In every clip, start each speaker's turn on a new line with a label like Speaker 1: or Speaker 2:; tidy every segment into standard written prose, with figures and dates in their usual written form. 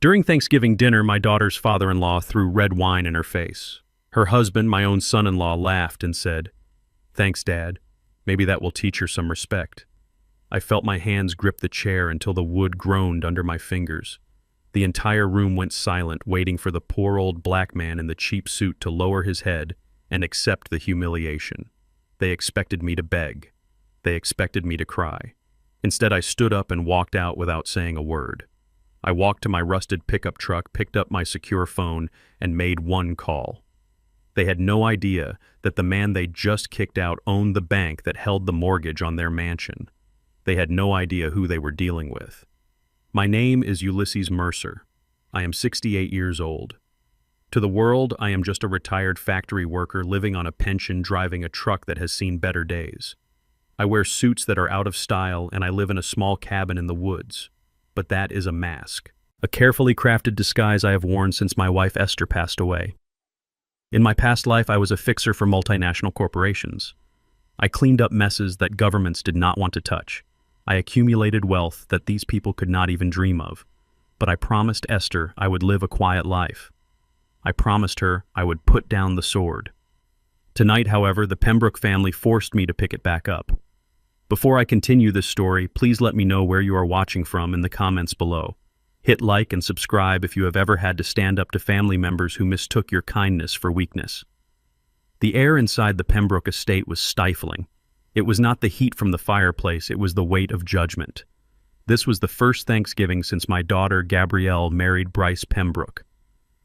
Speaker 1: During Thanksgiving dinner, my daughter's father-in-law threw red wine in her face. Her husband, my own son-in-law, laughed and said, "Thanks, Dad. Maybe that will teach her some respect." I felt my hands grip the chair until the wood groaned under my fingers. The entire room went silent, waiting for the poor old black man in the cheap suit to lower his head and accept the humiliation. They expected me to beg. They expected me to cry. Instead, I stood up and walked out without saying a word. I walked to my rusted pickup truck, picked up my secure phone, and made one call. They had no idea that the man they just kicked out owned the bank that held the mortgage on their mansion. They had no idea who they were dealing with. My name is Ulysses Mercer. I am 68 years old. To the world, I am just a retired factory worker living on a pension, driving a truck that has seen better days. I wear suits that are out of style, and I live in a small cabin in the woods. But that is a mask, a carefully crafted disguise I have worn since my wife Esther passed away. In my past life, I was a fixer for multinational corporations. I cleaned up messes that governments did not want to touch. I accumulated wealth that these people could not even dream of. But I promised Esther I would live a quiet life. I promised her I would put down the sword. Tonight, however, the Pembroke family forced me to pick it back up. Before I continue this story, please let me know where you are watching from in the comments below. Hit like and subscribe if you have ever had to stand up to family members who mistook your kindness for weakness. The air inside the Pembroke estate was stifling. It was not the heat from the fireplace, it was the weight of judgment. This was the first Thanksgiving since my daughter Gabrielle married Bryce Pembroke.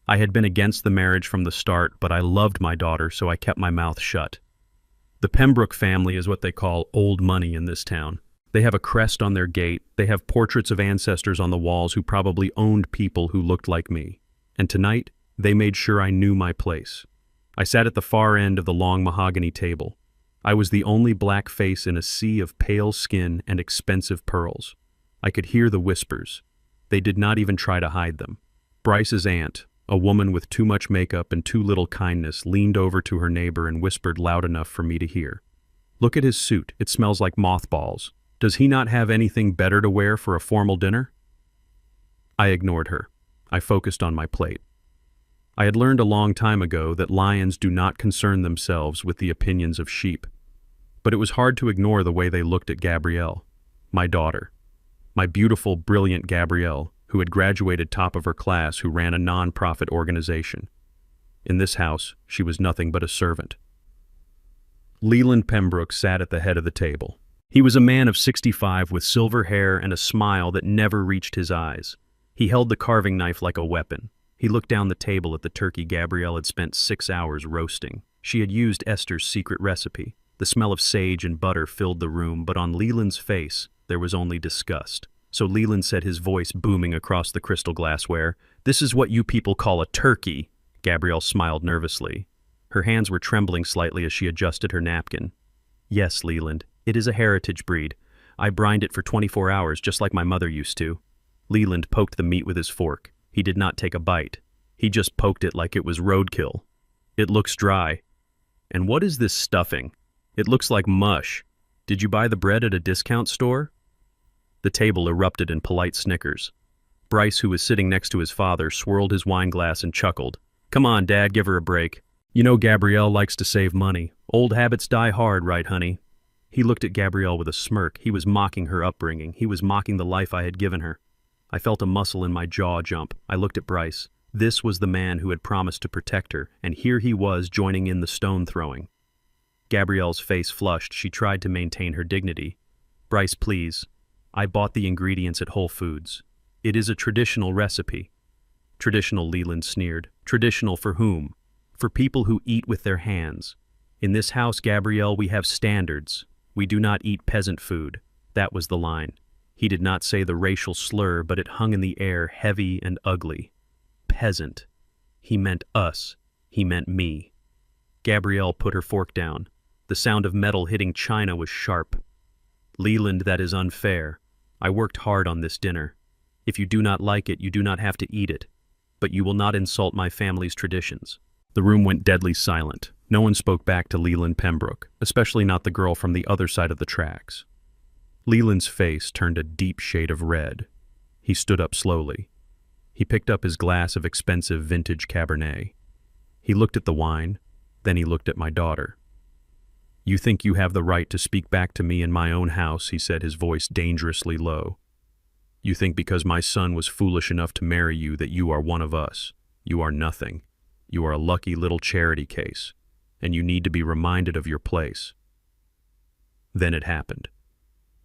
Speaker 1: I had been against the marriage from the start, but I loved my daughter, so I kept my mouth shut. The Pembroke family is what they call old money in this town. They have a crest on their gate, they have portraits of ancestors on the walls who probably owned people who looked like me. And tonight, they made sure I knew my place. I sat at the far end of the long mahogany table. I was the only black face in a sea of pale skin and expensive pearls. I could hear the whispers. They did not even try to hide them. Bryce's aunt, a woman with too much makeup and too little kindness, leaned over to her neighbor and whispered loud enough for me to hear. "Look at his suit. It smells like mothballs. Does he not have anything better to wear for a formal dinner?" I ignored her. I focused on my plate. I had learned a long time ago that lions do not concern themselves with the opinions of sheep. But it was hard to ignore the way they looked at Gabrielle, my daughter. My beautiful, brilliant Gabrielle, who had graduated top of her class, who ran a non-profit organization. In this house, she was nothing but a servant. Leland Pembroke sat at the head of the table. He was a man of 65 with silver hair and a smile that never reached his eyes. He held the carving knife like a weapon. He looked down the table at the turkey Gabrielle had spent 6 hours roasting. She had used Esther's secret recipe. The smell of sage and butter filled the room, but on Leland's face, there was only disgust. So Leland said, his voice booming across the crystal glassware, "This is what you people call a turkey." Gabrielle smiled nervously. Her hands were trembling slightly as she adjusted her napkin. "Yes, Leland, it is a heritage breed. I brined it for 24 hours, just like my mother used to." Leland poked the meat with his fork. He did not take a bite. He just poked it like it was roadkill. "It looks dry." "And what is this stuffing? It looks like mush. Did you buy the bread at a discount store?" The table erupted in polite snickers. Bryce, who was sitting next to his father, swirled his wine glass and chuckled. "Come on, Dad, give her a break. You know Gabrielle likes to save money. Old habits die hard, right, honey?" He looked at Gabrielle with a smirk. He was mocking her upbringing. He was mocking the life I had given her. I felt a muscle in my jaw jump. I looked at Bryce. This was the man who had promised to protect her, and here he was joining in the stone throwing. Gabrielle's face flushed. She tried to maintain her dignity. "Bryce, please. I bought the ingredients at Whole Foods. It is a traditional recipe." "Traditional," Leland sneered. "Traditional for whom?" "For people who eat with their hands. In this house, Gabrielle, we have standards. We do not eat peasant food." That was the line. He did not say the racial slur, but it hung in the air, heavy and ugly. Peasant. He meant us. He meant me. Gabrielle put her fork down. The sound of metal hitting china was sharp. "Leland, that is unfair. I worked hard on this dinner. If you do not like it, you do not have to eat it. But you will not insult my family's traditions." The room went deadly silent. No one spoke back to Leland Pembroke, especially not the girl from the other side of the tracks. Leland's face turned a deep shade of red. He stood up slowly. He picked up his glass of expensive vintage Cabernet. He looked at the wine, then he looked at my daughter. "You think you have the right to speak back to me in my own house," he said, his voice dangerously low. "You think because my son was foolish enough to marry you that you are one of us. You are nothing. You are a lucky little charity case, and you need to be reminded of your place." Then it happened.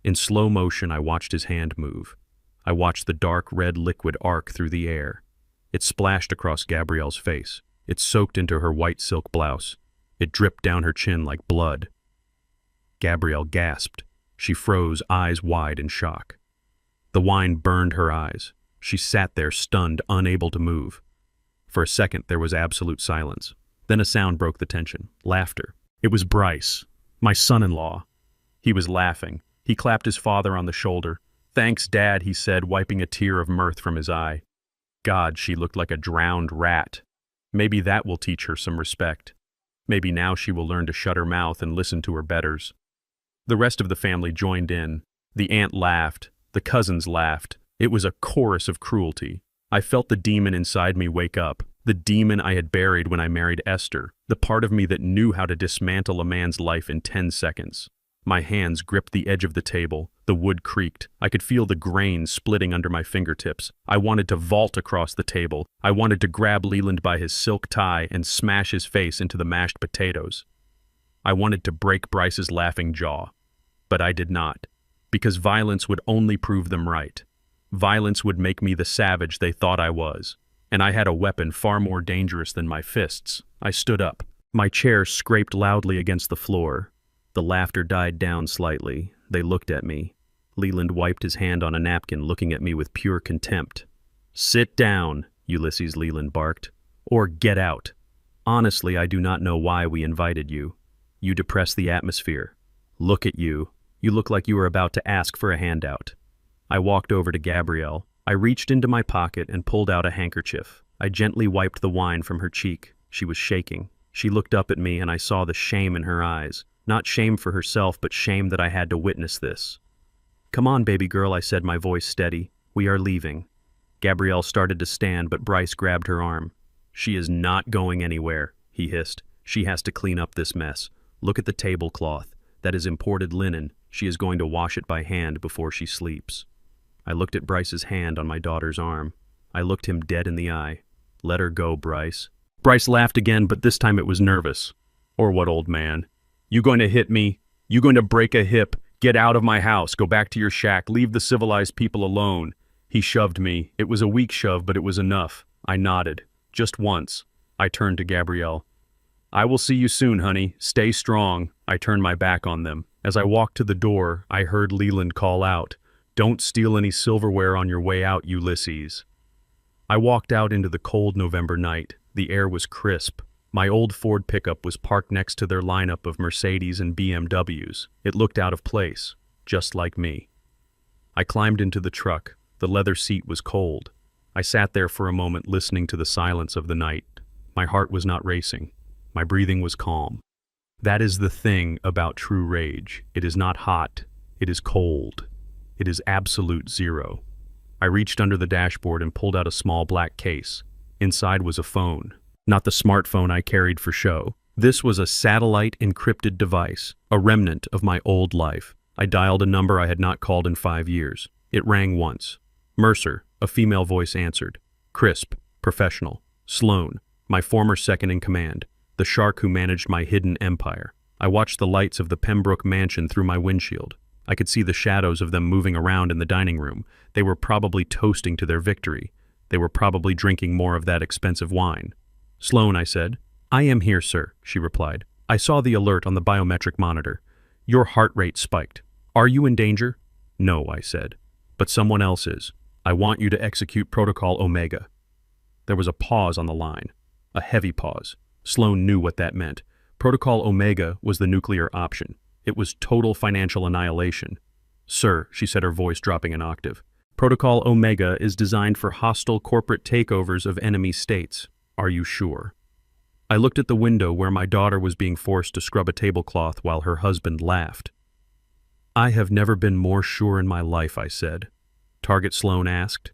Speaker 1: In slow motion, I watched his hand move. I watched the dark red liquid arc through the air. It splashed across Gabrielle's face. It soaked into her white silk blouse. It dripped down her chin like blood. Gabrielle gasped. She froze, eyes wide in shock. The wine burned her eyes. She sat there, stunned, unable to move. For a second, there was absolute silence. Then a sound broke the tension. Laughter. It was Bryce, my son-in-law. He was laughing. He clapped his father on the shoulder. "Thanks, Dad," he said, wiping a tear of mirth from his eye. God, she looked like a drowned rat. Maybe that will teach her some respect. Maybe now she will learn to shut her mouth and listen to her betters. The rest of the family joined in. The aunt laughed. The cousins laughed. It was a chorus of cruelty. I felt the demon inside me wake up, the demon I had buried when I married Esther, the part of me that knew how to dismantle a man's life in 10 seconds. My hands gripped the edge of the table. The wood creaked. I could feel the grain splitting under my fingertips. I wanted to vault across the table. I wanted to grab Leland by his silk tie and smash his face into the mashed potatoes. I wanted to break Bryce's laughing jaw. But I did not, because violence would only prove them right. Violence would make me the savage they thought I was. And I had a weapon far more dangerous than my fists. I stood up. My chair scraped loudly against the floor. The laughter died down slightly. They looked at me. Leland wiped his hand on a napkin, looking at me with pure contempt. "Sit down," Ulysses Leland barked. "Or get out. Honestly, I do not know why we invited you. You depress the atmosphere. Look at you. You look like you are about to ask for a handout." I walked over to Gabrielle. I reached into my pocket and pulled out a handkerchief. I gently wiped the wine from her cheek. She was shaking. She looked up at me and I saw the shame in her eyes. Not shame for herself, but shame that I had to witness this. "Come on, baby girl," I said, my voice steady. "We are leaving." Gabrielle started to stand, but Bryce grabbed her arm. "She is not going anywhere," he hissed. "She has to clean up this mess. Look at the tablecloth. That is imported linen. She is going to wash it by hand before she sleeps." I looked at Bryce's hand on my daughter's arm. I looked him dead in the eye. "Let her go, Bryce." Bryce laughed again, but this time it was nervous. "Or what, old man? You going to hit me? You going to break a hip? Get out of my house. Go back to your shack. Leave the civilized people alone." He shoved me. It was a weak shove, but it was enough. I nodded. Just once. I turned to Gabrielle. "I will see you soon, honey. Stay strong." I turned my back on them. As I walked to the door, I heard Leland call out, "Don't steal any silverware on your way out, Ulysses." I walked out into the cold November night. The air was crisp. My old Ford pickup was parked next to their lineup of Mercedes and BMWs. It looked out of place, just like me. I climbed into the truck. The leather seat was cold. I sat there for a moment listening to the silence of the night. My heart was not racing. My breathing was calm. That is the thing about true rage. It is not hot. It is cold. It is absolute zero. I reached under the dashboard and pulled out a small black case. Inside was a phone. Not the smartphone I carried for show. This was a satellite encrypted device, a remnant of my old life. I dialed a number I had not called in 5 years. It rang once. Mercer, a female voice answered. Crisp, professional. Sloan, my former second in command, the shark who managed my hidden empire. I watched the lights of the Pembroke mansion through my windshield. I could see the shadows of them moving around in the dining room. They were probably toasting to their victory. They were probably drinking more of that expensive wine. "Sloan," I said. "I am here, sir," she replied. "I saw the alert on the biometric monitor. Your heart rate spiked. Are you in danger?" "No," I said. "But someone else is. I want you to execute Protocol Omega." There was a pause on the line. A heavy pause. Sloan knew what that meant. Protocol Omega was the nuclear option. It was total financial annihilation. "Sir," she said, her voice dropping an octave, "Protocol Omega is designed for hostile corporate takeovers of enemy states. Are you sure?" I looked at the window where my daughter was being forced to scrub a tablecloth while her husband laughed. "I have never been more sure in my life," I said. "Target?" Sloan asked.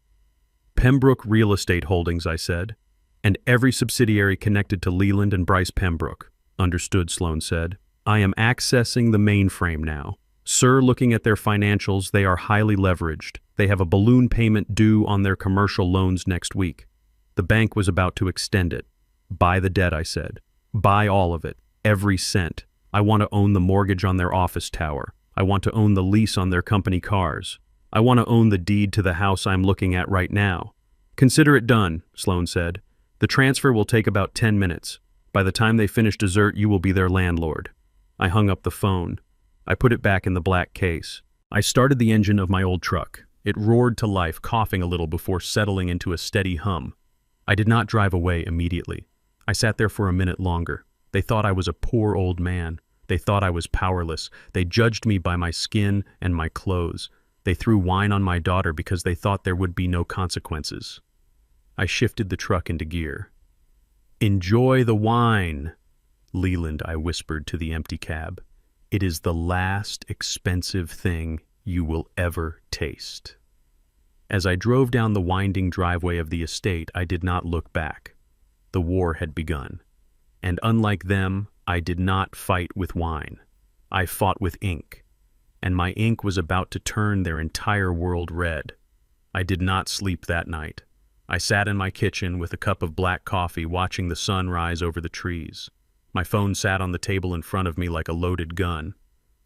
Speaker 1: Pembroke Real Estate Holdings, I said. And every subsidiary connected to Leland and Bryce Pembroke. Understood, Sloan said. I am accessing the mainframe now. Sir, looking at their financials, they are highly leveraged. They have a balloon payment due on their commercial loans next week. The bank was about to extend it. Buy the debt, I said. Buy all of it, every cent. I want to own the mortgage on their office tower. I want to own the lease on their company cars. I want to own the deed to the house I'm looking at right now. Consider it done, Sloan said. The transfer will take about 10 minutes. By the time they finish dessert, you will be their landlord. I hung up the phone. I put it back in the black case. I started the engine of my old truck. It roared to life, coughing a little before settling into a steady hum. I did not drive away immediately. I sat there for a minute longer. They thought I was a poor old man. They thought I was powerless. They judged me by my skin and my clothes. They threw wine on my daughter because they thought there would be no consequences. I shifted the truck into gear. Enjoy the wine, Leland, I whispered to the empty cab. It is the last expensive thing you will ever taste. As I drove down the winding driveway of the estate, I did not look back. The war had begun. And unlike them, I did not fight with wine. I fought with ink. And my ink was about to turn their entire world red. I did not sleep that night. I sat in my kitchen with a cup of black coffee watching the sun rise over the trees. My phone sat on the table in front of me like a loaded gun.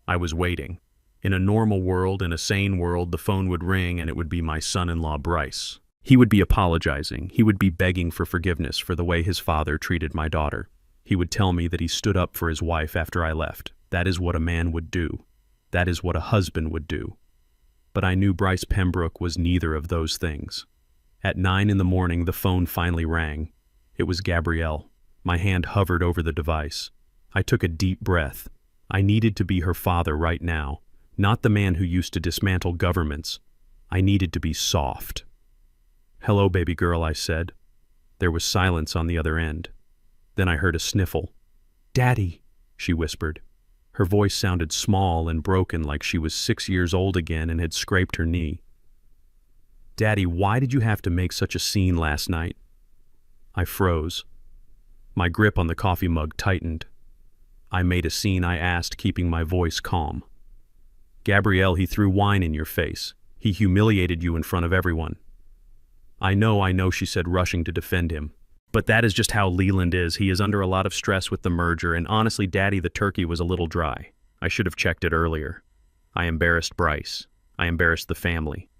Speaker 1: I was waiting. In a normal world, in a sane world, the phone would ring and it would be my son-in-law Bryce. He would be apologizing. He would be begging for forgiveness for the way his father treated my daughter. He would tell me that he stood up for his wife after I left. That is what a man would do. That is what a husband would do. But I knew Bryce Pembroke was neither of those things. At 9 in the morning, the phone finally rang. It was Gabrielle. My hand hovered over the device. I took a deep breath. I needed to be her father right now, not the man who used to dismantle governments. I needed to be soft. "Hello, baby girl," I said. There was silence on the other end. Then I heard a sniffle. "Daddy," she whispered. Her voice sounded small and broken, like she was 6 years old again and had scraped her knee. "Daddy, why did you have to make such a scene last night?" I froze. My grip on the coffee mug tightened. "I made a scene," I asked, keeping my voice calm. "Gabrielle, he threw wine in your face. He humiliated you in front of everyone." I know, she said, rushing to defend him. "But that is just how Leland is. He is under a lot of stress with the merger, and honestly, Daddy, the turkey was a little dry. I should have checked it earlier. I embarrassed Bryce. I embarrassed the family."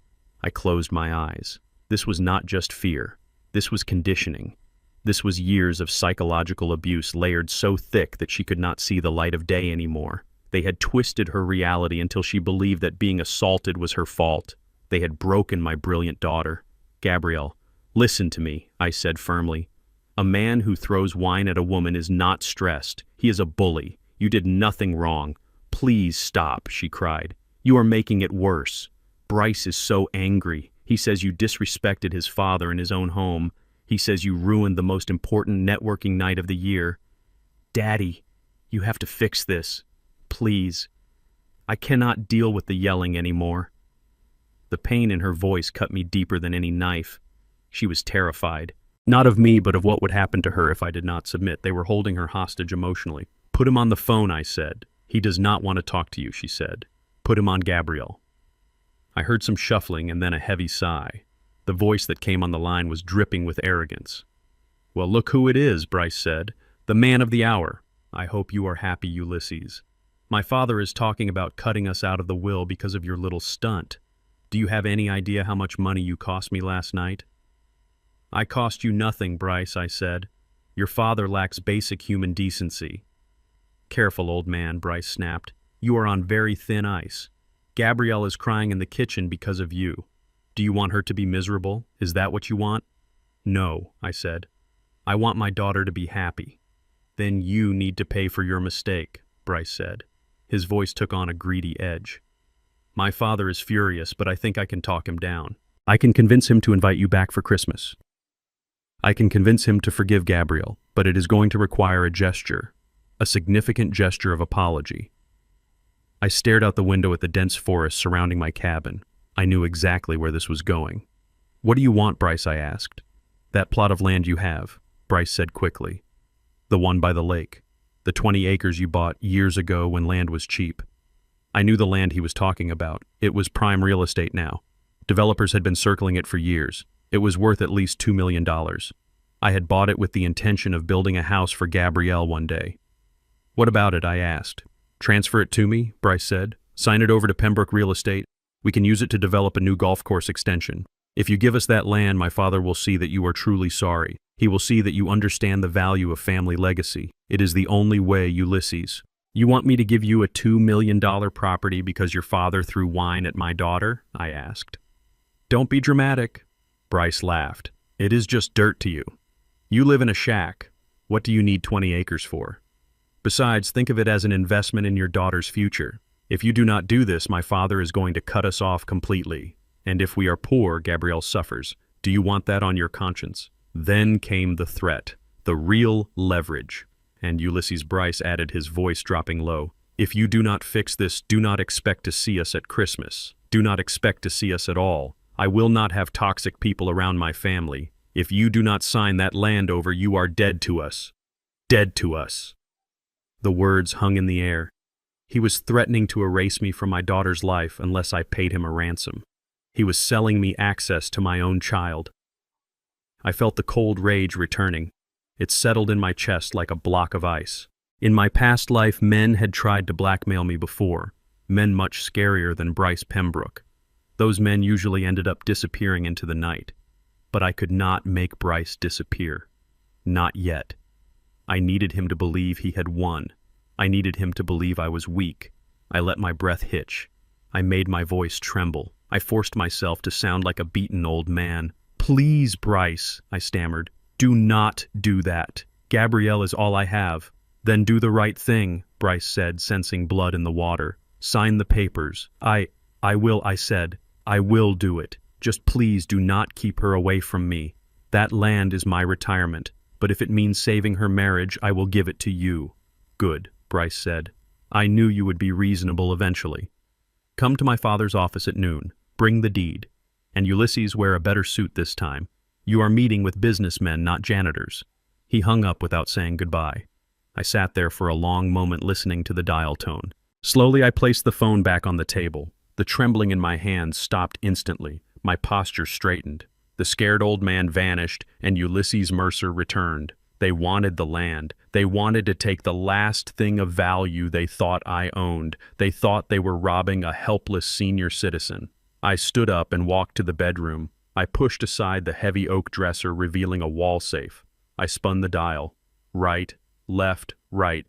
Speaker 1: I closed my eyes. This was not just fear. This was conditioning. This was years of psychological abuse layered so thick that she could not see the light of day anymore. They had twisted her reality until she believed that being assaulted was her fault. They had broken my brilliant daughter. "Gabrielle, listen to me," I said firmly. "A man who throws wine at a woman is not stressed. He is a bully. You did nothing wrong. Please stop," she cried. "You are making it worse. Bryce is so angry. He says you disrespected his father in his own home. He says you ruined the most important networking night of the year. Daddy, you have to fix this. Please. I cannot deal with the yelling anymore." The pain in her voice cut me deeper than any knife. She was terrified. Not of me, but of what would happen to her if I did not submit. They were holding her hostage emotionally. "Put him on the phone," I said. "He does not want to talk to you," she said. "Put him on Gabrielle." I heard some shuffling and then a heavy sigh. The voice that came on the line was dripping with arrogance. "Well, look who it is," Bryce said. "The man of the hour. I hope you are happy, Ulysses. My father is talking about cutting us out of the will because of your little stunt. Do you have any idea how much money you cost me last night?" "I cost you nothing, Bryce," I said. "Your father lacks basic human decency." "Careful, old man," Bryce snapped. "You are on very thin ice. Gabrielle is crying in the kitchen because of you. Do you want her to be miserable? Is that what you want?" "No," I said. "I want my daughter to be happy." "Then you need to pay for your mistake," Bryce said. His voice took on a greedy edge. "My father is furious, but I think I can talk him down. I can convince him to invite you back for Christmas. I can convince him to forgive Gabrielle, but it is going to require a gesture, a significant gesture of apology." I stared out the window at the dense forest surrounding my cabin. I knew exactly where this was going. What do you want, Bryce? I asked. That plot of land you have, Bryce said quickly. The one by the lake. The 20 acres you bought years ago when land was cheap. I knew the land he was talking about. It was prime real estate now. Developers had been circling it for years. It was worth at least $2 million. I had bought it with the intention of building a house for Gabrielle one day. What about it? I asked. Transfer it to me, Bryce said. Sign it over to Pembroke Real Estate. We can use it to develop a new golf course extension. If you give us that land, my father will see that you are truly sorry. He will see that you understand the value of family legacy. It is the only way, Ulysses. You want me to give you a $2 million property because your father threw wine at my daughter? I asked. Don't be dramatic. Bryce laughed. It is just dirt to you. You live in a shack. What do you need 20 acres for? Besides, think of it as an investment in your daughter's future. If you do not do this, my father is going to cut us off completely. And if we are poor, Gabrielle suffers. Do you want that on your conscience? Then came the threat, the real leverage. And Ulysses Bryce added, his voice dropping low. If you do not fix this, do not expect to see us at Christmas. Do not expect to see us at all. I will not have toxic people around my family. If you do not sign that land over, you are dead to us. Dead to us. The words hung in the air. He was threatening to erase me from my daughter's life unless I paid him a ransom. He was selling me access to my own child. I felt the cold rage returning. It settled in my chest like a block of ice. In my past life, men had tried to blackmail me before, men much scarier than Bryce Pembroke. Those men usually ended up disappearing into the night. But I could not make Bryce disappear. Not yet. I needed him to believe he had won. I needed him to believe I was weak. I let my breath hitch. I made my voice tremble. I forced myself to sound like a beaten old man. Please, Bryce, I stammered. Do not do that. Gabrielle is all I have. Then do the right thing, Bryce said, sensing blood in the water. Sign the papers. I will, I said. I will do it. Just please do not keep her away from me. That land is my retirement, but if it means saving her marriage, I will give it to you. Good, Bryce said. I knew you would be reasonable eventually. Come to my father's office at noon. Bring the deed. And Ulysses, wear a better suit this time. You are meeting with businessmen, not janitors. He hung up without saying goodbye. I sat there for a long moment listening to the dial tone. Slowly I placed the phone back on the table. The trembling in my hands stopped instantly. My posture straightened. The scared old man vanished, and Ulysses Mercer returned. They wanted the land. They wanted to take the last thing of value they thought I owned. They thought they were robbing a helpless senior citizen. I stood up and walked to the bedroom. I pushed aside the heavy oak dresser, revealing a wall safe. I spun the dial. Right, left, right.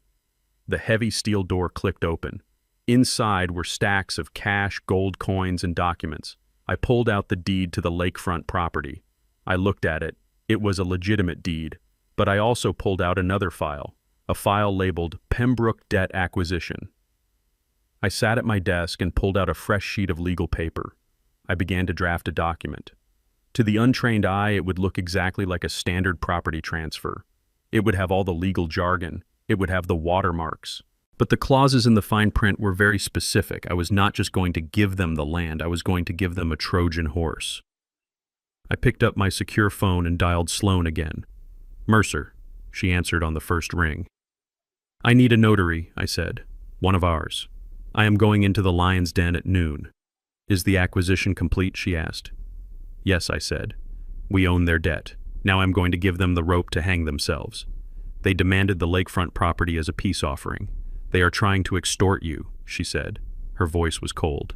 Speaker 1: The heavy steel door clicked open. Inside were stacks of cash, gold coins, and documents. I pulled out the deed to the lakefront property. I looked at it. It was a legitimate deed. But I also pulled out another file, a file labeled Pembroke Debt Acquisition. I sat at my desk and pulled out a fresh sheet of legal paper. I began to draft a document. To the untrained eye, it would look exactly like a standard property transfer. It would have all the legal jargon. It would have the watermarks. But the clauses in the fine print were very specific. I was not just going to give them the land, I was going to give them a Trojan horse. I picked up my secure phone and dialed Sloan again. Mercer, she answered on the first ring. I need a notary, I said. One of ours. I am going into the Lion's Den at noon. Is the acquisition complete? She asked. Yes, I said. We own their debt. Now I'm going to give them the rope to hang themselves. They demanded the lakefront property as a peace offering. They are trying to extort you, she said. Her voice was cold.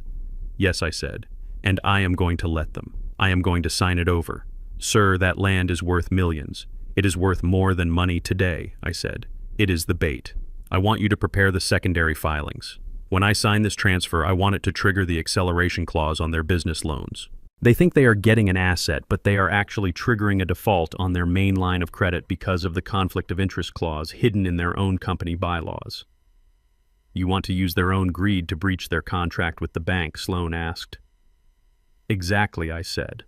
Speaker 1: Yes, I said. And I am going to let them. I am going to sign it over. Sir, that land is worth millions. It is worth more than money today, I said. It is the bait. I want you to prepare the secondary filings. When I sign this transfer, I want it to trigger the acceleration clause on their business loans. They think they are getting an asset, but they are actually triggering a default on their main line of credit because of the conflict of interest clause hidden in their own company bylaws. You want to use their own greed to breach their contract with the bank, Sloan asked. Exactly, I said.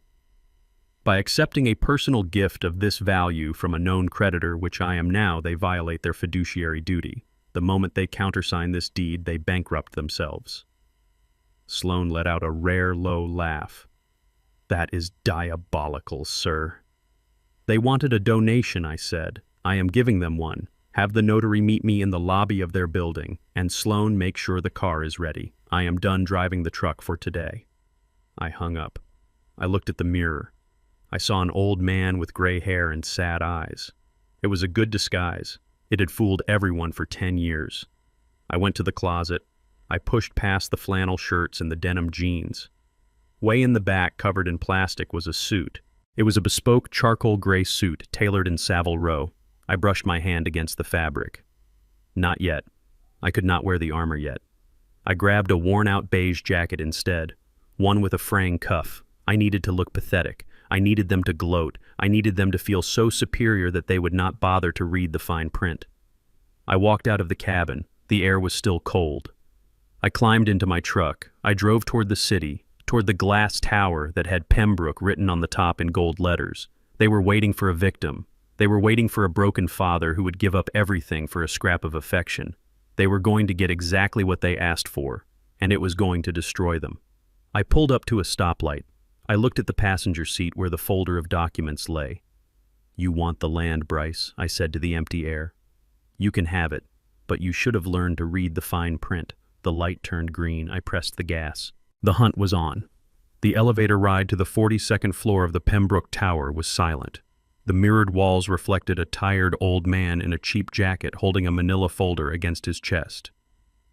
Speaker 1: By accepting a personal gift of this value from a known creditor, which I am now, they violate their fiduciary duty. The moment they countersign this deed, they bankrupt themselves. Sloan let out a rare, low laugh. That is diabolical, sir. They wanted a donation, I said. I am giving them one. Have the notary meet me in the lobby of their building, and Sloan make sure the car is ready. I am done driving the truck for today. I hung up. I looked at the mirror. I saw an old man with gray hair and sad eyes. It was a good disguise. It had fooled everyone for 10 years. I went to the closet. I pushed past the flannel shirts and the denim jeans. Way in the back, covered in plastic, was a suit. It was a bespoke charcoal gray suit tailored in Savile Row. I brushed my hand against the fabric. Not yet. I could not wear the armor yet. I grabbed a worn-out beige jacket instead, one with a fraying cuff. I needed to look pathetic. I needed them to gloat. I needed them to feel so superior that they would not bother to read the fine print. I walked out of the cabin. The air was still cold. I climbed into my truck. I drove toward the city, toward the glass tower that had Pembroke written on the top in gold letters. They were waiting for a victim. They were waiting for a broken father who would give up everything for a scrap of affection. They were going to get exactly what they asked for, and it was going to destroy them. I pulled up to a stoplight. I looked at the passenger seat where the folder of documents lay. "You want the land, Bryce," I said to the empty air. "You can have it, but you should have learned to read the fine print." The light turned green. I pressed the gas. The hunt was on. The elevator ride to the 42nd floor of the Pembroke Tower was silent. The mirrored walls reflected a tired old man in a cheap jacket holding a manila folder against his chest.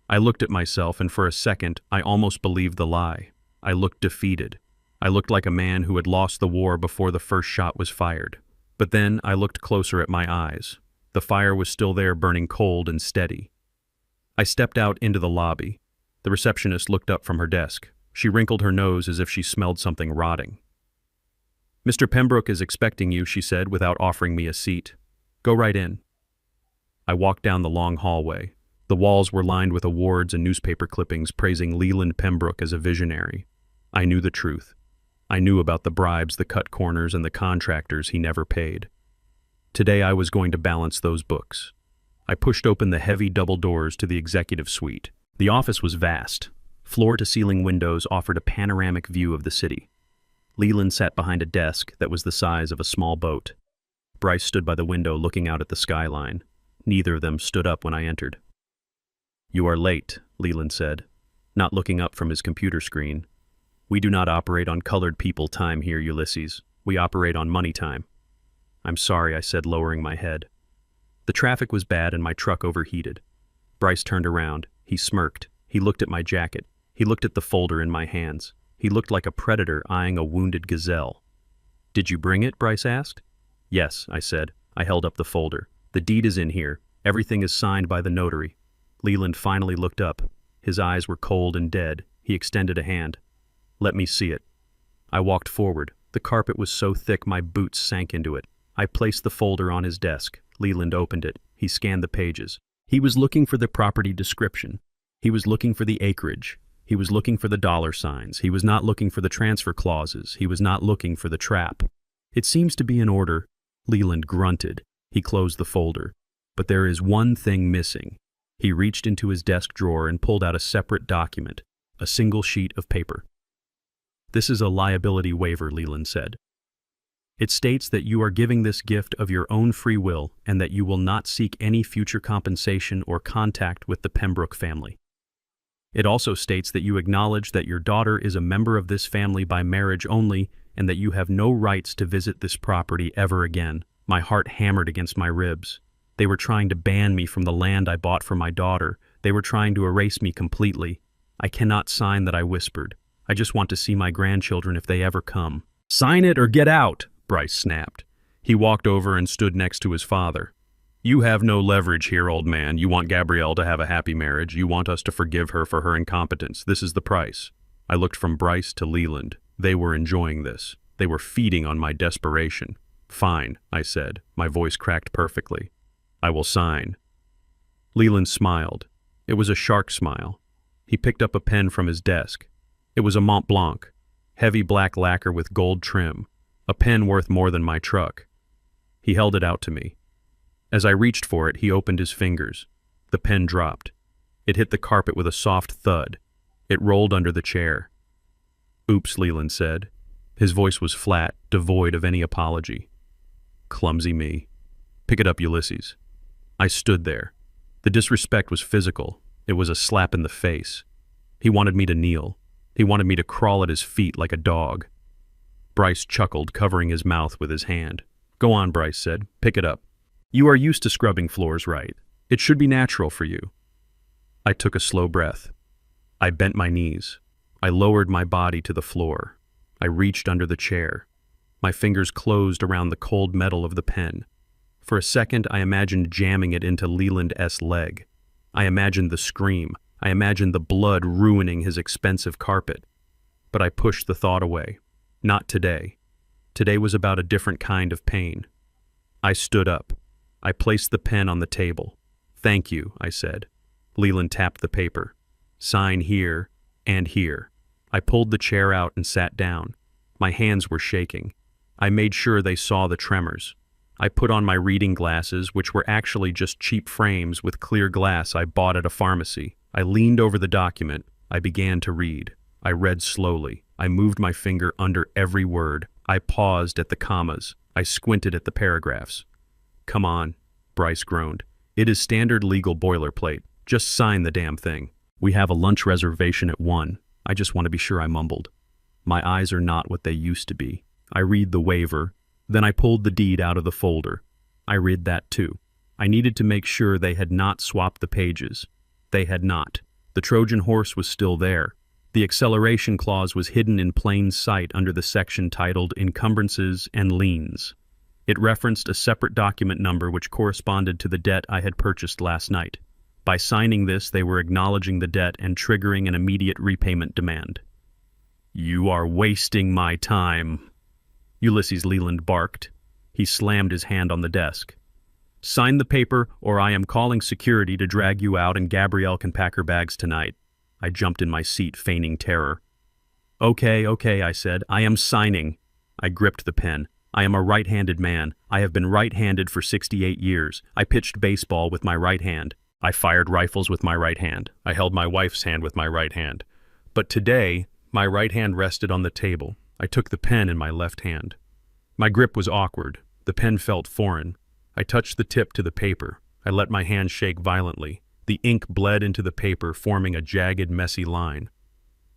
Speaker 1: I looked at myself, and for a second, I almost believed the lie. I looked defeated. I looked like a man who had lost the war before the first shot was fired. But then I looked closer at my eyes. The fire was still there, burning cold and steady. I stepped out into the lobby. The receptionist looked up from her desk. She wrinkled her nose as if she smelled something rotting. "Mr. Pembroke is expecting you," she said without offering me a seat. "Go right in." I walked down the long hallway. The walls were lined with awards and newspaper clippings praising Leland Pembroke as a visionary. I knew the truth. I knew about the bribes, the cut corners, and the contractors he never paid. Today I was going to balance those books. I pushed open the heavy double doors to the executive suite. The office was vast. Floor-to-ceiling windows offered a panoramic view of the city. Leland sat behind a desk that was the size of a small boat. Bryce stood by the window looking out at the skyline. Neither of them stood up when I entered. "You are late," Leland said, not looking up from his computer screen. "We do not operate on colored people time here, Ulysses. We operate on money time." "I'm sorry," I said, lowering my head. The traffic was bad and my truck overheated. Bryce turned around. He smirked. He looked at my jacket. He looked at the folder in my hands. He looked like a predator eyeing a wounded gazelle. "Did you bring it?" Bryce asked. "Yes," I said. I held up the folder. "The deed is in here. Everything is signed by the notary." Leland finally looked up. His eyes were cold and dead. He extended a hand. "Let me see it." I walked forward. The carpet was so thick my boots sank into it. I placed the folder on his desk. Leland opened it. He scanned the pages. He was looking for the property description. He was looking for the acreage. He was looking for the dollar signs. He was not looking for the transfer clauses. He was not looking for the trap. "It seems to be in order," Leland grunted. He closed the folder. "But there is one thing missing." He reached into his desk drawer and pulled out a separate document, a single sheet of paper. "This is a liability waiver," Leland said. "It states that you are giving this gift of your own free will and that you will not seek any future compensation or contact with the Pembroke family. It also states that you acknowledge that your daughter is a member of this family by marriage only and that you have no rights to visit this property ever again." My heart hammered against my ribs. They were trying to ban me from the land I bought for my daughter. They were trying to erase me completely. "I cannot sign that," I whispered. "I just want to see my grandchildren if they ever come." "Sign it or get out," Bryce snapped. He walked over and stood next to his father. "You have no leverage here, old man. You want Gabrielle to have a happy marriage. You want us to forgive her for her incompetence. This is the price." I looked from Bryce to Leland. They were enjoying this. They were feeding on my desperation. "Fine," I said. My voice cracked perfectly. "I will sign." Leland smiled. It was a shark smile. He picked up a pen from his desk. It was a Mont Blanc, heavy black lacquer with gold trim, a pen worth more than my truck. He held it out to me. As I reached for it, he opened his fingers. The pen dropped. It hit the carpet with a soft thud. It rolled under the chair. "Oops," Leland said. His voice was flat, devoid of any apology. Clumsy me. Pick it up, Ulysses. I stood there. The disrespect was physical. It was a slap in the face. He wanted me to kneel. He wanted me to crawl at his feet like a dog. Bryce chuckled, covering his mouth with his hand. Go on, Bryce said. Pick it up. You are used to scrubbing floors, right? It should be natural for you. I took a slow breath. I bent my knees. I lowered my body to the floor. I reached under the chair. My fingers closed around the cold metal of the pen. For a second, I imagined jamming it into Leland's leg. I imagined the scream. I imagined the blood ruining his expensive carpet. But I pushed the thought away. Not today. Today was about a different kind of pain. I stood up. I placed the pen on the table. Thank you, I said. Leland tapped the paper. Sign here and here. I pulled the chair out and sat down. My hands were shaking. I made sure they saw the tremors. I put on my reading glasses, which were actually just cheap frames with clear glass I bought at a pharmacy. I leaned over the document. I began to read. I read slowly. I moved my finger under every word. I paused at the commas. I squinted at the paragraphs. Come on, Bryce groaned. It is standard legal boilerplate. Just sign the damn thing. We have a lunch reservation at 1. I just want to be sure, I mumbled. My eyes are not what they used to be. I read the waiver. Then I pulled the deed out of the folder. I read that too. I needed to make sure they had not swapped the pages. They had not. The Trojan horse was still there. The acceleration clause was hidden in plain sight under the section titled Encumbrances and Liens. It referenced a separate document number which corresponded to the debt I had purchased last night. By signing this, they were acknowledging the debt and triggering an immediate repayment demand. You are wasting my time, Ulysses Leland barked. He slammed his hand on the desk. Sign the paper or I am calling security to drag you out and Gabrielle can pack her bags tonight. I jumped in my seat, feigning terror. Okay, I said. I am signing. I gripped the pen. I am a right-handed man. I have been right-handed for 68 years. I pitched baseball with my right hand. I fired rifles with my right hand. I held my wife's hand with my right hand. But today, my right hand rested on the table. I took the pen in my left hand. My grip was awkward. The pen felt foreign. I touched the tip to the paper. I let my hand shake violently. The ink bled into the paper, forming a jagged, messy line.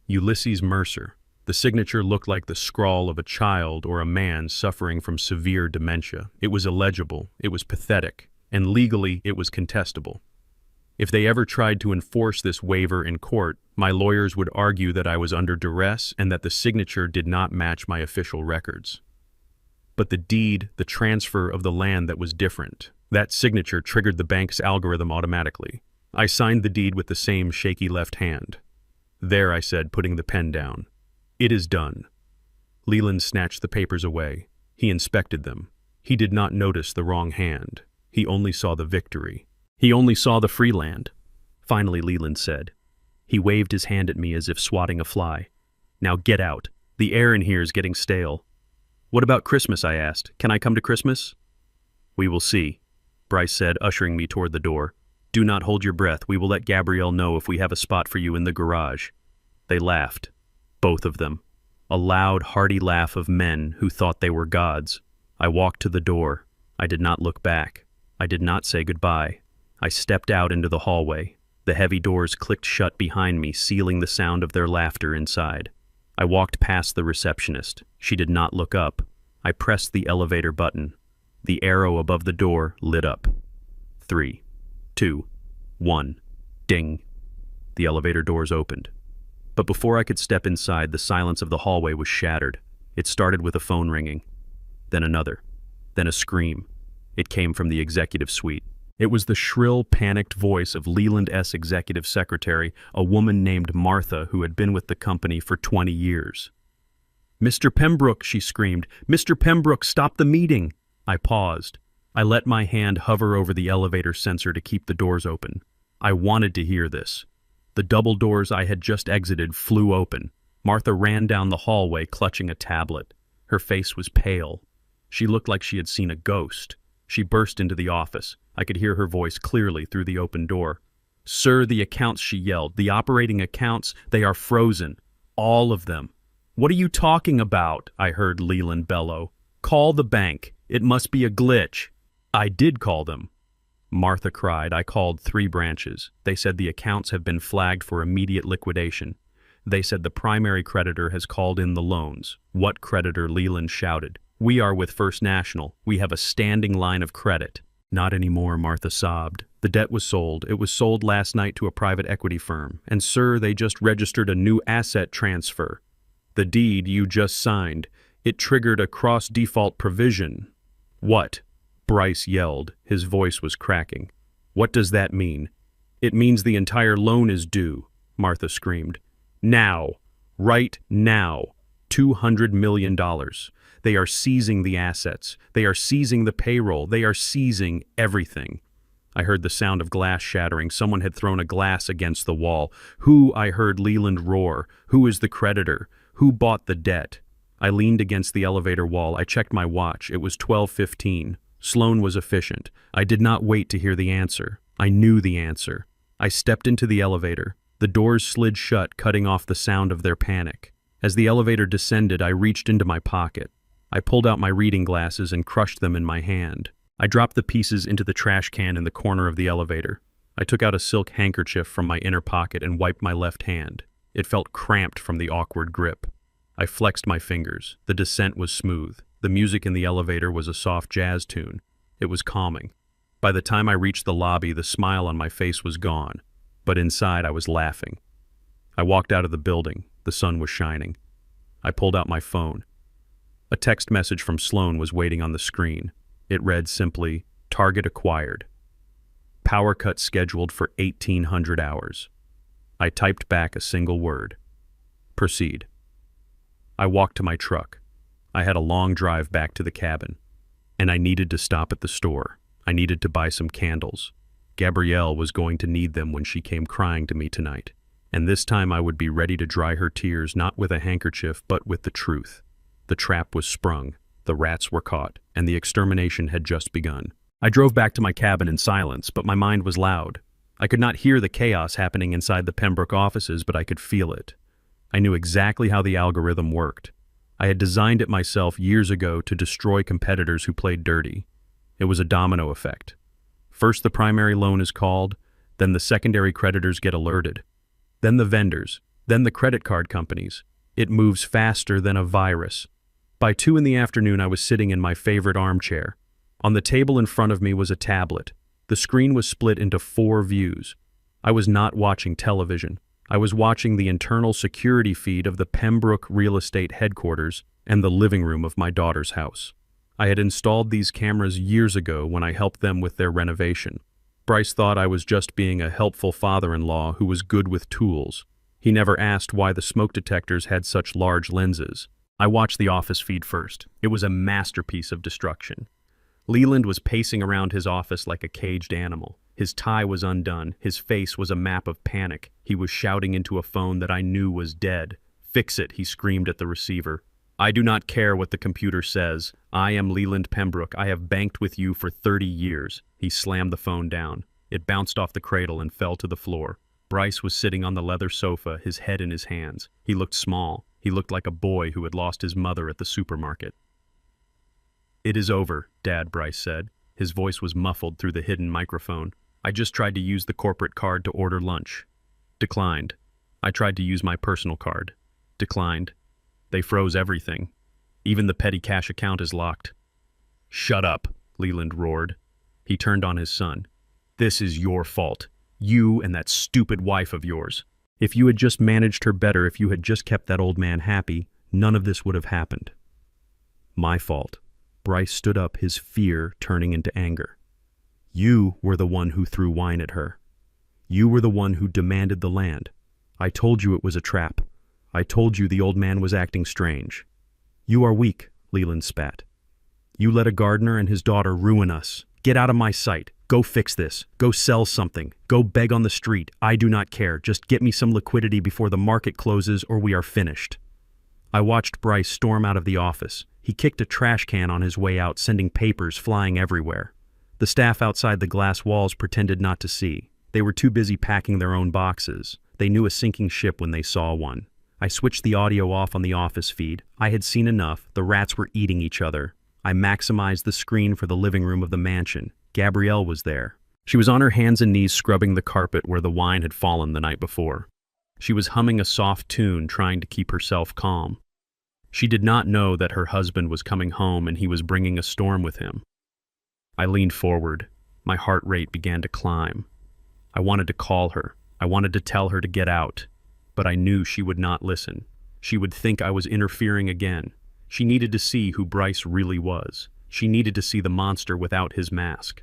Speaker 1: Ulysses Mercer. The signature looked like the scrawl of a child or a man suffering from severe dementia. It was illegible, it was pathetic, and legally it was contestable. If they ever tried to enforce this waiver in court, my lawyers would argue that I was under duress and that the signature did not match my official records. But the deed, the transfer of the land, that was different. That signature triggered the bank's algorithm automatically. I signed the deed with the same shaky left hand. There, I said, putting the pen down. It is done. Leland snatched the papers away. He inspected them. He did not notice the wrong hand. He only saw the victory. He only saw the free land. Finally, Leland said. He waved his hand at me as if swatting a fly. Now get out. The air in here is getting stale. What about Christmas, I asked. Can I come to Christmas? We will see, Bryce said, ushering me toward the door. Do not hold your breath. We will let Gabrielle know if we have a spot for you in the garage. They laughed. Both of them. A loud, hearty laugh of men who thought they were gods. I walked to the door. I did not look back. I did not say goodbye. I stepped out into the hallway. The heavy doors clicked shut behind me, sealing the sound of their laughter inside. I walked past the receptionist. She did not look up. I pressed the elevator button. The arrow above the door lit up. 3, 2, 1. Ding. The elevator doors opened. But before I could step inside, the silence of the hallway was shattered. It started with a phone ringing. Then another. Then a scream. It came from the executive suite. It was the shrill, panicked voice of Leland's executive secretary, a woman named Martha who had been with the company for 20 years. Mr. Pembroke, she screamed. Mr. Pembroke, stop the meeting. I paused. I let my hand hover over the elevator sensor to keep the doors open. I wanted to hear this. The double doors I had just exited flew open. Martha ran down the hallway clutching a tablet. Her face was pale. She looked like she had seen a ghost. She burst into the office. I could hear her voice clearly through the open door. Sir, the accounts, she yelled. The operating accounts, they are frozen. All of them. "What are you talking about?" I heard Leland bellow. "Call the bank. It must be a glitch." "I did call them," Martha cried. "I called 3 branches. They said the accounts have been flagged for immediate liquidation. They said the primary creditor has called in the loans." "What creditor?" Leland shouted. "We are with First National. We have a standing line of credit." "Not anymore," Martha sobbed. "The debt was sold. It was sold last night to a private equity firm. And sir, they just registered a new asset transfer. The deed you just signed. It triggered a cross-default provision." "What?" Bryce yelled. His voice was cracking. "What does that mean?" "It means the entire loan is due," Martha screamed. "Now. Right now. $200 million. They are seizing the assets. They are seizing the payroll. They are seizing everything." I heard the sound of glass shattering. Someone had thrown a glass against the wall. "Who?" I heard Leland roar. "Who is the creditor? Who bought the debt?" I leaned against the elevator wall. I checked my watch. It was 12:15. Sloan was efficient. I did not wait to hear the answer. I knew the answer. I stepped into the elevator. The doors slid shut, cutting off the sound of their panic. As the elevator descended, I reached into my pocket. I pulled out my reading glasses and crushed them in my hand. I dropped the pieces into the trash can in the corner of the elevator. I took out a silk handkerchief from my inner pocket and wiped my left hand. It felt cramped from the awkward grip. I flexed my fingers. The descent was smooth. The music in the elevator was a soft jazz tune. It was calming. By the time I reached the lobby, the smile on my face was gone. But inside, I was laughing. I walked out of the building. The sun was shining. I pulled out my phone. A text message from Sloan was waiting on the screen. It read simply, "Target acquired. Power cut scheduled for 1800 hours." I typed back a single word. "Proceed." I walked to my truck. I had a long drive back to the cabin. And I needed to stop at the store. I needed to buy some candles. Gabrielle was going to need them when she came crying to me tonight. And this time I would be ready to dry her tears not with a handkerchief but with the truth. The trap was sprung, the rats were caught, and the extermination had just begun. I drove back to my cabin in silence, but my mind was loud. I could not hear the chaos happening inside the Pembroke offices, but I could feel it. I knew exactly how the algorithm worked. I had designed it myself years ago to destroy competitors who played dirty. It was a domino effect. First the primary loan is called, then the secondary creditors get alerted, then the vendors, then the credit card companies. It moves faster than a virus. By 2 in the afternoon, I was sitting in my favorite armchair. On the table in front of me was a tablet. The screen was split into 4 views. I was not watching television. I was watching the internal security feed of the Pembroke real estate headquarters and the living room of my daughter's house. I had installed these cameras years ago when I helped them with their renovation. Bryce thought I was just being a helpful father-in-law who was good with tools. He never asked why the smoke detectors had such large lenses. I watched the office feed first. It was a masterpiece of destruction. Leland was pacing around his office like a caged animal. His tie was undone. His face was a map of panic. He was shouting into a phone that I knew was dead. "Fix it," he screamed at the receiver. "I do not care what the computer says. I am Leland Pembroke. I have banked with you for 30 years. He slammed the phone down. It bounced off the cradle and fell to the floor. Bryce was sitting on the leather sofa, his head in his hands. He looked small. He looked like a boy who had lost his mother at the supermarket. "It is over, Dad," Bryce said. His voice was muffled through the hidden microphone. "I just tried to use the corporate card to order lunch. Declined. I tried to use my personal card. Declined. They froze everything. Even the petty cash account is locked." "Shut up," Leland roared. He turned on his son. "This is your fault. You and that stupid wife of yours. If you had just managed her better, if you had just kept that old man happy, none of this would have happened." "My fault." Bryce stood up, his fear turning into anger. "You were the one who threw wine at her. You were the one who demanded the land. I told you it was a trap. I told you the old man was acting strange." "You are weak," Leland spat. "You let a gardener and his daughter ruin us. Get out of my sight. Go fix this. Go sell something. Go beg on the street. I do not care. Just get me some liquidity before the market closes or we are finished." I watched Bryce storm out of the office. He kicked a trash can on his way out, sending papers flying everywhere. The staff outside the glass walls pretended not to see. They were too busy packing their own boxes. They knew a sinking ship when they saw one. I switched the audio off on the office feed. I had seen enough. The rats were eating each other. I maximized the screen for the living room of the mansion. Gabrielle was there. She was on her hands and knees scrubbing the carpet where the wine had fallen the night before. She was humming a soft tune, trying to keep herself calm. She did not know that her husband was coming home and he was bringing a storm with him. I leaned forward. My heart rate began to climb. I wanted to call her. I wanted to tell her to get out. But I knew she would not listen. She would think I was interfering again. She needed to see who Bryce really was. She needed to see the monster without his mask.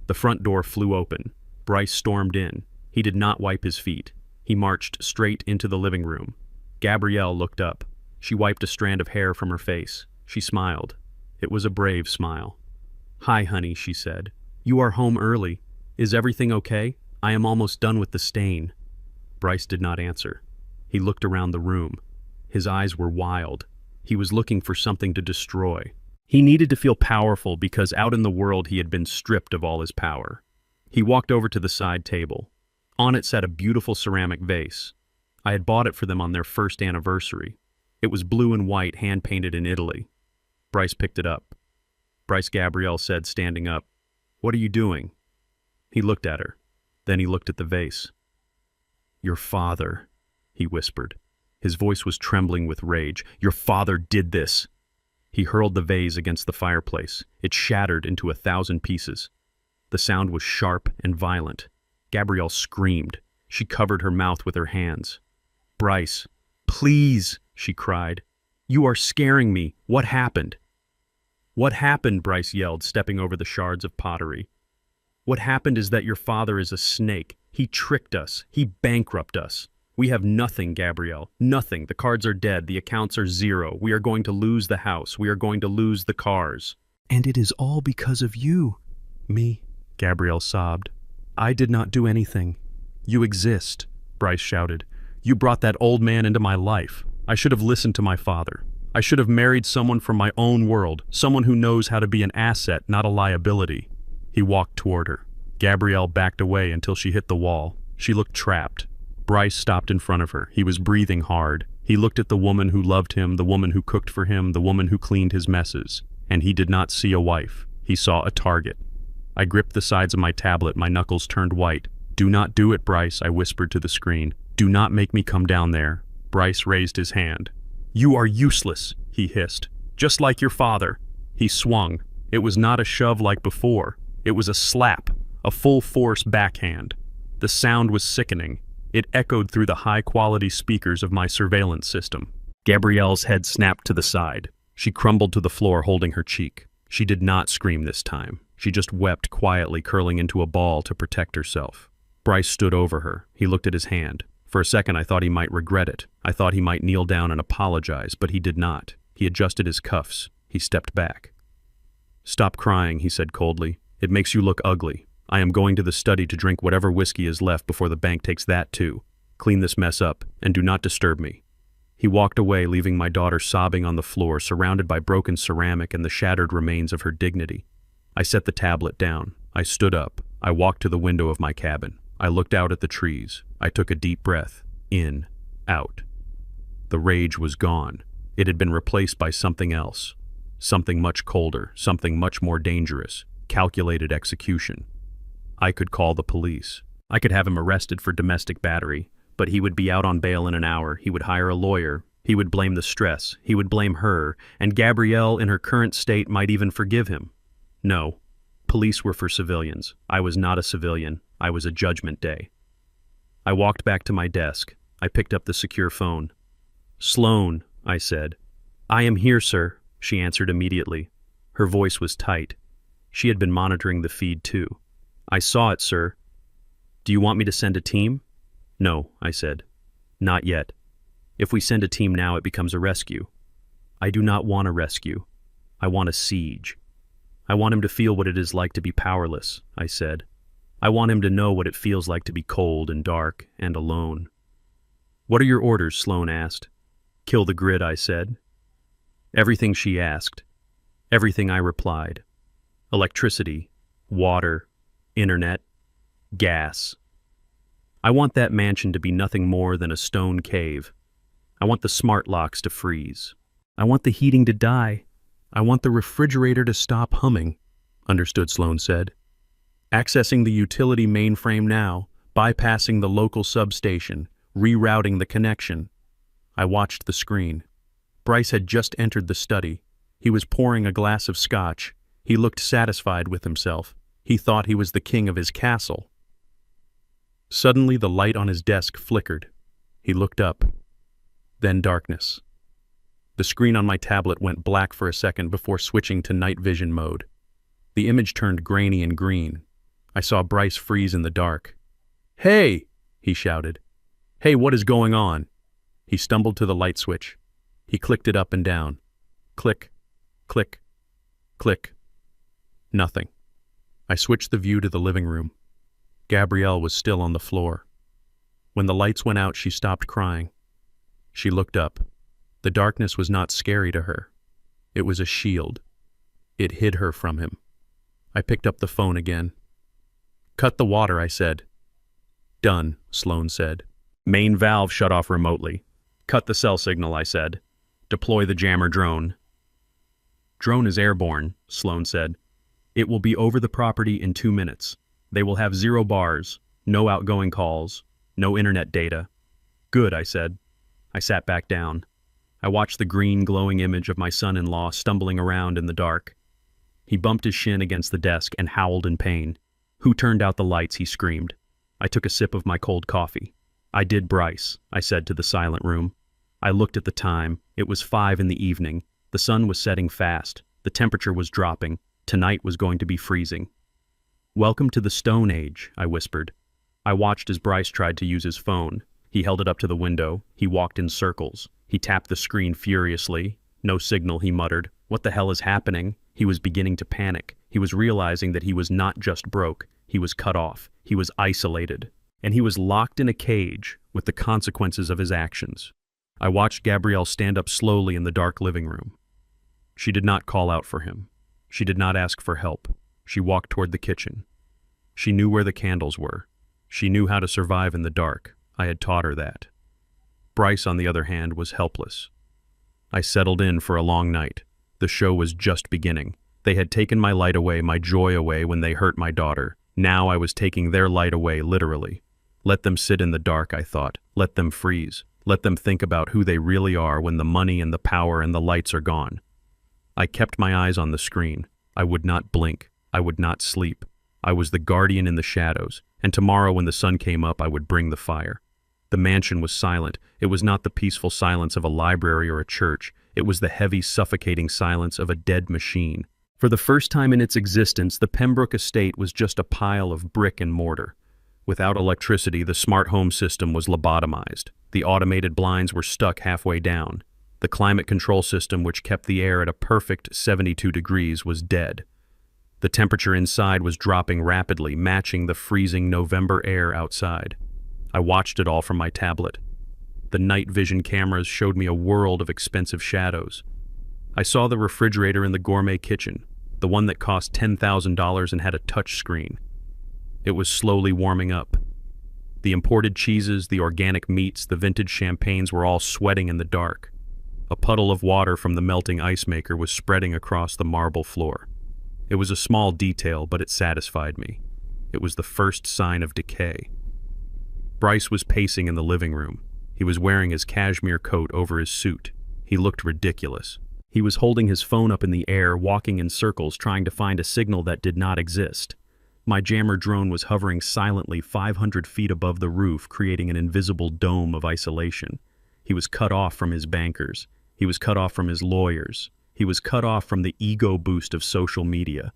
Speaker 1: The front door flew open. Bryce stormed in. He did not wipe his feet. He marched straight into the living room. Gabrielle looked up. She wiped a strand of hair from her face. She smiled. It was a brave smile. "Hi, honey," she said. "You are home early. Is everything okay? I am almost done with the stain." Bryce did not answer. He looked around the room. His eyes were wild. He was looking for something to destroy. He needed to feel powerful because out in the world he had been stripped of all his power. He walked over to the side table. On it sat a beautiful ceramic vase. I had bought it for them on their first anniversary. It was blue and white, hand-painted in Italy. Bryce picked it up. Bryce, Gabrielle said, standing up. "What are you doing?" He looked at her. Then he looked at the vase. "Your father," he whispered. His voice was trembling with rage. "Your father did this." He hurled the vase against the fireplace. It shattered into 1,000 pieces. The sound was sharp and violent. Gabrielle screamed. She covered her mouth with her hands. "Bryce, please," she cried. "You are scaring me. What happened?" "What happened?" Bryce yelled, stepping over the shards of pottery. "What happened is that your father is a snake. He tricked us. He bankrupted us. We have nothing, Gabrielle. Nothing. The cards are dead. The accounts are zero. We are going to lose the house. We are going to lose the cars. And it is all because of you." "Me?" Gabrielle sobbed. "I did not do anything." "You exist," Bryce shouted. "You brought that old man into my life. I should have listened to my father. I should have married someone from my own world, someone who knows how to be an asset, not a liability." He walked toward her. Gabrielle backed away until she hit the wall. She looked trapped. Bryce stopped in front of her. He was breathing hard. He looked at the woman who loved him, the woman who cooked for him, the woman who cleaned his messes. And he did not see a wife. He saw a target. I gripped the sides of my tablet. My knuckles turned white. "Do not do it, Bryce," I whispered to the screen. "Do not make me come down there." Bryce raised his hand. "You are useless," he hissed. "Just like your father." He swung. It was not a shove like before. It was a slap, a full-force backhand. The sound was sickening. It echoed through the high-quality speakers of my surveillance system. Gabrielle's head snapped to the side. She crumbled to the floor, holding her cheek. She did not scream this time. She just wept quietly, curling into a ball to protect herself. Bryce stood over her. He looked at his hand. For a second, I thought he might regret it. I thought he might kneel down and apologize, but he did not. He adjusted his cuffs. He stepped back. "Stop crying," he said coldly. "It makes you look ugly. I am going to the study to drink whatever whiskey is left before the bank takes that too. Clean this mess up, and do not disturb me." He walked away, leaving my daughter sobbing on the floor, surrounded by broken ceramic and the shattered remains of her dignity. I set the tablet down. I stood up. I walked to the window of my cabin. I looked out at the trees. I took a deep breath. In, out. The rage was gone. It had been replaced by something else. Something much colder, something much more dangerous. Calculated execution. I could call the police. I could have him arrested for domestic battery, but he would be out on bail in an hour. He would hire a lawyer. He would blame the stress. He would blame her, and Gabrielle, in her current state, might even forgive him. No. Police were for civilians. I was not a civilian. I was a judgment day. I walked back to my desk. I picked up the secure phone. "Sloan," I said. "I am here, sir," she answered immediately. Her voice was tight. She had been monitoring the feed too. "I saw it, sir. Do you want me to send a team?" "No," I said. "Not yet. If we send a team now, it becomes a rescue. I do not want a rescue. I want a siege. I want him to feel what it is like to be powerless," I said. "I want him to know what it feels like to be cold and dark and alone." "What are your orders?" Sloan asked. "Kill the grid," I said. Everything she asked. Everything I replied. Electricity, water, internet, gas. I want that mansion to be nothing more than a stone cave. I want the smart locks to freeze. I want the heating to die. I want the refrigerator to stop humming. Understood, Sloan said. Accessing the utility mainframe now, bypassing the local substation, rerouting the connection. I watched the screen. Bryce had just entered the study. He was pouring a glass of scotch. He looked satisfied with himself. He thought he was the king of his castle. Suddenly the light on his desk flickered. He looked up. Then darkness. The screen on my tablet went black for a second before switching to night vision mode. The image turned grainy and green. I saw Bryce freeze in the dark. "Hey!" he shouted. "Hey, what is going on?" He stumbled to the light switch. He clicked it up and down. Click, click, click. Nothing. I switched the view to the living room. Gabrielle was still on the floor. When the lights went out, she stopped crying. She looked up. The darkness was not scary to her. It was a shield. It hid her from him. I picked up the phone again. "Cut the water," I said. "Done," Sloan said. "Main valve shut off remotely." "Cut the cell signal," I said. "Deploy the jammer drone." "Drone is airborne," Sloan said. "It will be over the property in 2 minutes. They will have 0 bars, no outgoing calls, no internet data." "Good," I said. I sat back down. I watched the green glowing image of my son-in-law stumbling around in the dark. He bumped his shin against the desk and howled in pain. "Who turned out the lights?" he screamed. I took a sip of my cold coffee. "I did, Bryce," I said to the silent room. I looked at the time. It was 5 in the evening. The sun was setting fast. The temperature was dropping. Tonight was going to be freezing. "Welcome to the Stone Age," I whispered. I watched as Bryce tried to use his phone. He held it up to the window. He walked in circles. He tapped the screen furiously. "No signal," he muttered. "What the hell is happening?" He was beginning to panic. He was realizing that he was not just broke. He was cut off. He was isolated. And he was locked in a cage with the consequences of his actions. I watched Gabrielle stand up slowly in the dark living room. She did not call out for him. She did not ask for help. She walked toward the kitchen. She knew where the candles were. She knew how to survive in the dark. I had taught her that. Bryce, on the other hand, was helpless. I settled in for a long night. The show was just beginning. They had taken my light away, my joy away when they hurt my daughter. Now I was taking their light away, literally. Let them sit in the dark, I thought. Let them freeze. Let them think about who they really are when the money and the power and the lights are gone. I kept my eyes on the screen. I would not blink. I would not sleep. I was the guardian in the shadows, and tomorrow when the sun came up I would bring the fire. The mansion was silent. It was not the peaceful silence of a library or a church. It was the heavy, suffocating silence of a dead machine. For the first time in its existence, the Pembroke estate was just a pile of brick and mortar. Without electricity, the smart home system was lobotomized. The automated blinds were stuck halfway down. The climate control system, which kept the air at a perfect 72 degrees, was dead. The temperature inside was dropping rapidly, matching the freezing November air outside. I watched it all from my tablet. The night vision cameras showed me a world of expensive shadows. I saw the refrigerator in the gourmet kitchen, the one that cost $10,000 and had a touch screen. It was slowly warming up. The imported cheeses, the organic meats, the vintage champagnes were all sweating in the dark. A puddle of water from the melting ice maker was spreading across the marble floor. It was a small detail, but it satisfied me. It was the first sign of decay. Bryce was pacing in the living room. He was wearing his cashmere coat over his suit. He looked ridiculous. He was holding his phone up in the air, walking in circles, trying to find a signal that did not exist. My jammer drone was hovering silently 500 feet above the roof, creating an invisible dome of isolation. He was cut off from his bankers. He was cut off from his lawyers. He was cut off from the ego boost of social media.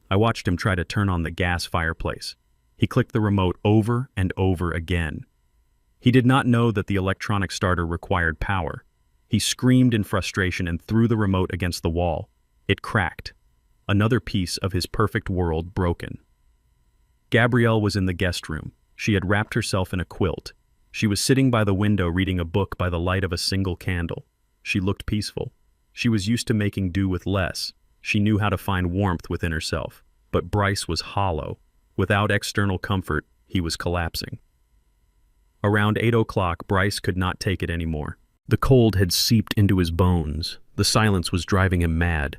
Speaker 1: I watched him try to turn on the gas fireplace. He clicked the remote over and over again. He did not know that the electronic starter required power. He screamed in frustration and threw the remote against the wall. It cracked. Another piece of his perfect world broken. Gabrielle was in the guest room. She had wrapped herself in a quilt. She was sitting by the window reading a book by the light of a single candle. She looked peaceful. She was used to making do with less. She knew how to find warmth within herself. But Bryce was hollow. Without external comfort, he was collapsing. Around 8 o'clock, Bryce could not take it anymore. The cold had seeped into his bones. The silence was driving him mad.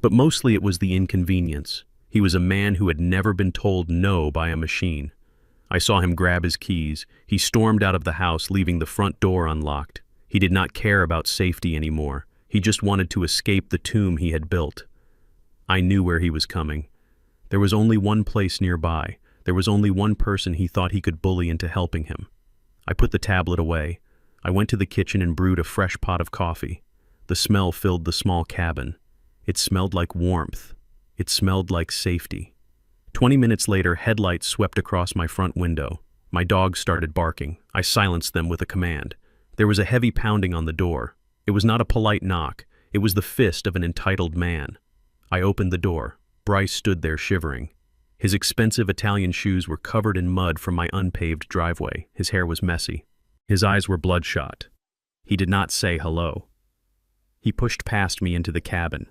Speaker 1: But mostly it was the inconvenience. He was a man who had never been told no by a machine. I saw him grab his keys. He stormed out of the house, leaving the front door unlocked. He did not care about safety anymore. He just wanted to escape the tomb he had built. I knew where he was coming. There was only one place nearby. There was only one person he thought he could bully into helping him. I put the tablet away. I went to the kitchen and brewed a fresh pot of coffee. The smell filled the small cabin. It smelled like warmth. It smelled like safety. 20 minutes later, headlights swept across my front window. My dogs started barking. I silenced them with a command. There was a heavy pounding on the door. It was not a polite knock. It was the fist of an entitled man. I opened the door. Bryce stood there shivering. His expensive Italian shoes were covered in mud from my unpaved driveway. His hair was messy. His eyes were bloodshot. He did not say hello. He pushed past me into the cabin.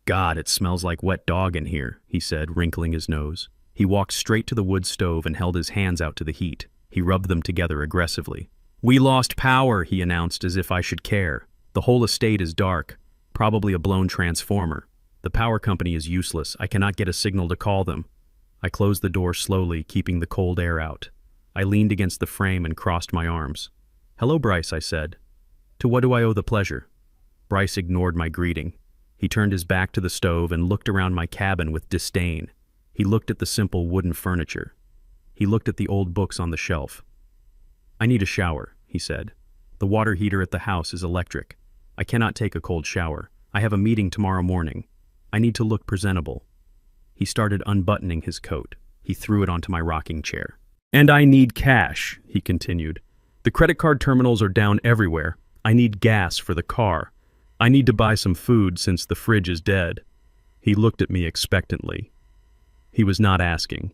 Speaker 1: "God, it smells like wet dog in here," he said, wrinkling his nose. He walked straight to the wood stove and held his hands out to the heat. He rubbed them together aggressively. "We lost power," he announced, as if I should care. "The whole estate is dark. Probably a blown transformer. The power company is useless. I cannot get a signal to call them." I closed the door slowly, keeping the cold air out. I leaned against the frame and crossed my arms. "Hello, Bryce," I said. "To what do I owe the pleasure?" Bryce ignored my greeting. He turned his back to the stove and looked around my cabin with disdain. He looked at the simple wooden furniture. He looked at the old books on the shelf. "I need a shower," he said. "The water heater at the house is electric. I cannot take a cold shower. I have a meeting tomorrow morning. I need to look presentable." He started unbuttoning his coat. He threw it onto my rocking chair. "And I need cash," he continued. "The credit card terminals are down everywhere. I need gas for the car. I need to buy some food since the fridge is dead." He looked at me expectantly. He was not asking.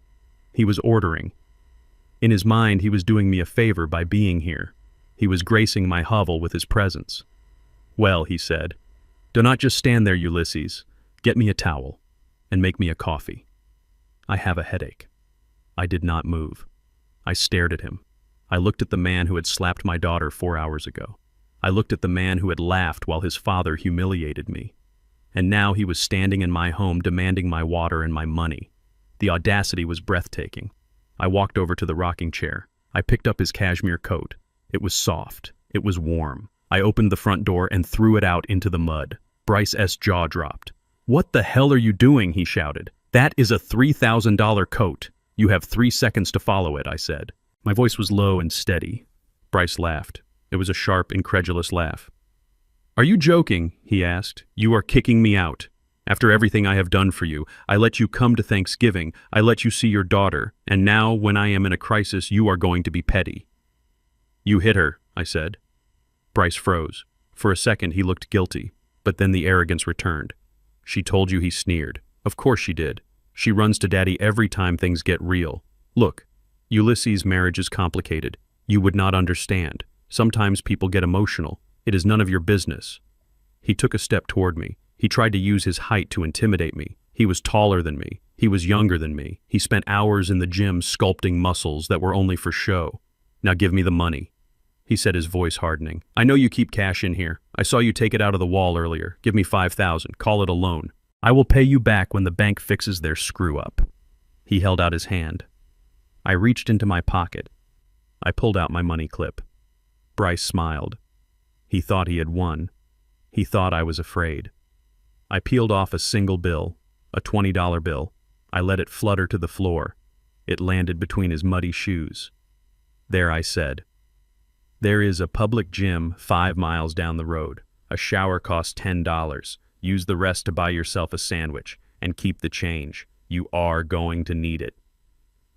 Speaker 1: He was ordering. In his mind, he was doing me a favor by being here. He was gracing my hovel with his presence. "Well," he said, "do not just stand there, Ulysses. Get me a towel and make me a coffee. I have a headache." I did not move. I stared at him. I looked at the man who had slapped my daughter 4 hours ago. I looked at the man who had laughed while his father humiliated me. And now he was standing in my home demanding my water and my money. The audacity was breathtaking. I walked over to the rocking chair. I picked up his cashmere coat. It was soft. It was warm. I opened the front door and threw it out into the mud. Bryce's jaw dropped. "What the hell are you doing?" he shouted. "That is a $3,000 coat. You have 3 seconds to follow it," I said. My voice was low and steady. Bryce laughed. It was a sharp, incredulous laugh. "Are you joking?" he asked. "You are kicking me out. After everything I have done for you, I let you come to Thanksgiving, I let you see your daughter, and now, when I am in a crisis, you are going to be petty." "You hit her," I said. Bryce froze. For a second he looked guilty, but then the arrogance returned. "She told you," he sneered. "Of course she did. She runs to Daddy every time things get real. Look, Ulysses' marriage is complicated. You would not understand. Sometimes people get emotional. It is none of your business." He took a step toward me. He tried to use his height to intimidate me. He was taller than me. He was younger than me. He spent hours in the gym sculpting muscles that were only for show. "Now give me the money," he said, his voice hardening. "I know you keep cash in here. I saw you take it out of the wall earlier. Give me $5,000. Call it a loan. I will pay you back when the bank fixes their screw-up." He held out his hand. I reached into my pocket. I pulled out my money clip. Bryce smiled. He thought he had won. He thought I was afraid. I peeled off a single bill, a $20 bill. I let it flutter to the floor. It landed between his muddy shoes. "There," I said. "There is a public gym 5 miles down the road. A shower costs $10. Use the rest to buy yourself a sandwich, and keep the change. You are going to need it."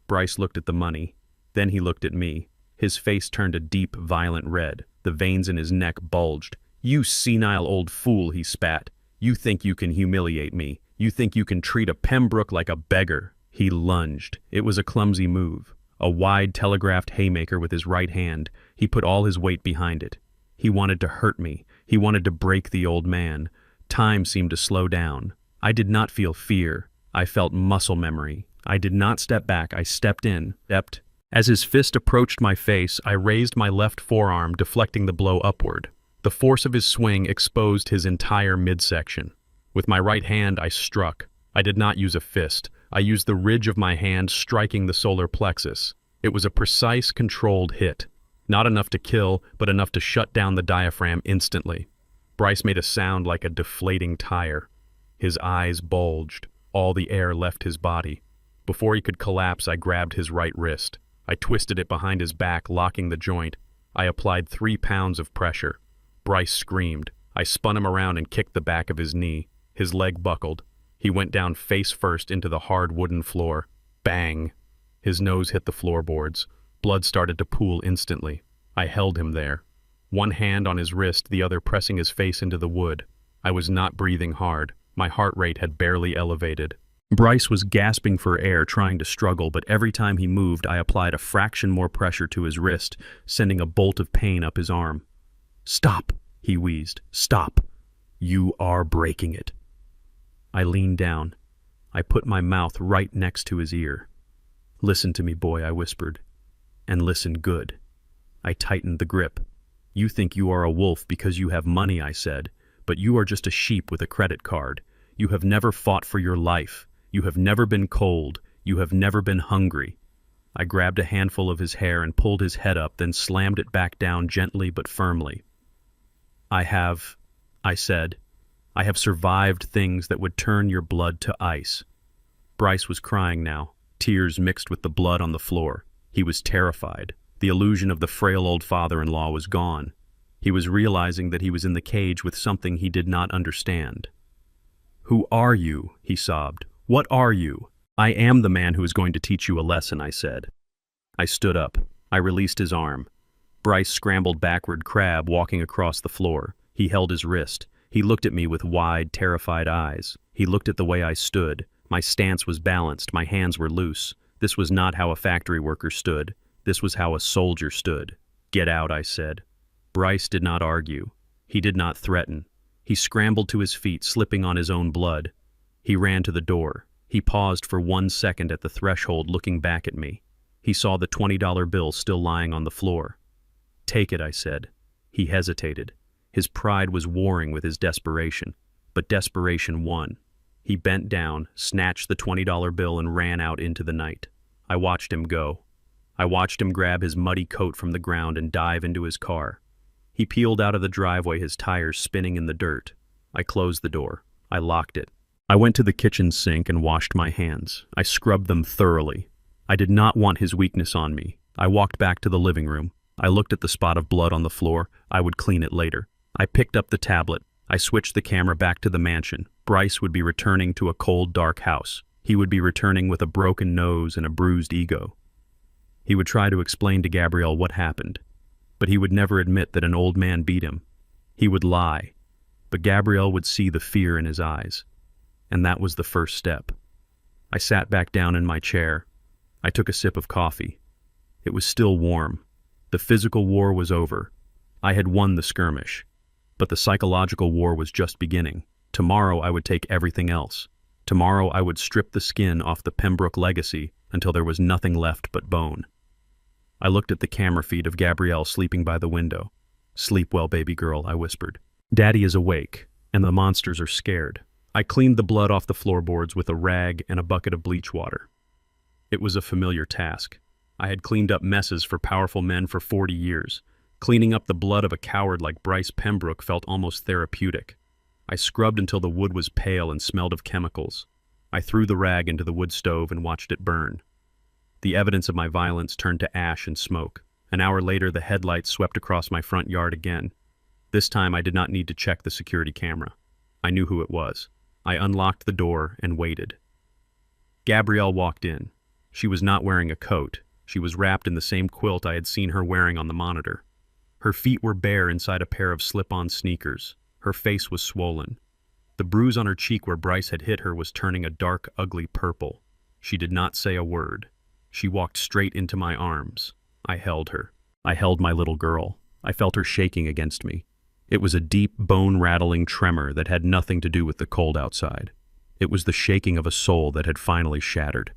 Speaker 1: Bryce looked at the money. Then he looked at me. His face turned a deep, violent red. The veins in his neck bulged. "You senile old fool," he spat. "You think you can humiliate me. You think you can treat a Pembroke like a beggar." He lunged. It was a clumsy move. A wide, telegraphed haymaker with his right hand. He put all his weight behind it. He wanted to hurt me. He wanted to break the old man. Time seemed to slow down. I did not feel fear. I felt muscle memory. I did not step back. I stepped in, As his fist approached my face, I raised my left forearm, deflecting the blow upward. The force of his swing exposed his entire midsection. With my right hand, I struck. I did not use a fist. I used the ridge of my hand, striking the solar plexus. It was a precise, controlled hit. Not enough to kill, but enough to shut down the diaphragm instantly. Bryce made a sound like a deflating tire. His eyes bulged. All the air left his body. Before he could collapse, I grabbed his right wrist. I twisted it behind his back, locking the joint. I applied 3 pounds of pressure. Bryce screamed. I spun him around and kicked the back of his knee. His leg buckled. He went down face first into the hard wooden floor. Bang! His nose hit the floorboards. Blood started to pool instantly. I held him there. One hand on his wrist, the other pressing his face into the wood. I was not breathing hard. My heart rate had barely elevated. Bryce was gasping for air, trying to struggle, but every time he moved, I applied a fraction more pressure to his wrist, sending a bolt of pain up his arm. "Stop," he wheezed. "Stop. You are breaking it." I leaned down. I put my mouth right next to his ear. "Listen to me, boy," I whispered. "And listen good." I tightened the grip. "You think you are a wolf because you have money," I said, "but you are just a sheep with a credit card. You have never fought for your life. You have never been cold. You have never been hungry." I grabbed a handful of his hair and pulled his head up, then slammed it back down gently but firmly. I said, "I have survived things that would turn your blood to ice." Bryce was crying now, tears mixed with the blood on the floor. He was terrified. The illusion of the frail old father-in-law was gone. He was realizing that he was in the cage with something he did not understand. "Who are you?" he sobbed. "What are you?" "I am the man who is going to teach you a lesson," I said. I stood up. I released his arm. Bryce scrambled backward, crab walking across the floor. He held his wrist. He looked at me with wide, terrified eyes. He looked at the way I stood. My stance was balanced. My hands were loose. This was not how a factory worker stood. This was how a soldier stood. "Get out," I said. Bryce did not argue. He did not threaten. He scrambled to his feet, slipping on his own blood. He ran to the door. He paused for 1 second at the threshold, looking back at me. He saw the $20 bill still lying on the floor. "Take it," I said. He hesitated. His pride was warring with his desperation, but desperation won. He bent down, snatched the $20 bill, and ran out into the night. I watched him go. I watched him grab his muddy coat from the ground and dive into his car. He peeled out of the driveway, his tires spinning in the dirt. I closed the door. I locked it. I went to the kitchen sink and washed my hands. I scrubbed them thoroughly. I did not want his weakness on me. I walked back to the living room. I looked at the spot of blood on the floor. I would clean it later. I picked up the tablet. I switched the camera back to the mansion. Bryce would be returning to a cold, dark house. He would be returning with a broken nose and a bruised ego. He would try to explain to Gabrielle what happened, but he would never admit that an old man beat him. He would lie, but Gabrielle would see the fear in his eyes, and that was the first step. I sat back down in my chair. I took a sip of coffee. It was still warm. The physical war was over. I had won the skirmish, but the psychological war was just beginning. Tomorrow I would take everything else. Tomorrow I would strip the skin off the Pembroke legacy until there was nothing left but bone. I looked at the camera feed of Gabrielle sleeping by the window. "Sleep well, baby girl," I whispered. "Daddy is awake, and the monsters are scared." I cleaned the blood off the floorboards with a rag and a bucket of bleach water. It was a familiar task. I had cleaned up messes for powerful men for 40 years. Cleaning up the blood of a coward like Bryce Pembroke felt almost therapeutic. I scrubbed until the wood was pale and smelled of chemicals. I threw the rag into the wood stove and watched it burn. The evidence of my violence turned to ash and smoke. An hour later, the headlights swept across my front yard again. This time, I did not need to check the security camera. I knew who it was. I unlocked the door and waited. Gabrielle walked in. She was not wearing a coat. She was wrapped in the same quilt I had seen her wearing on the monitor. Her feet were bare inside a pair of slip-on sneakers. Her face was swollen. The bruise on her cheek where Bryce had hit her was turning a dark, ugly purple. She did not say a word. She walked straight into my arms. I held her. I held my little girl. I felt her shaking against me. It was a deep, bone-rattling tremor that had nothing to do with the cold outside. It was the shaking of a soul that had finally shattered.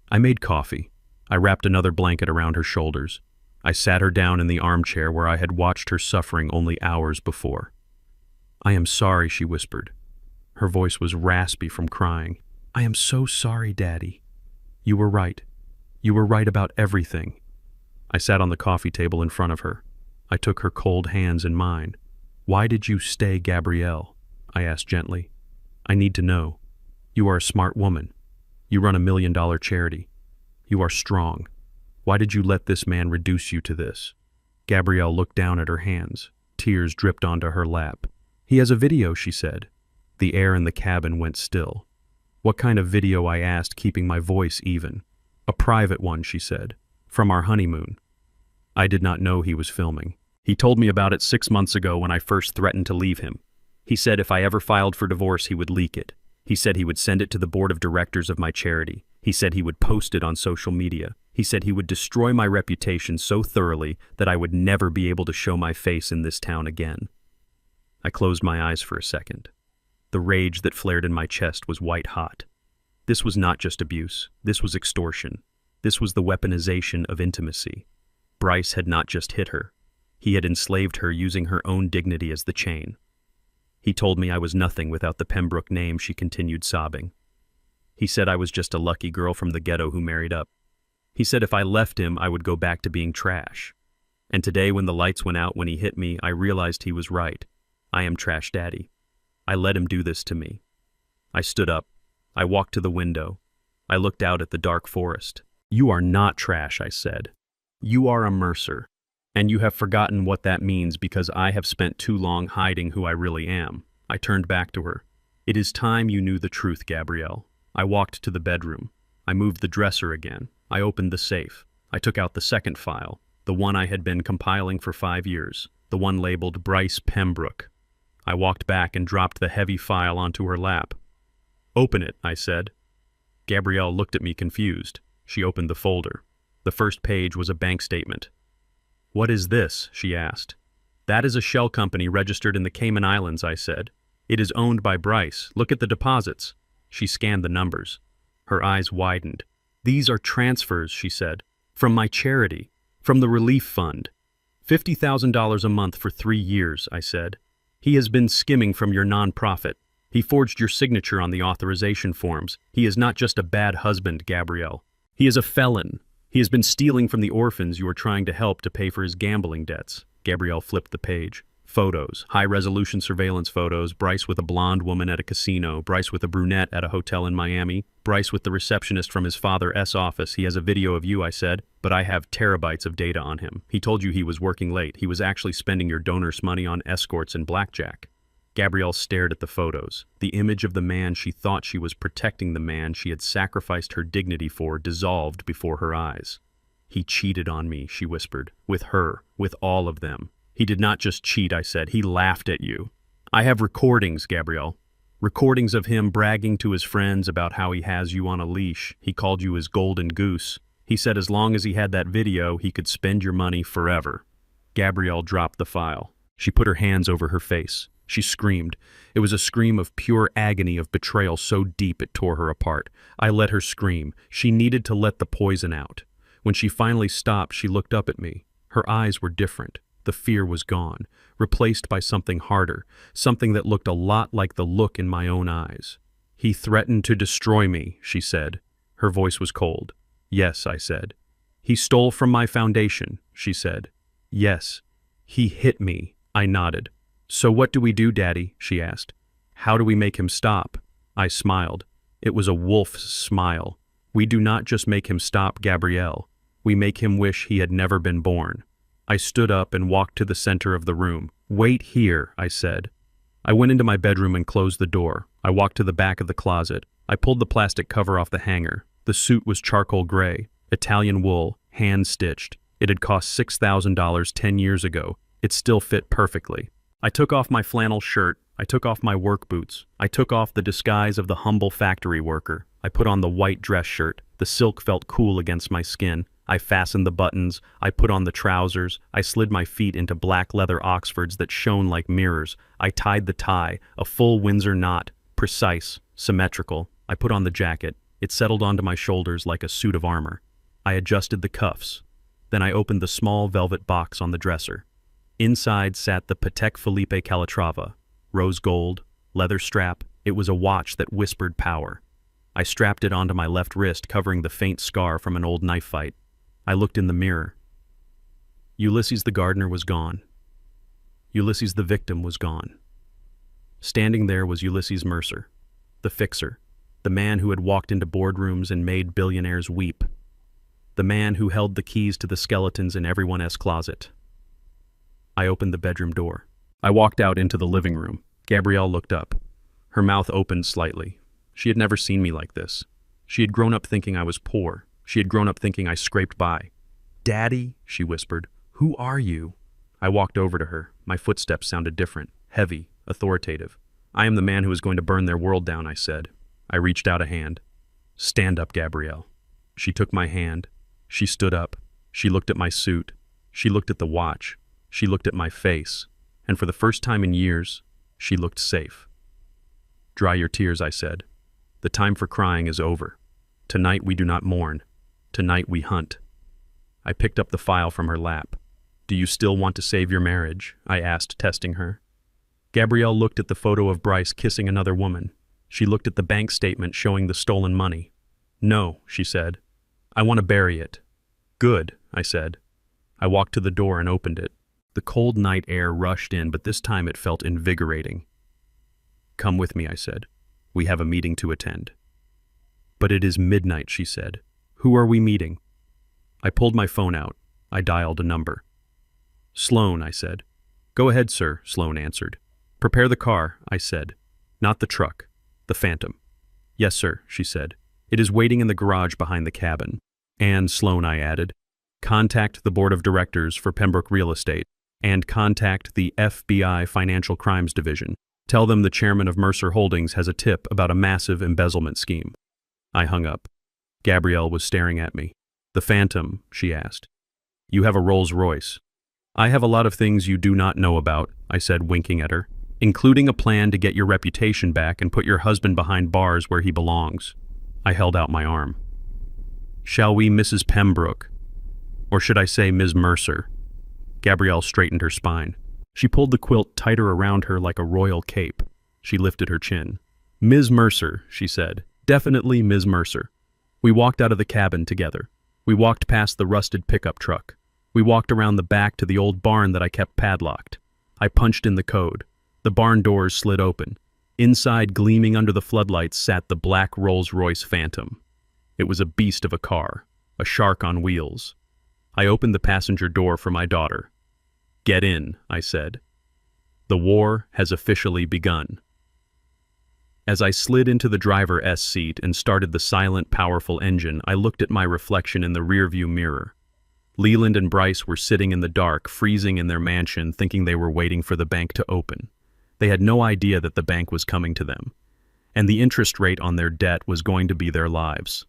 Speaker 1: I made coffee. I wrapped another blanket around her shoulders. I sat her down in the armchair where I had watched her suffering only hours before. "I am sorry," she whispered. Her voice was raspy from crying. "I am so sorry, Daddy. You were right. You were right about everything." I sat on the coffee table in front of her. I took her cold hands in mine. "Why did you stay, Gabrielle?" I asked gently. "I need to know. You are a smart woman. You run $1 million charity. You are strong. Why did you let this man reduce you to this?" Gabrielle looked down at her hands. Tears dripped onto her lap. "He has a video," she said. The air in the cabin went still. "What kind of video?" I asked, keeping my voice even. "A private one," she said. "From our honeymoon." I did not know he was filming. He told me about it 6 months ago when I first threatened to leave him. He said if I ever filed for divorce, he would leak it. He said he would send it to the board of directors of my charity. He said he would post it on social media. He said he would destroy my reputation so thoroughly that I would never be able to show my face in this town again. I closed my eyes for a second. The rage that flared in my chest was white hot. This was not just abuse. This was extortion. This was the weaponization of intimacy. Bryce had not just hit her. He had enslaved her using her own dignity as the chain. He told me I was nothing without the Pembroke name, she continued sobbing. He said I was just a lucky girl from the ghetto who married up. He said if I left him, I would go back to being trash. And today when the lights went out when he hit me, I realized he was right. I am Trash Daddy. I let him do this to me. I stood up. I walked to the window. I looked out at the dark forest. "You are not trash," I said. "You are a Mercer. And you have forgotten what that means because I have spent too long hiding who I really am." I turned back to her. "It is time you knew the truth, Gabrielle." I walked to the bedroom. I moved the dresser again. I opened the safe. I took out the second file, the one I had been compiling for 5 years, the one labeled Bryce Pembroke. I walked back and dropped the heavy file onto her lap. "Open it," I said. Gabrielle looked at me confused. She opened the folder. The first page was a bank statement. "What is this?" she asked. "That is a shell company registered in the Cayman Islands," I said. "It is owned by Bryce. Look at the deposits." She scanned the numbers. Her eyes widened. "These are transfers," she said, "from my charity, from the relief fund. $50,000 a month for 3 years, I said. "He has been skimming from your nonprofit. He forged your signature on the authorization forms. He is not just a bad husband, Gabrielle. He is a felon. He has been stealing from the orphans you are trying to help to pay for his gambling debts." Gabrielle flipped the page. Photos, high-resolution surveillance photos, Bryce with a blonde woman at a casino, Bryce with a brunette at a hotel in Miami, Bryce with the receptionist from his father's office. "He has a video of you," I said, "but I have terabytes of data on him. He told you he was working late. He was actually spending your donors' money on escorts and blackjack." Gabrielle stared at the photos. The image of the man she thought she was protecting, the man she had sacrificed her dignity for, dissolved before her eyes. "He cheated on me," she whispered. "With her, with all of them." "He did not just cheat," I said. "He laughed at you." "I have recordings, Gabrielle. Recordings of him bragging to his friends about how he has you on a leash. He called you his golden goose. He said as long as he had that video, he could spend your money forever." Gabrielle dropped the file. She put her hands over her face. She screamed. It was a scream of pure agony, of betrayal so deep it tore her apart. I let her scream. She needed to let the poison out. When she finally stopped, she looked up at me. Her eyes were different. The fear was gone, replaced by something harder, something that looked a lot like the look in my own eyes. "He threatened to destroy me," she said. Her voice was cold. "Yes," I said. "He stole from my foundation," she said. "Yes." "He hit me," I nodded. "So what do we do, Daddy?" she asked. "How do we make him stop?" I smiled. It was a wolf's smile. "We do not just make him stop, Gabrielle. We make him wish he had never been born." I stood up and walked to the center of the room. "Wait here," I said. I went into my bedroom and closed the door. I walked to the back of the closet. I pulled the plastic cover off the hanger. The suit was charcoal gray, Italian wool, hand-stitched. It had cost $6,000 10 years ago. It still fit perfectly. I took off my flannel shirt. I took off my work boots. I took off the disguise of the humble factory worker. I put on the white dress shirt. The silk felt cool against my skin. I fastened the buttons. I put on the trousers. I slid my feet into black leather Oxfords that shone like mirrors. I tied the tie, a full Windsor knot, precise, symmetrical. I put on the jacket. It settled onto my shoulders like a suit of armor. I adjusted the cuffs. Then I opened the small velvet box on the dresser. Inside sat the Patek Philippe Calatrava, rose gold, leather strap. It was a watch that whispered power. I strapped it onto my left wrist, covering the faint scar from an old knife fight. I looked in the mirror. Ulysses the gardener was gone. Ulysses the victim was gone. Standing there was Ulysses Mercer, the fixer, the man who had walked into boardrooms and made billionaires weep, the man who held the keys to the skeletons in everyone's closet. I opened the bedroom door. I walked out into the living room. Gabrielle looked up. Her mouth opened slightly. She had never seen me like this. She had grown up thinking I was poor. She had grown up thinking I scraped by. "Daddy," she whispered, "who are you?" I walked over to her. My footsteps sounded different, heavy, authoritative. "I am the man who is going to burn their world down," I said. I reached out a hand. "Stand up, Gabrielle." She took my hand. She stood up. She looked at my suit. She looked at the watch. She looked at my face. And for the first time in years, she looked safe. "Dry your tears," I said. "The time for crying is over. Tonight we do not mourn. Tonight we hunt." I picked up the file from her lap. "Do you still want to save your marriage?" I asked, testing her. Gabrielle looked at the photo of Bryce kissing another woman. She looked at the bank statement showing the stolen money. "No," she said. "I want to bury it." "Good," I said. I walked to the door and opened it. The cold night air rushed in, but this time it felt invigorating. "Come with me," I said. "We have a meeting to attend." "But it is midnight," she said. "Who are we meeting?" I pulled my phone out. I dialed a number. "Sloan," I said. "Go ahead, sir," Sloan answered. "Prepare the car," I said. "Not the truck. The Phantom." "Yes, sir," she said. "It is waiting in the garage behind the cabin." "And," Sloan, I added, "contact the board of directors for Pembroke Real Estate, and contact the FBI Financial Crimes Division. Tell them the chairman of Mercer Holdings has a tip about a massive embezzlement scheme." I hung up. Gabrielle was staring at me. "The Phantom," she asked. "You have a Rolls-Royce." "I have a lot of things you do not know about," I said, winking at her, "including a plan to get your reputation back and put your husband behind bars where he belongs." I held out my arm. "Shall we, Mrs. Pembroke? Or should I say Ms. Mercer?" Gabrielle straightened her spine. She pulled the quilt tighter around her like a royal cape. She lifted her chin. "Ms. Mercer," she said. "Definitely Ms. Mercer." We walked out of the cabin together. We walked past the rusted pickup truck. We walked around the back to the old barn that I kept padlocked. I punched in the code. The barn doors slid open. Inside, gleaming under the floodlights, sat the black Rolls-Royce Phantom. It was a beast of a car, a shark on wheels. I opened the passenger door for my daughter. "Get in," I said. "The war has officially begun." As I slid into the driver's seat and started the silent, powerful engine, I looked at my reflection in the rearview mirror. Leland and Bryce were sitting in the dark, freezing in their mansion, thinking they were waiting for the bank to open. They had no idea that the bank was coming to them, and the interest rate on their debt was going to be their lives.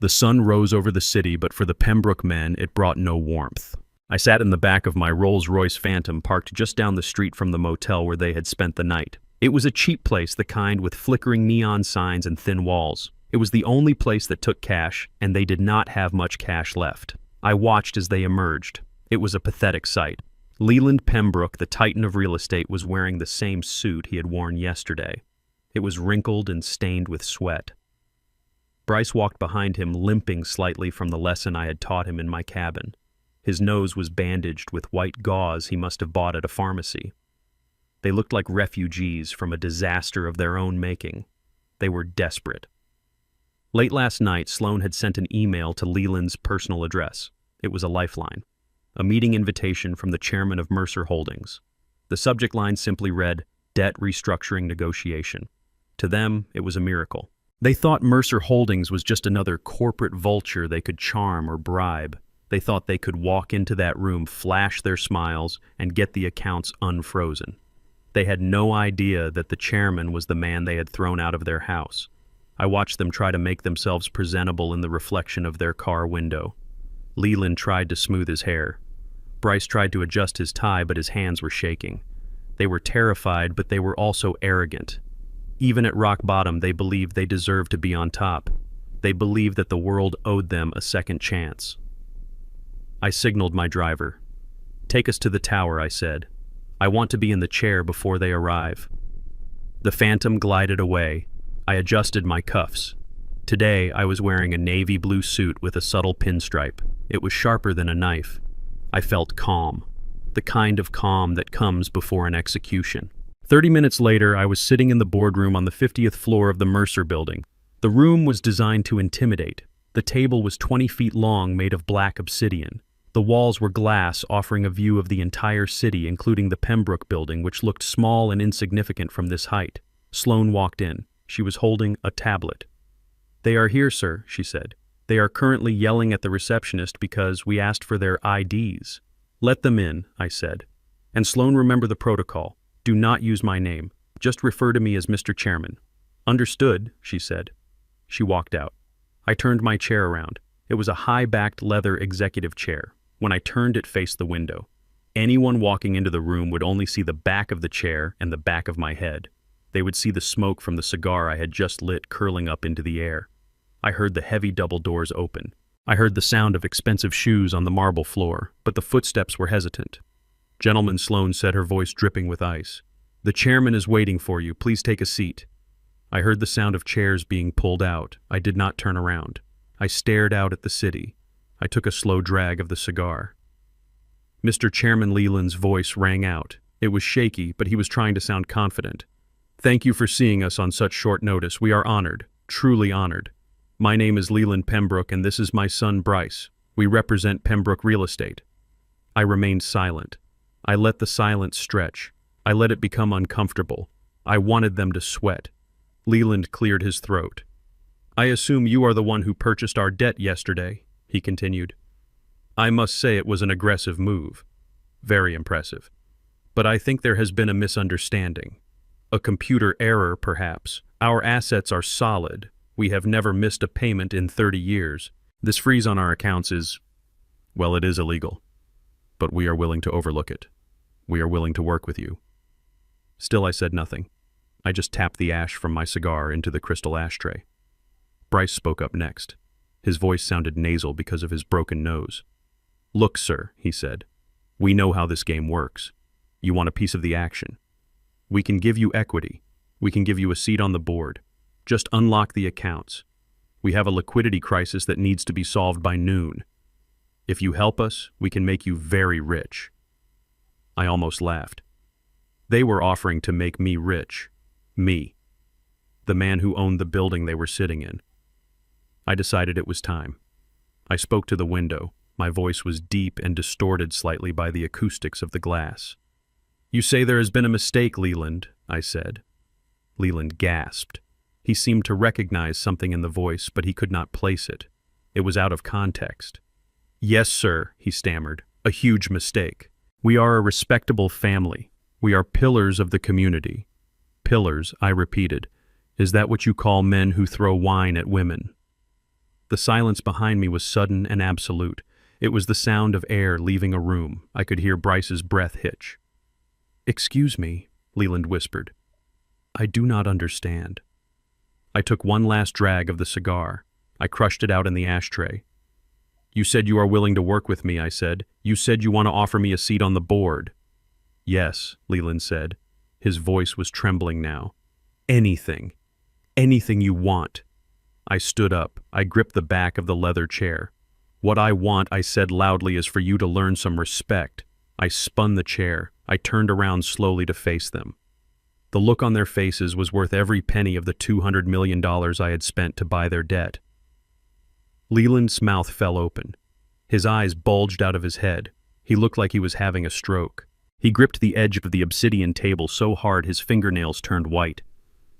Speaker 1: The sun rose over the city, but for the Pembroke men, it brought no warmth. I sat in the back of my Rolls-Royce Phantom, parked just down the street from the motel where they had spent the night. It was a cheap place, the kind with flickering neon signs and thin walls. It was the only place that took cash, and they did not have much cash left. I watched as they emerged. It was a pathetic sight. Leland Pembroke, the titan of real estate, was wearing the same suit he had worn yesterday. It was wrinkled and stained with sweat. Bryce walked behind him, limping slightly from the lesson I had taught him in my cabin. His nose was bandaged with white gauze he must have bought at a pharmacy. They looked like refugees from a disaster of their own making. They were desperate. Late last night, Sloan had sent an email to Leland's personal address. It was a lifeline. A meeting invitation from the chairman of Mercer Holdings. The subject line simply read, "Debt Restructuring Negotiation." To them, it was a miracle. They thought Mercer Holdings was just another corporate vulture they could charm or bribe. They thought they could walk into that room, flash their smiles, and get the accounts unfrozen. They had no idea that the chairman was the man they had thrown out of their house. I watched them try to make themselves presentable in the reflection of their car window. Leland tried to smooth his hair. Bryce tried to adjust his tie, but his hands were shaking. They were terrified, but they were also arrogant. Even at rock bottom, they believed they deserved to be on top. They believed that the world owed them a second chance. I signaled my driver. "Take us to the tower," I said. "I want to be in the chair before they arrive." The Phantom glided away. I adjusted my cuffs. Today, I was wearing a navy blue suit with a subtle pinstripe. It was sharper than a knife. I felt calm. The kind of calm that comes before an execution. 30 minutes later, I was sitting in the boardroom on the 50th floor of the Mercer building. The room was designed to intimidate. The table was 20 feet long, made of black obsidian. The walls were glass, offering a view of the entire city, including the Pembroke building, which looked small and insignificant from this height. Sloane walked in. She was holding a tablet. "They are here, sir," she said. "They are currently yelling at the receptionist because we asked for their IDs. "Let them in," I said. "And Sloane, remember the protocol. Do not use my name. Just refer to me as Mr. Chairman." "Understood," she said. She walked out. I turned my chair around. It was a high-backed leather executive chair. When I turned, it faced the window. Anyone walking into the room would only see the back of the chair and the back of my head. They would see the smoke from the cigar I had just lit curling up into the air. I heard the heavy double doors open. I heard the sound of expensive shoes on the marble floor, but the footsteps were hesitant. "Gentlemen," Sloane said, her voice dripping with ice. "The chairman is waiting for you. Please take a seat." I heard the sound of chairs being pulled out. I did not turn around. I stared out at the city. I took a slow drag of the cigar. Mr. Chairman Leland's voice rang out. It was shaky, but he was trying to sound confident. "Thank you for seeing us on such short notice. We are honored, truly honored. My name is Leland Pembroke, and this is my son Bryce. We represent Pembroke Real Estate." I remained silent. I let the silence stretch. I let it become uncomfortable. I wanted them to sweat. Leland cleared his throat. "I assume you are the one who purchased our debt yesterday," he continued. "I must say it was an aggressive move. Very impressive. But I think there has been a misunderstanding. A computer error, perhaps. Our assets are solid. We have never missed a payment in 30 years. This freeze on our accounts is, well, it is illegal. But we are willing to overlook it. We are willing to work with you." Still, I said nothing. I just tapped the ash from my cigar into the crystal ashtray. Bryce spoke up next. His voice sounded nasal because of his broken nose. "Look, sir," he said, "we know how this game works. You want a piece of the action. We can give you equity. We can give you a seat on the board. Just unlock the accounts. We have a liquidity crisis that needs to be solved by noon. If you help us, we can make you very rich." I almost laughed. They were offering to make me rich. Me. The man who owned the building they were sitting in. I decided it was time. I spoke to the window. My voice was deep and distorted slightly by the acoustics of the glass. "You say there has been a mistake, Leland," I said. Leland gasped. He seemed to recognize something in the voice, but he could not place it. It was out of context. "Yes, sir," he stammered. "A huge mistake. We are a respectable family. We are pillars of the community." "Pillars," I repeated. "Is that what you call men who throw wine at women?" The silence behind me was sudden and absolute. It was the sound of air leaving a room. I could hear Bryce's breath hitch. "Excuse me," Leland whispered. "I do not understand." I took one last drag of the cigar. I crushed it out in the ashtray. "You said you are willing to work with me," I said. "You said you want to offer me a seat on the board." "Yes," Leland said. His voice was trembling now. "Anything. Anything you want." I stood up. I gripped the back of the leather chair. "What I want," I said loudly, "is for you to learn some respect." I spun the chair. I turned around slowly to face them. The look on their faces was worth every penny of the $200 million I had spent to buy their debt. Leland's mouth fell open. His eyes bulged out of his head. He looked like he was having a stroke. He gripped the edge of the obsidian table so hard his fingernails turned white.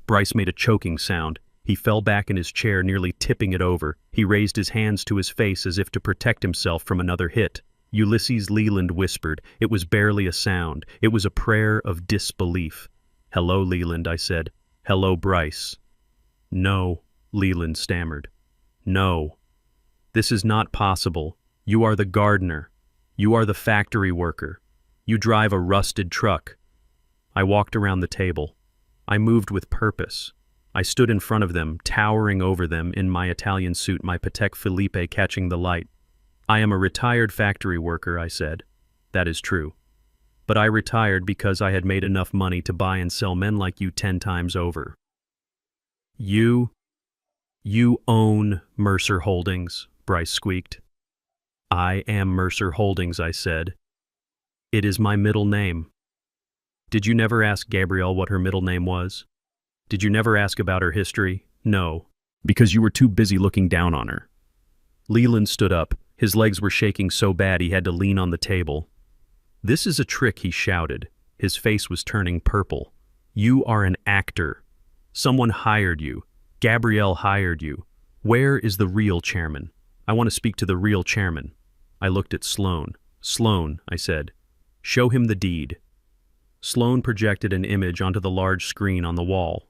Speaker 1: Bryce made a choking sound. He fell back in his chair, nearly tipping it over. He raised his hands to his face as if to protect himself from another hit. Ulysses, Leland whispered. It was barely a sound. It was a prayer of disbelief. "Hello, Leland," I said. "Hello, Bryce." "No," Leland stammered. "No. This is not possible. You are the gardener. You are the factory worker. You drive a rusted truck." I walked around the table. I moved with purpose. I stood in front of them, towering over them in my Italian suit, my Patek Philippe catching the light. I am a retired factory worker, I said. That is true. But I retired because I had made enough money to buy and sell men like you 10 times over. You own Mercer Holdings, Bryce squeaked. I am Mercer Holdings, I said. It is my middle name. Did you never ask Gabrielle what her middle name was? Did you never ask about her history? No, because you were too busy looking down on her. Leland stood up. His legs were shaking so bad he had to lean on the table. This is a trick, he shouted. His face was turning purple. You are an actor. Someone hired you. Gabrielle hired you. Where is the real chairman? I want to speak to the real chairman. I looked at Sloan. Sloan, I said, show him the deed. Sloan projected an image onto the large screen on the wall.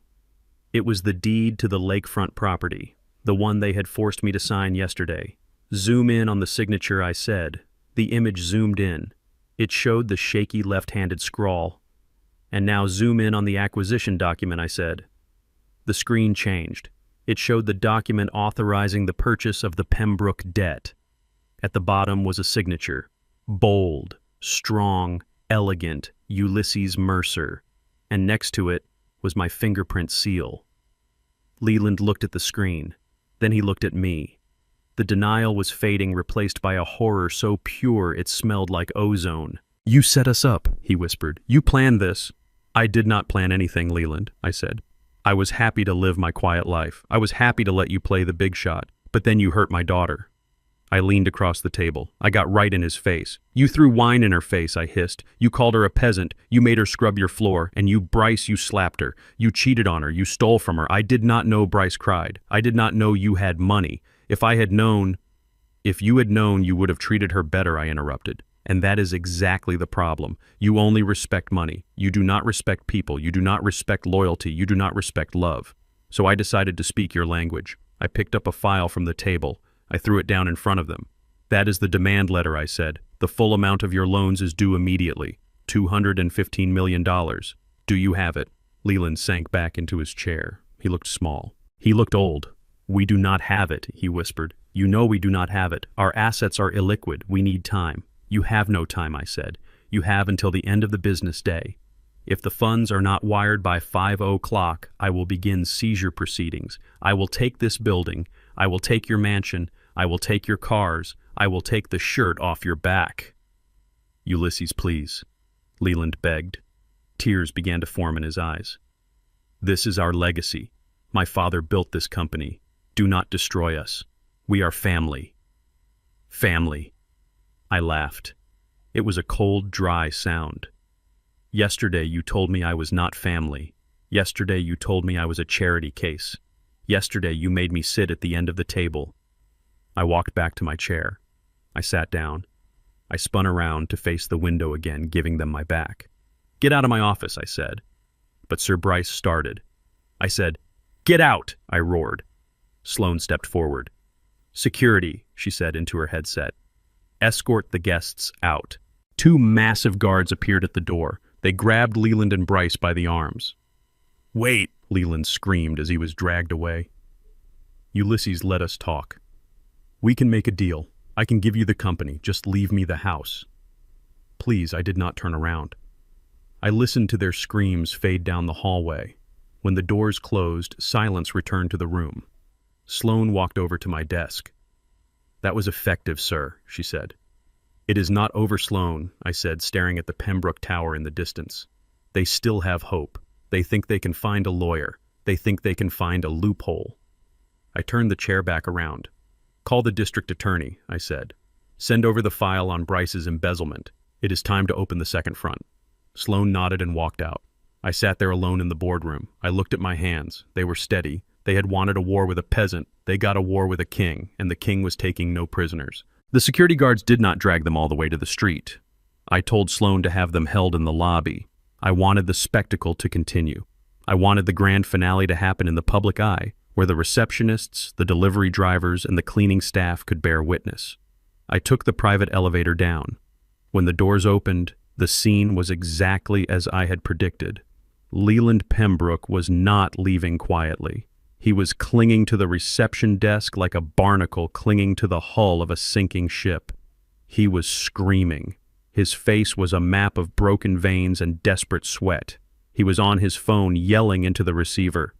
Speaker 1: It was the deed to the lakefront property, the one they had forced me to sign yesterday. Zoom in on the signature, I said. The image zoomed in. It showed the shaky left-handed scrawl. And now zoom in on the acquisition document, I said. The screen changed. It showed the document authorizing the purchase of the Pembroke debt. At the bottom was a signature. Bold, strong, elegant, Ulysses Mercer. And next to it was my fingerprint seal. Leland looked at the screen. Then he looked at me. The denial was fading, replaced by a horror so pure it smelled like ozone. You set us up, he whispered. You planned this. I did not plan anything, Leland, I said. I was happy to live my quiet life. I was happy to let you play the big shot. But then you hurt my daughter. I leaned across the table. I got right in his face. You threw wine in her face, I hissed. You called her a peasant. You made her scrub your floor. And you, Bryce, you slapped her. You cheated on her. You stole from her. I did not know, Bryce cried. I did not know you had money. If you had known, you would have treated her better, I interrupted. And that is exactly the problem. You only respect money. You do not respect people. You do not respect loyalty. You do not respect love. So I decided to speak your language. I picked up a file from the table. I threw it down in front of them. That is the demand letter, I said. The full amount of your loans is due immediately. $215 million. Do you have it? Leland sank back into his chair. He looked small. He looked old. We do not have it, he whispered. You know we do not have it. Our assets are illiquid. We need time. You have no time, I said. You have until the end of the business day. If the funds are not wired by 5:00, I will begin seizure proceedings. I will take this building. I will take your mansion. I will take your cars. I will take the shirt off your back. Ulysses, please, Leland begged. Tears began to form in his eyes. This is our legacy. My father built this company. Do not destroy us. We are family. Family. I laughed. It was a cold, dry sound. Yesterday you told me I was not family. Yesterday you told me I was a charity case. Yesterday you made me sit at the end of the table. I walked back to my chair. I sat down. I spun around to face the window again, giving them my back. Get out of my office, I said. But Sir Bryce started. I said, get out, I roared. Sloan stepped forward. Security, she said into her headset. Escort the guests out. 2 massive guards appeared at the door. They grabbed Leland and Bryce by the arms. Wait, Leland screamed as he was dragged away. Ulysses, let us talk. We can make a deal. I can give you the company. Just leave me the house. Please, I did not turn around. I listened to their screams fade down the hallway. When the doors closed, silence returned to the room. Sloan walked over to my desk. That was effective, sir, she said. It is not over, Sloan, I said, staring at the Pembroke Tower in the distance. They still have hope. They think they can find a lawyer. They think they can find a loophole. I turned the chair back around. Call the district attorney, I said. Send over the file on Bryce's embezzlement. It is time to open the second front. Sloan nodded and walked out. I sat there alone in the boardroom. I looked at my hands. They were steady. They had wanted a war with a peasant. They got a war with a king, and the king was taking no prisoners. The security guards did not drag them all the way to the street. I told Sloan to have them held in the lobby. I wanted the spectacle to continue. I wanted the grand finale to happen in the public eye, where the receptionists, the delivery drivers, and the cleaning staff could bear witness. I took the private elevator down. When the doors opened, the scene was exactly as I had predicted. Leland Pembroke was not leaving quietly. He was clinging to the reception desk like a barnacle clinging to the hull of a sinking ship. He was screaming. His face was a map of broken veins and desperate sweat. He was on his phone yelling into the receiver.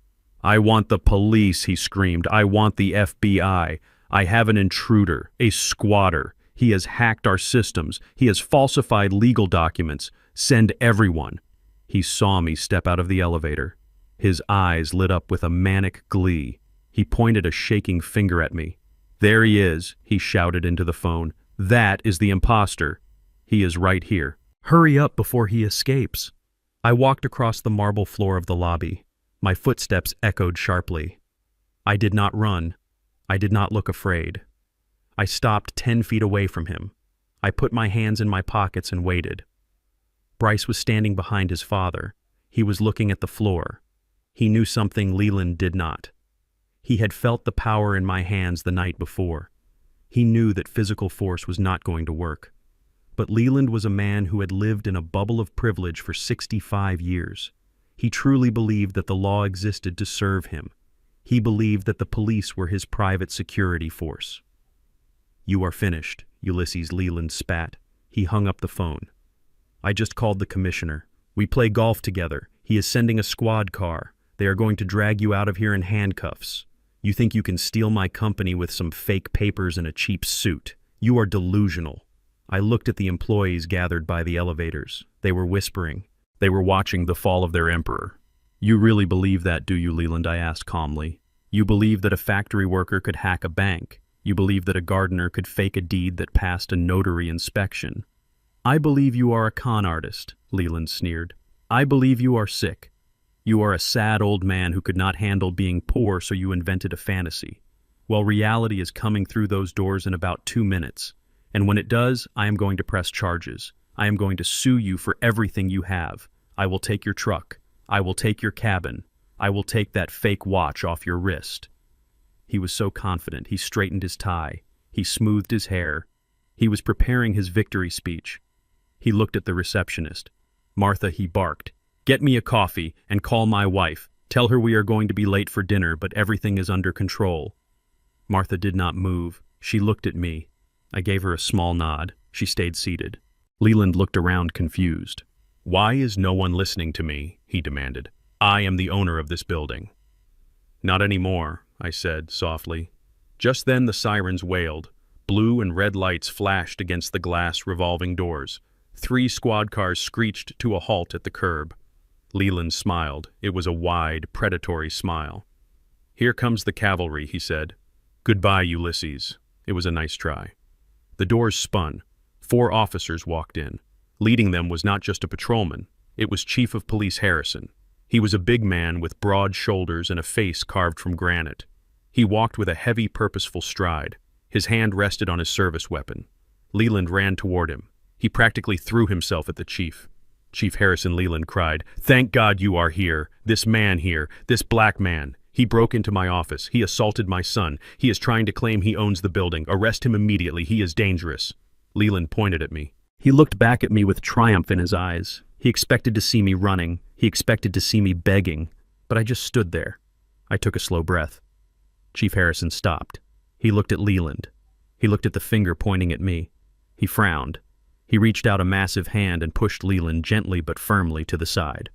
Speaker 1: "I want the police," he screamed. "I want the FBI. I have an intruder, a squatter. He has hacked our systems. He has falsified legal documents. Send everyone." He saw me step out of the elevator. His eyes lit up with a manic glee. He pointed a shaking finger at me. "There he is," he shouted into the phone. "That is the imposter. He is right here. Hurry up before he escapes." I walked across the marble floor of the lobby. My footsteps echoed sharply. I did not run. I did not look afraid. I stopped 10 feet away from him. I put my hands in my pockets and waited. Bryce was standing behind his father. He was looking at the floor. He knew something Leland did not. He had felt the power in my hands the night before. He knew that physical force was not going to work. But Leland was a man who had lived in a bubble of privilege for 65 years. He truly believed that the law existed to serve him. He believed that the police were his private security force. "You are finished," Ulysses Leland spat. He hung up the phone. "I just called the commissioner. We play golf together. He is sending a squad car. They are going to drag you out of here in handcuffs. You think you can steal my company with some fake papers and a cheap suit? You are delusional." I looked at the employees gathered by the elevators. They were whispering. They were watching the fall of their emperor. "You really believe that, do you, Leland?" I asked calmly. "You believe that a factory worker could hack a bank? You believe that a gardener could fake a deed that passed a notary inspection?" "I believe you are a con artist," Leland sneered. "I believe you are sick. You are a sad old man who could not handle being poor, so you invented a fantasy. Well, reality is coming through those doors in about 2 minutes. And when it does, I am going to press charges. I am going to sue you for everything you have. I will take your truck. I will take your cabin. I will take that fake watch off your wrist." He was so confident. He straightened his tie. He smoothed his hair. He was preparing his victory speech. He looked at the receptionist. "Martha," he barked, "get me a coffee and call my wife. Tell her we are going to be late for dinner, but everything is under control." Martha did not move. She looked at me. I gave her a small nod. She stayed seated. Leland looked around confused. "Why is no one listening to me?" he demanded. "I am the owner of this building." "Not anymore," I said softly. Just then the sirens wailed. Blue and red lights flashed against the glass revolving doors. 3 squad cars screeched to a halt at the curb. Leland smiled. It was a wide, predatory smile. "Here comes the cavalry," he said. "Goodbye, Ulysses." It was a nice try. The doors spun. 4 officers walked in. Leading them was not just a patrolman. It was Chief of Police Harrison. He was a big man with broad shoulders and a face carved from granite. He walked with a heavy, purposeful stride. His hand rested on his service weapon. Leland ran toward him. He practically threw himself at the chief. Chief Harrison Leland cried, "Thank God you are here. This man here, this black man. He broke into my office. He assaulted my son. He is trying to claim he owns the building. Arrest him immediately. He is dangerous." Leland pointed at me. He looked back at me with triumph in his eyes. He expected to see me running. He expected to see me begging. But I just stood there. I took a slow breath. Chief Harrison stopped. He looked at Leland. He looked at the finger pointing at me. He frowned. He reached out a massive hand and pushed Leland gently but firmly to the side.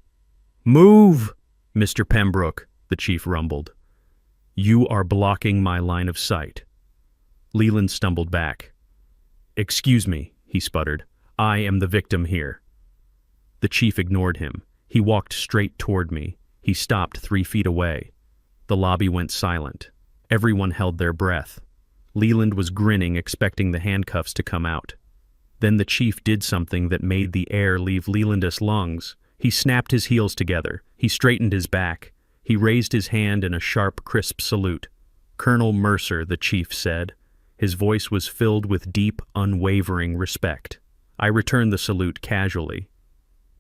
Speaker 1: "Move, Mr. Pembroke," the chief rumbled. "You are blocking my line of sight." Leland stumbled back. "Excuse me," he sputtered. "I am the victim here." The chief ignored him. He walked straight toward me. He stopped 3 feet away. The lobby went silent. Everyone held their breath. Leland was grinning, expecting the handcuffs to come out. Then the chief did something that made the air leave Leland's lungs. He snapped his heels together. He straightened his back. He raised his hand in a sharp, crisp salute. "Colonel Mercer," the chief said. His voice was filled with deep, unwavering respect. I returned the salute casually.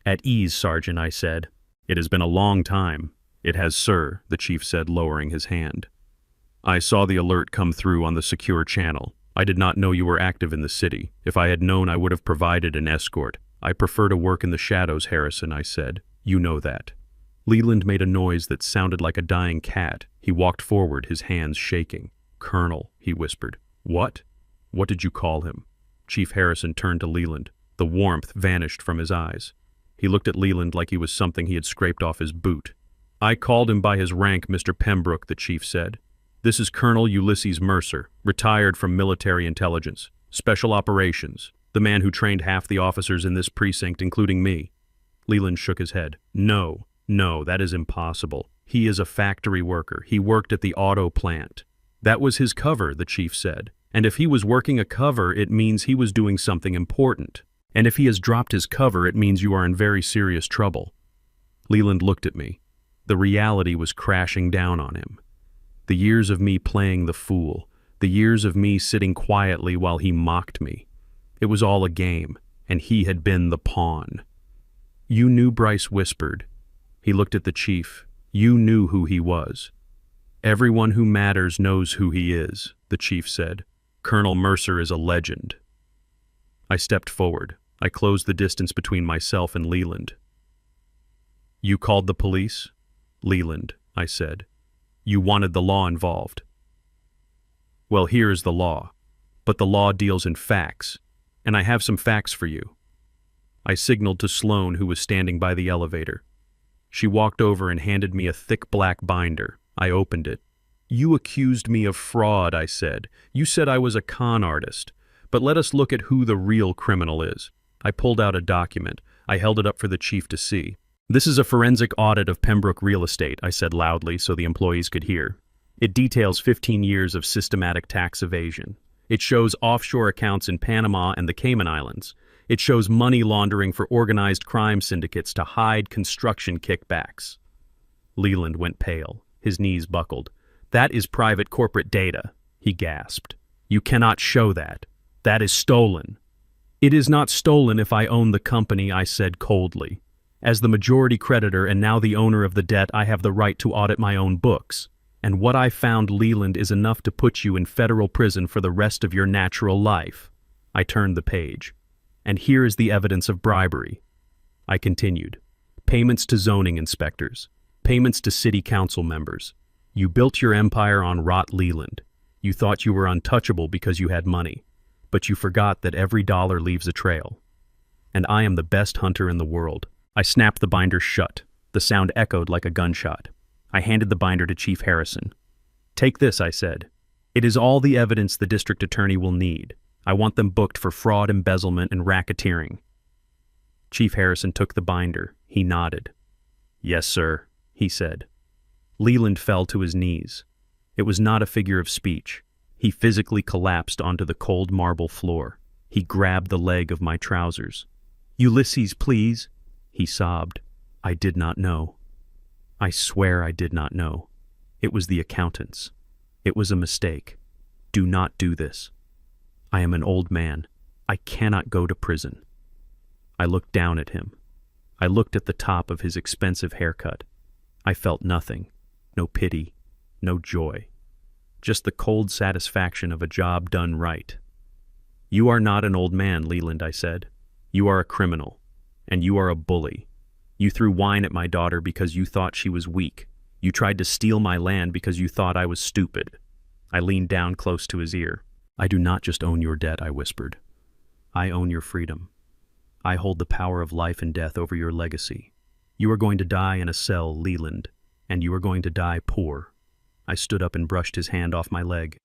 Speaker 1: "At ease, Sergeant," I said. "It has been a long time." "It has, sir," the chief said, lowering his hand. "I saw the alert come through on the secure channel. I did not know you were active in the city. If I had known, I would have provided an escort. I prefer to work in the shadows, Harrison," I said. "You know that." Leland made a noise that sounded like a dying cat. He walked forward, his hands shaking. "Colonel," he whispered. "What? What did you call him?" Chief Harrison turned to Leland. The warmth vanished from his eyes. He looked at Leland like he was something he had scraped off his boot. "I called him by his rank, Mr. Pembroke," the chief said. "This is Colonel Ulysses Mercer, retired from military intelligence, special operations, the man who trained half the officers in this precinct, including me." Leland shook his head. No, that is impossible. He is a factory worker. He worked at the auto plant." "That was his cover," the chief said. "And if he was working a cover, it means he was doing something important. And if he has dropped his cover, it means you are in very serious trouble." Leland looked at me. The reality was crashing down on him. The years of me playing the fool, the years of me sitting quietly while he mocked me. It was all a game, and he had been the pawn. "You knew," Bryce whispered. He looked at the chief. "You knew who he was." "Everyone who matters knows who he is," the chief said. "Colonel Mercer is a legend." I stepped forward. I closed the distance between myself and Leland. "You called the police?" "Leland," I said. "You wanted the law involved." "Well, here is the law. But the law deals in facts, and I have some facts for you." I signaled to Sloane, who was standing by the elevator. She walked over and handed me a thick black binder. I opened it. "You accused me of fraud," I said. "You said I was a con artist. But let us look at who the real criminal is." I pulled out a document. I held it up for the chief to see. "This is a forensic audit of Pembroke real estate," I said loudly so the employees could hear. "It details 15 years of systematic tax evasion. It shows offshore accounts in Panama and the Cayman Islands. It shows money laundering for organized crime syndicates to hide construction kickbacks." Leland went pale. His knees buckled. "That is private corporate data," he gasped. "You cannot show that. That is stolen." "It is not stolen if I own the company," I said coldly. "As the majority creditor and now the owner of the debt, I have the right to audit my own books. And what I found, Leland, is enough to put you in federal prison for the rest of your natural life." I turned the page. "And here is the evidence of bribery." I continued. "Payments to zoning inspectors. Payments to city council members. You built your empire on rot, Leland. You thought you were untouchable because you had money. But you forgot that every dollar leaves a trail. And I am the best hunter in the world." I snapped the binder shut. The sound echoed like a gunshot. I handed the binder to Chief Harrison. "Take this," I said. "It is all the evidence the district attorney will need. I want them booked for fraud, embezzlement, and racketeering." Chief Harrison took the binder. He nodded. "Yes, sir," he said. Leland fell to his knees. It was not a figure of speech. He physically collapsed onto the cold marble floor. He grabbed the leg of my trousers. "Ulysses, please," he sobbed. "I did not know. I swear I did not know. It was the accountants. It was a mistake. Do not do this. I am an old man. I cannot go to prison." I looked down at him. I looked at the top of his expensive haircut. I felt nothing. No pity. No joy. Just the cold satisfaction of a job done right. "You are not an old man, Leland," I said. "You are a criminal. And you are a bully. You threw wine at my daughter because you thought she was weak. You tried to steal my land because you thought I was stupid." I leaned down close to his ear. "I do not just own your debt," I whispered. "I own your freedom. I hold the power of life and death over your legacy. You are going to die in a cell, Leland, and you are going to die poor." I stood up and brushed his hand off my leg.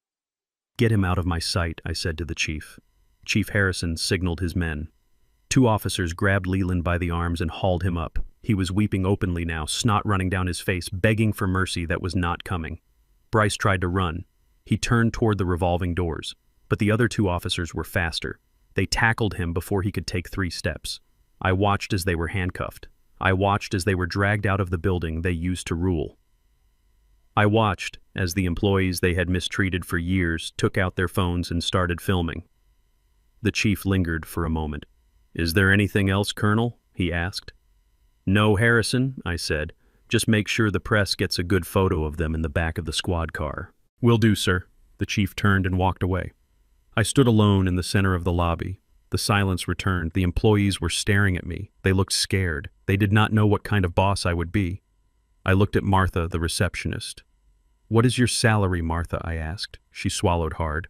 Speaker 1: "Get him out of my sight," I said to the chief. Chief Harrison signaled his men. 2 officers grabbed Leland by the arms and hauled him up. He was weeping openly now, snot running down his face, begging for mercy that was not coming. Bryce tried to run. He turned toward the revolving doors, but the other 2 officers were faster. They tackled him before he could take 3 steps. I watched as they were handcuffed. I watched as they were dragged out of the building they used to rule. I watched as the employees they had mistreated for years took out their phones and started filming. The chief lingered for a moment. "Is there anything else, Colonel?" he asked. "No, Harrison," I said. "Just make sure the press gets a good photo of them in the back of the squad car." "Will do, sir." The chief turned and walked away. I stood alone in the center of the lobby. The silence returned. The employees were staring at me. They looked scared. They did not know what kind of boss I would be. I looked at Martha, the receptionist. "What is your salary, Martha?" I asked. She swallowed hard.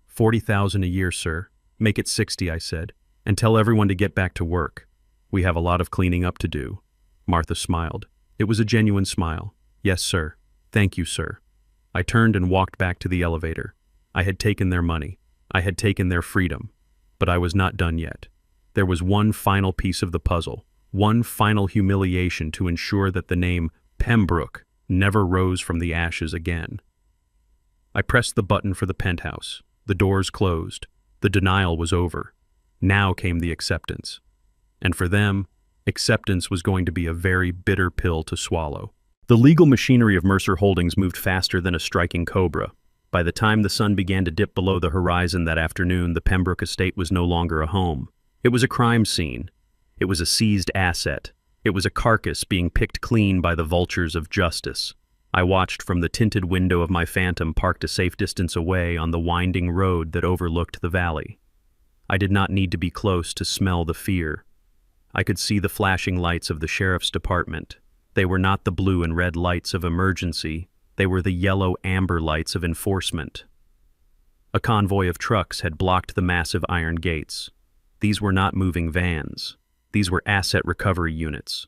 Speaker 1: "40,000 a year, sir." "Make it 60, I said, "and tell everyone to get back to work. We have a lot of cleaning up to do." Martha smiled. It was a genuine smile. "Yes, sir. Thank you, sir." I turned and walked back to the elevator. I had taken their money. I had taken their freedom. But I was not done yet. There was one final piece of the puzzle, one final humiliation to ensure that the name Pembroke never rose from the ashes again. I pressed the button for the penthouse. The doors closed. The denial was over. Now came the acceptance. And for them, acceptance was going to be a very bitter pill to swallow. The legal machinery of Mercer Holdings moved faster than a striking cobra. By the time the sun began to dip below the horizon that afternoon, the Pembroke estate was no longer a home. It was a crime scene. It was a seized asset. It was a carcass being picked clean by the vultures of justice. I watched from the tinted window of my Phantom parked a safe distance away on the winding road that overlooked the valley. I did not need to be close to smell the fear. I could see the flashing lights of the sheriff's department. They were not the blue and red lights of emergency. They were the yellow-amber lights of enforcement. A convoy of trucks had blocked the massive iron gates. These were not moving vans. These were asset recovery units.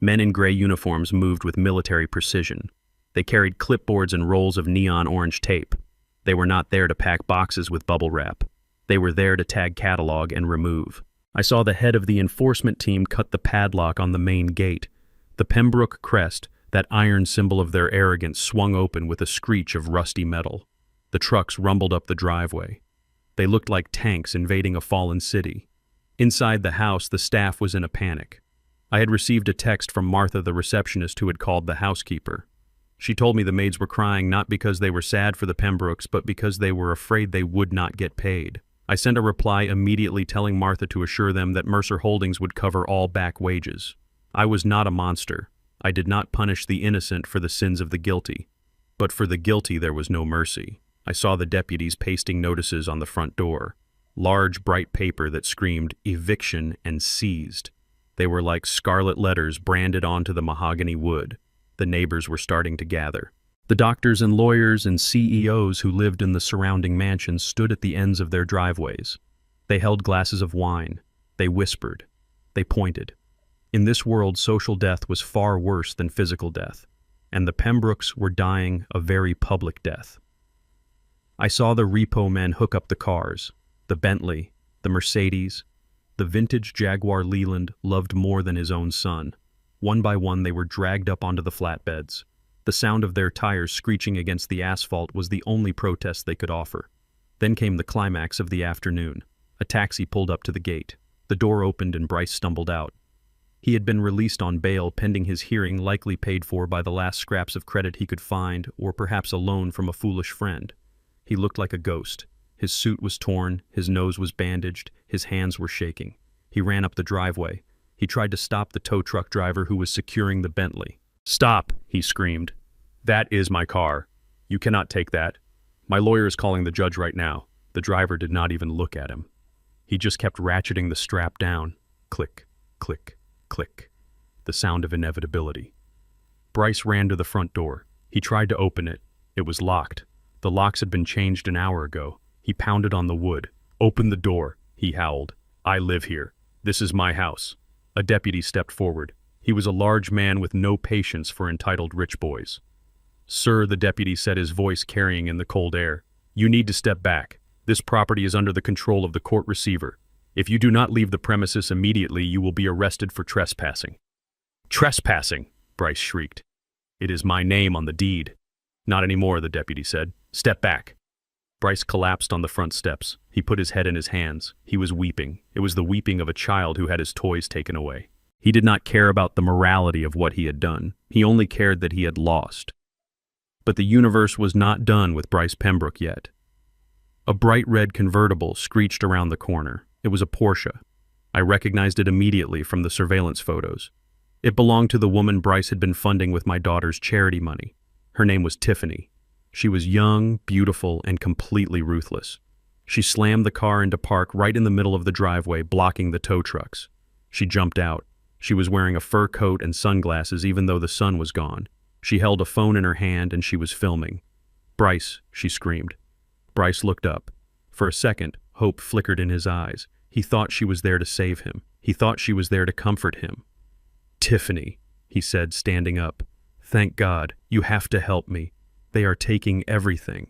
Speaker 1: Men in gray uniforms moved with military precision. They carried clipboards and rolls of neon orange tape. They were not there to pack boxes with bubble wrap. They were there to tag catalog and remove. I saw the head of the enforcement team cut the padlock on the main gate. The Pembroke crest, that iron symbol of their arrogance, swung open with a screech of rusty metal. The trucks rumbled up the driveway. They looked like tanks invading a fallen city. Inside the house, the staff was in a panic. I had received a text from Martha, the receptionist, who had called the housekeeper. She told me the maids were crying not because they were sad for the Pembrokes, but because they were afraid they would not get paid. I sent a reply immediately telling Martha to assure them that Mercer Holdings would cover all back wages. I was not a monster. I did not punish the innocent for the sins of the guilty. But for the guilty there was no mercy. I saw the deputies pasting notices on the front door. Large, bright paper that screamed eviction and seized. They were like scarlet letters branded onto the mahogany wood. The neighbors were starting to gather. The doctors and lawyers and CEOs who lived in the surrounding mansions stood at the ends of their driveways. They held glasses of wine. They whispered. They pointed. In this world, social death was far worse than physical death, and the Pembrokes were dying a very public death. I saw the repo men hook up the cars, the Bentley, the Mercedes, the vintage Jaguar Leland loved more than his own son. One by one they were dragged up onto the flatbeds. The sound of their tires screeching against the asphalt was the only protest they could offer. Then came the climax of the afternoon. A taxi pulled up to the gate. The door opened and Bryce stumbled out. He had been released on bail pending his hearing, likely paid for by the last scraps of credit he could find, or perhaps a loan from a foolish friend. He looked like a ghost. His suit was torn, his nose was bandaged, his hands were shaking. He ran up the driveway. He tried to stop the tow truck driver who was securing the Bentley. "Stop," he screamed. "That is my car. You cannot take that. My lawyer is calling the judge right now." The driver did not even look at him. He just kept ratcheting the strap down. Click, click, click. The sound of inevitability. Bryce ran to the front door. He tried to open it. It was locked. The locks had been changed an hour ago. He pounded on the wood. "Open the door," he howled. "I live here. This is my house." A deputy stepped forward. He was a large man with no patience for entitled rich boys. "Sir," the deputy said, his voice carrying in the cold air, "you need to step back. This property is under the control of the court receiver. If you do not leave the premises immediately, you will be arrested for trespassing." "Trespassing!" Bryce shrieked. "It is my name on the deed." "Not anymore," the deputy said. "Step back." Bryce collapsed on the front steps. He put his head in his hands. He was weeping. It was the weeping of a child who had his toys taken away. He did not care about the morality of what he had done. He only cared that he had lost. But the universe was not done with Bryce Pembroke yet. A bright red convertible screeched around the corner. It was a Porsche. I recognized it immediately from the surveillance photos. It belonged to the woman Bryce had been funding with my daughter's charity money. Her name was Tiffany. She was young, beautiful, and completely ruthless. She slammed the car into park right in the middle of the driveway, blocking the tow trucks. She jumped out. She was wearing a fur coat and sunglasses even though the sun was gone. She held a phone in her hand and she was filming. "Bryce," she screamed. Bryce looked up. For a second, hope flickered in his eyes. He thought she was there to save him. He thought she was there to comfort him. "Tiffany," he said, standing up. "Thank God. You have to help me. They are taking everything."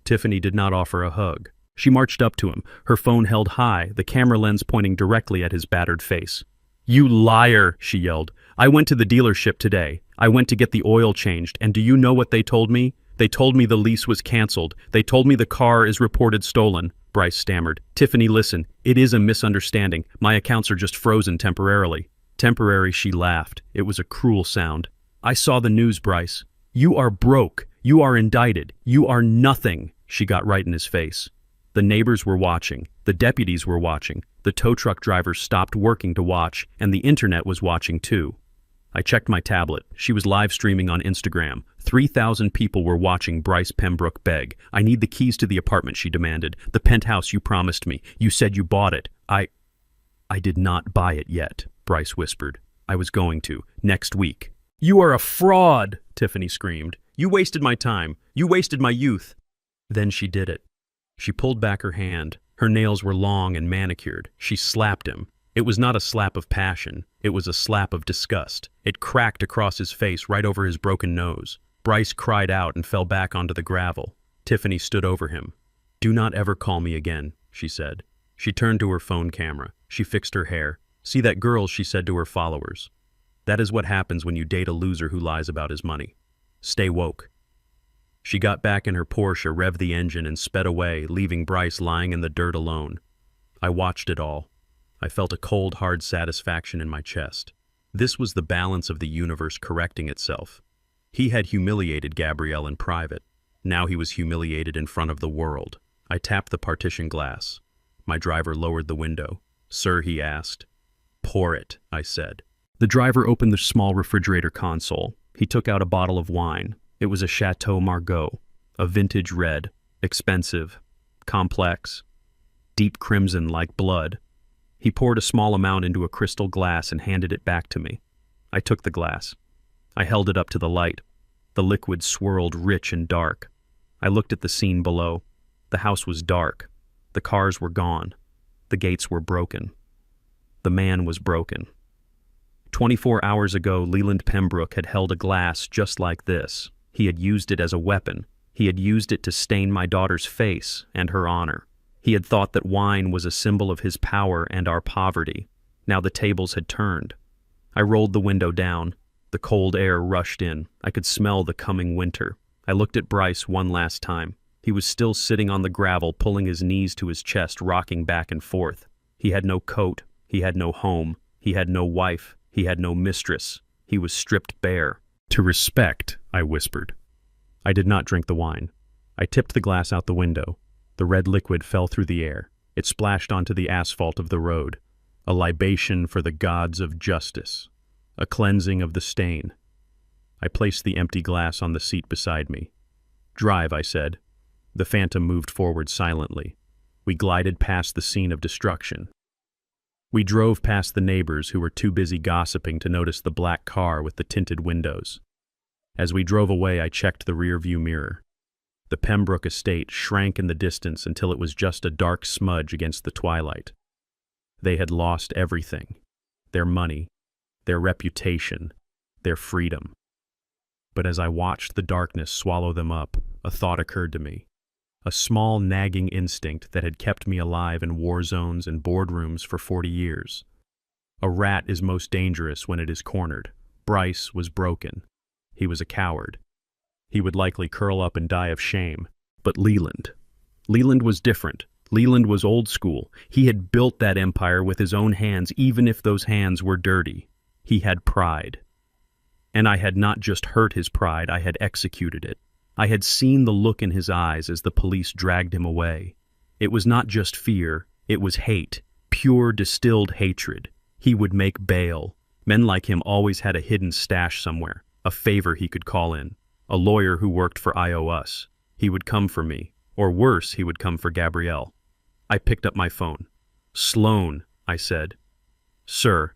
Speaker 1: Tiffany did not offer a hug. She marched up to him, her phone held high, the camera lens pointing directly at his battered face. "You liar," she yelled. "I went to the dealership today. I went to get the oil changed, and do you know what they told me? They told me the lease was canceled. They told me the car is reported stolen." Bryce stammered. "Tiffany, listen. It is a misunderstanding. My accounts are just frozen temporarily." "Temporary," she laughed. It was a cruel sound. "I saw the news, Bryce. You are broke. You are indicted. You are nothing." She got right in his face. The neighbors were watching. The deputies were watching. The tow truck drivers stopped working to watch, and the internet was watching too. I checked my tablet. She was live streaming on Instagram. 3,000 people were watching Bryce Pembroke beg. "I need the keys to the apartment," she demanded. "The penthouse you promised me. You said you bought it." I did not buy it yet," Bryce whispered. "I was going to. Next week." "You are a fraud," Tiffany screamed. "You wasted my time. You wasted my youth." Then she did it. She pulled back her hand. Her nails were long and manicured. She slapped him. It was not a slap of passion. It was a slap of disgust. It cracked across his face right over his broken nose. Bryce cried out and fell back onto the gravel. Tiffany stood over him. "Do not ever call me again," she said. She turned to her phone camera. She fixed her hair. "See that girl," she said to her followers. "That is what happens when you date a loser who lies about his money. Stay woke." She got back in her Porsche, revved the engine, and sped away, leaving Bryce lying in the dirt alone. I watched it all. I felt a cold, hard satisfaction in my chest. This was the balance of the universe correcting itself. He had humiliated Gabrielle in private. Now he was humiliated in front of the world. I tapped the partition glass. My driver lowered the window. "Sir," he asked. "Pour it," I said. The driver opened the small refrigerator console. He took out a bottle of wine. It was a Chateau Margaux, a vintage red, expensive, complex, deep crimson like blood. He poured a small amount into a crystal glass and handed it back to me. I took the glass. I held it up to the light. The liquid swirled rich and dark. I looked at the scene below. The house was dark. The cars were gone. The gates were broken. The man was broken. 24 hours ago, Leland Pembroke had held a glass just like this. He had used it as a weapon. He had used it to stain my daughter's face and her honor. He had thought that wine was a symbol of his power and our poverty. Now the tables had turned. I rolled the window down. The cold air rushed in. I could smell the coming winter. I looked at Bryce one last time. He was still sitting on the gravel, pulling his knees to his chest, rocking back and forth. He had no coat. He had no home. He had no wife. He had no mistress. He was stripped bare. "To respect," I whispered. I did not drink the wine. I tipped the glass out the window. The red liquid fell through the air. It splashed onto the asphalt of the road. A libation for the gods of justice. A cleansing of the stain. I placed the empty glass on the seat beside me. "Drive," I said. The Phantom moved forward silently. We glided past the scene of destruction. We drove past the neighbors who were too busy gossiping to notice the black car with the tinted windows. As we drove away, I checked the rearview mirror. The Pembroke estate shrank in the distance until it was just a dark smudge against the twilight. They had lost everything. Their money, their reputation, their freedom. But as I watched the darkness swallow them up, a thought occurred to me. A small nagging instinct that had kept me alive in war zones and boardrooms for 40 years. A rat is most dangerous when it is cornered. Bryce was broken. He was a coward. He would likely curl up and die of shame. But Leland was different. Leland was old school. He had built that empire with his own hands, even if those hands were dirty. He had pride. And I had not just hurt his pride, I had executed it. I had seen the look in his eyes as the police dragged him away. It was not just fear, it was hate, pure distilled hatred. He would make bail. Men like him always had a hidden stash somewhere, a favor he could call in. A lawyer who worked for IOS. He would come for me. Or worse, he would come for Gabrielle. I picked up my phone. "Sloan," I said. "Sir."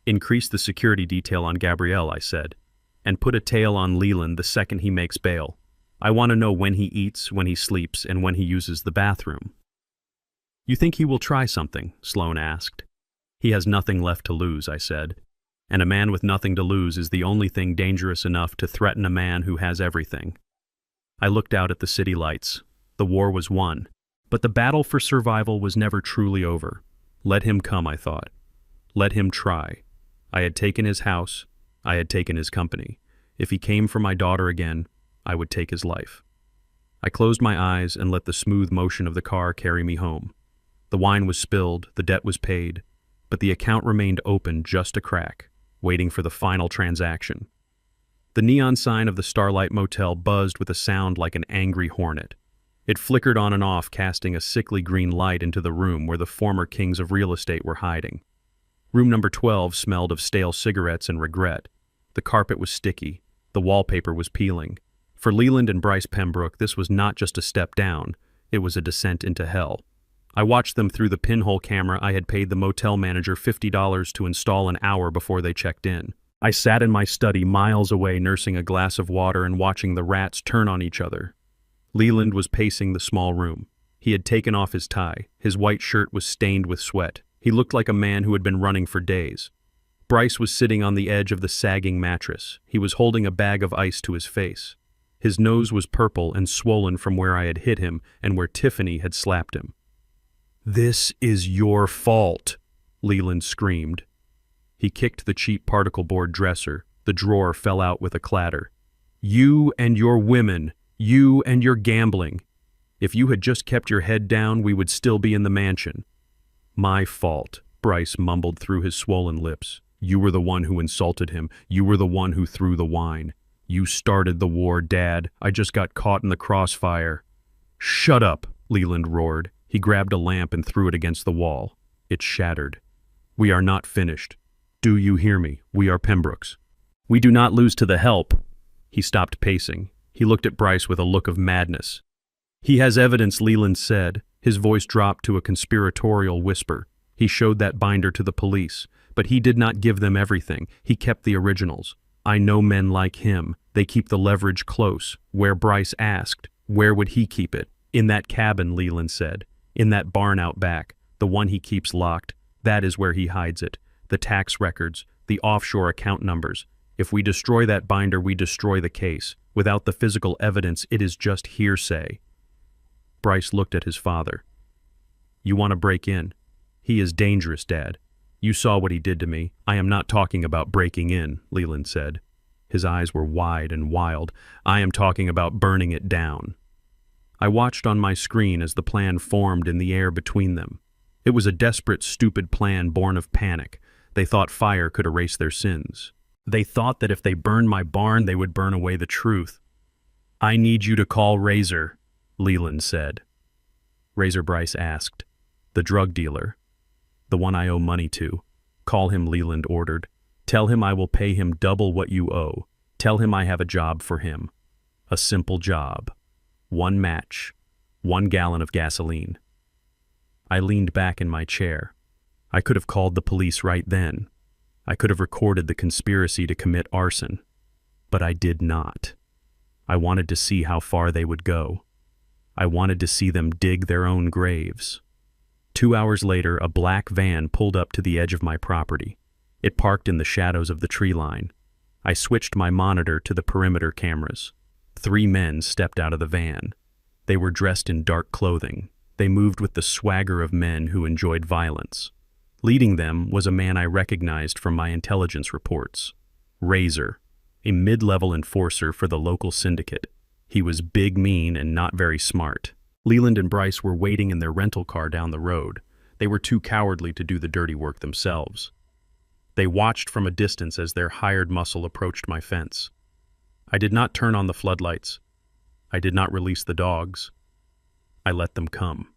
Speaker 1: Increase the security detail on Gabrielle, I said, and put a tail on Leland the second he makes bail. I want to know when he eats, when he sleeps, and when he uses the bathroom. You think he will try something? Sloan asked. He has nothing left to lose, I said. And a man with nothing to lose is the only thing dangerous enough to threaten a man who has everything. I looked out at the city lights. The war was won, but the battle for survival was never truly over. Let him come, I thought. Let him try. I had taken his house. I had taken his company. If he came for my daughter again, I would take his life. I closed my eyes and let the smooth motion of the car carry me home. The wine was spilled, the debt was paid, but the account remained open just a crack, waiting for the final transaction. The neon sign of the Starlight Motel buzzed with a sound like an angry hornet. It flickered on and off, casting a sickly green light into the room where the former kings of real estate were hiding. Room number 12 smelled of stale cigarettes and regret. The carpet was sticky. The wallpaper was peeling. For Leland and Bryce Pembroke, this was not just a step down. It was a descent into hell. I watched them through the pinhole camera I had paid the motel manager $50 to install an hour before they checked in. I sat in my study miles away, nursing a glass of water and watching the rats turn on each other. Leland was pacing the small room. He had taken off his tie. His white shirt was stained with sweat. He looked like a man who had been running for days. Bryce was sitting on the edge of the sagging mattress. He was holding a bag of ice to his face. His nose was purple and swollen from where I had hit him and where Tiffany had slapped him. "This is your fault," Leland screamed. He kicked the cheap particle board dresser. The drawer fell out with a clatter. "You and your women, you and your gambling. If you had just kept your head down, we would still be in the mansion." "My fault," Bryce mumbled through his swollen lips. "You were the one who insulted him. You were the one who threw the wine. You started the war, Dad. I just got caught in the crossfire." "Shut up," Leland roared. He grabbed a lamp and threw it against the wall. It shattered. "We are not finished. Do you hear me? We are Pembrokes. We do not lose to the help." He stopped pacing. He looked at Bryce with a look of madness. "He has evidence," Leland said. His voice dropped to a conspiratorial whisper. "He showed that binder to the police, but he did not give them everything. He kept the originals. I know men like him. They keep the leverage close." Where Bryce asked, "Where would he keep it?" "In that cabin," Leland said. "In that barn out back, the one he keeps locked. That is where he hides it. The tax records, the offshore account numbers. If we destroy that binder, we destroy the case. Without the physical evidence, it is just hearsay." Bryce looked at his father. "You want to break in? He is dangerous, Dad. You saw what he did to me. I am not talking about breaking in," Leland said. His eyes were wide and wild. "I am talking about burning it down." I watched on my screen as the plan formed in the air between them. It was a desperate, stupid plan born of panic. They thought fire could erase their sins. They thought that if they burned my barn, they would burn away the truth. "I need you to call Razor," Leland said. Razor, Bryce asked. "The drug dealer. The one I owe money to." "Call him," Leland ordered. "Tell him I will pay him double what you owe. Tell him I have a job for him. A simple job. 1 match. 1 gallon of gasoline." I leaned back in my chair. I could have called the police right then. I could have recorded the conspiracy to commit arson. But I did not. I wanted to see how far they would go. I wanted to see them dig their own graves. 2 hours later, a black van pulled up to the edge of my property. It parked in the shadows of the tree line. I switched my monitor to the perimeter cameras. 3 men stepped out of the van. They were dressed in dark clothing. They moved with the swagger of men who enjoyed violence. Leading them was a man I recognized from my intelligence reports. Razor, a mid-level enforcer for the local syndicate. He was big, mean, and not very smart. Leland and Bryce were waiting in their rental car down the road. They were too cowardly to do the dirty work themselves. They watched from a distance as their hired muscle approached my fence. I did not turn on the floodlights. I did not release the dogs. I let them come.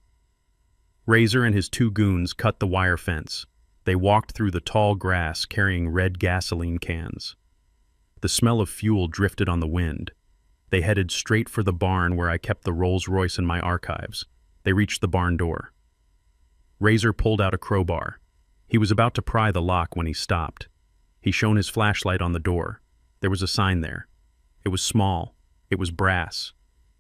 Speaker 1: Razor and his 2 goons cut the wire fence. They walked through the tall grass carrying red gasoline cans. The smell of fuel drifted on the wind. They headed straight for the barn where I kept the Rolls-Royce in my archives. They reached the barn door. Razor pulled out a crowbar. He was about to pry the lock when he stopped. He shone his flashlight on the door. There was a sign there. It was small. It was brass.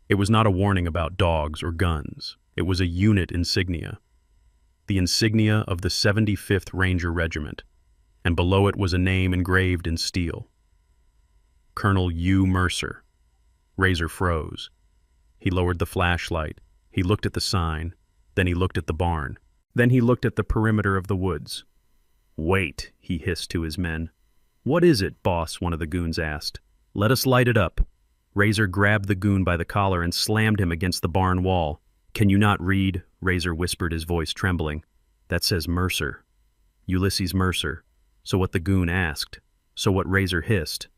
Speaker 1: It was not a warning about dogs or guns. It was a unit insignia. The insignia of the 75th Ranger Regiment, and below it was a name engraved in steel. Colonel U. Mercer. Razor froze. He lowered the flashlight. He looked at the sign. Then he looked at the barn. Then he looked at the perimeter of the woods. "Wait," he hissed to his men. "What is it, boss?" one of the goons asked. "Let us light it up." Razor grabbed the goon by the collar and slammed him against the barn wall. "Can you not read?" Razor whispered, his voice trembling. "That says Mercer. Ulysses Mercer." So what the goon asked. So what Razor hissed.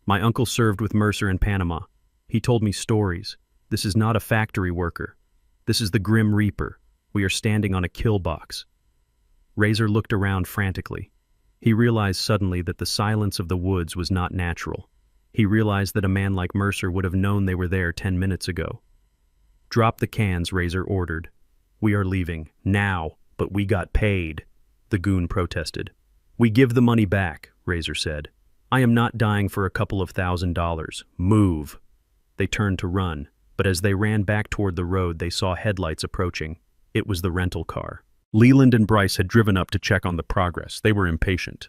Speaker 1: "My uncle served with Mercer in Panama. He told me stories. This is not a factory worker. This is the Grim Reaper. We are standing on a kill box." Razor looked around frantically. He realized suddenly that the silence of the woods was not natural. He realized that a man like Mercer would have known they were there 10 minutes ago. "Drop the cans," Razor ordered. "We are leaving. Now. But we got paid," the goon protested. "We give the money back," Razor said. "I am not dying for a couple of $1,000. Move." They turned to run, but as they ran back toward the road, they saw headlights approaching. It was the rental car. Leland and Bryce had driven up to check on the progress. They were impatient.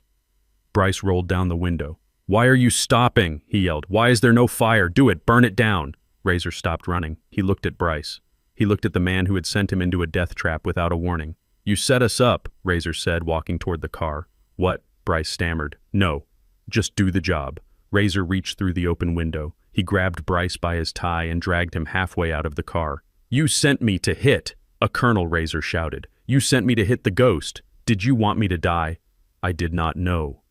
Speaker 1: Bryce rolled down the window. "Why are you stopping?" he yelled. "Why is there no fire? Do it! Burn it down!" Razor stopped running. He looked at Bryce. He looked at the man who had sent him into a death trap without a warning. "You set us up," Razor said, walking toward the car. "What?" Bryce stammered. "No. Just do the job." Razor reached through the open window. He grabbed Bryce by his tie and dragged him halfway out of the car. "You sent me to hit a colonel," Razor shouted. "You sent me to hit the ghost. Did you want me to die?" "I did not know,"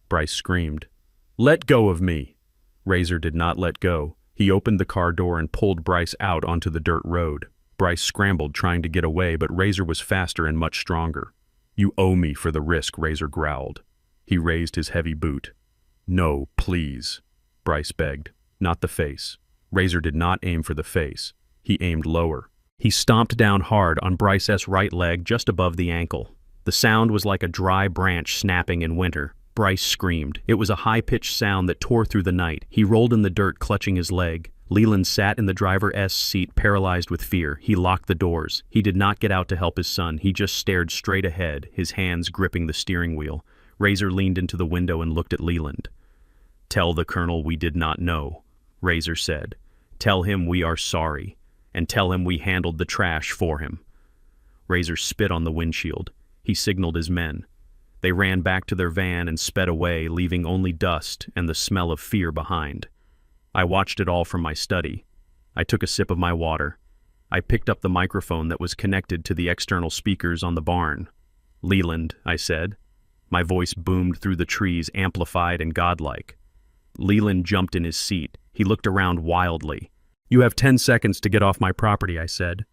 Speaker 1: Bryce screamed. "Let go of me." Razor did not let go. He opened the car door and pulled Bryce out onto the dirt road. Bryce scrambled, trying to get away, but Razor was faster and much stronger. "You owe me for the risk," Razor growled. He raised his heavy boot. "No, please," Bryce begged. "Not the face." Razor did not aim for the face. He aimed lower. He stomped down hard on Bryce's right leg just above the ankle. The sound was like a dry branch snapping in winter. Bryce screamed. It was a high-pitched sound that tore through the night. He rolled in the dirt, clutching his leg. Leland sat in the driver's seat, paralyzed with fear. He locked the doors. He did not get out to help his son. He just stared straight ahead, his hands gripping the steering wheel. Razor leaned into the window and looked at Leland. "Tell the colonel we did not know," Razor said. "Tell him we are sorry, and tell him we handled the trash for him." Razor spit on the windshield. He signaled his men. They ran back to their van and sped away, leaving only dust and the smell of fear behind. I watched it all from my study. I took a sip of my water. I picked up the microphone that was connected to the external speakers on the barn. "Leland," I said. My voice boomed through the trees, amplified and godlike. Leland jumped in his seat. He looked around wildly. "You have 10 seconds to get off my property," I said,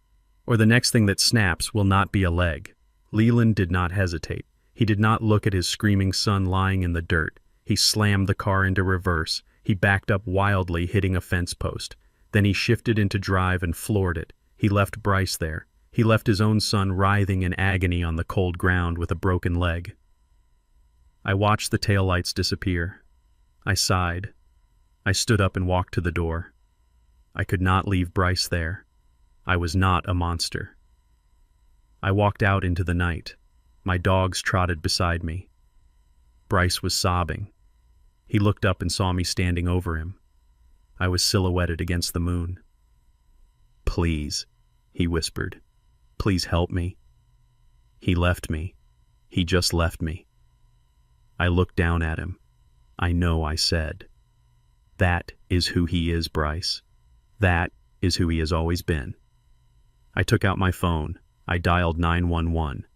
Speaker 1: "or the next thing that snaps will not be a leg." Leland did not hesitate. He did not look at his screaming son lying in the dirt. He slammed the car into reverse. He backed up wildly, hitting a fence post. Then he shifted into drive and floored it. He left Bryce there. He left his own son writhing in agony on the cold ground with a broken leg. I watched the taillights disappear. I sighed. I stood up and walked to the door. I could not leave Bryce there. I was not a monster. I walked out into the night. My dogs trotted beside me. Bryce was sobbing. He looked up and saw me standing over him. I was silhouetted against the moon. "Please," he whispered. "Please help me." He left me. He just left me. I looked down at him. "I know," I said. "That is who he is, Bryce. That is who he has always been." I took out my phone. I dialed 911.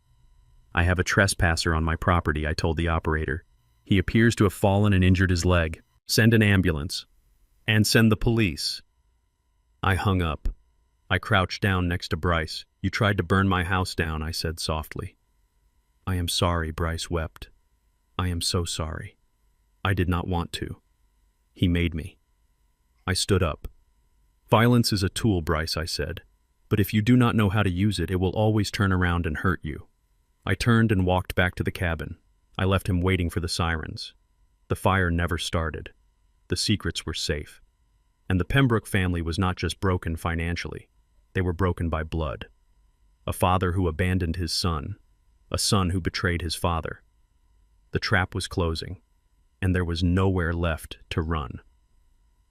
Speaker 1: "I have a trespasser on my property," I told the operator. "He appears to have fallen and injured his leg. Send an ambulance. And send the police." I hung up. I crouched down next to Bryce. "You tried to burn my house down," I said softly. "I am sorry," Bryce wept. "I am so sorry. I did not want to. He made me." I stood up. "Violence is a tool, Bryce," I said. "But if you do not know how to use it, it will always turn around and hurt you." I turned and walked back to the cabin. I left him waiting for the sirens. The fire never started. The secrets were safe. And the Pembroke family was not just broken financially. They were broken by blood. A father who abandoned his son. A son who betrayed his father. The trap was closing, and there was nowhere left to run.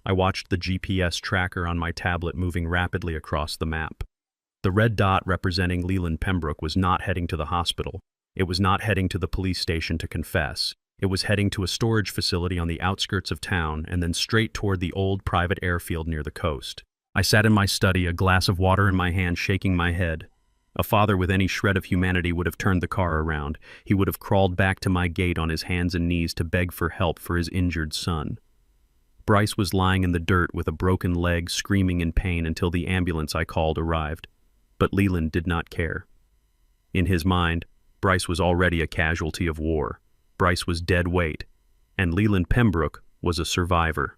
Speaker 1: I watched the GPS tracker on my tablet moving rapidly across the map. The red dot representing Leland Pembroke was not heading to the hospital. It was not heading to the police station to confess. It was heading to a storage facility on the outskirts of town and then straight toward the old private airfield near the coast. I sat in my study, a glass of water in my hand, shaking my head. A father with any shred of humanity would have turned the car around. He would have crawled back to my gate on his hands and knees to beg for help for his injured son. Bryce was lying in the dirt with a broken leg, screaming in pain until the ambulance I called arrived. But Leland did not care. In his mind, Bryce was already a casualty of war. Bryce was dead weight, and Leland Pembroke was a survivor.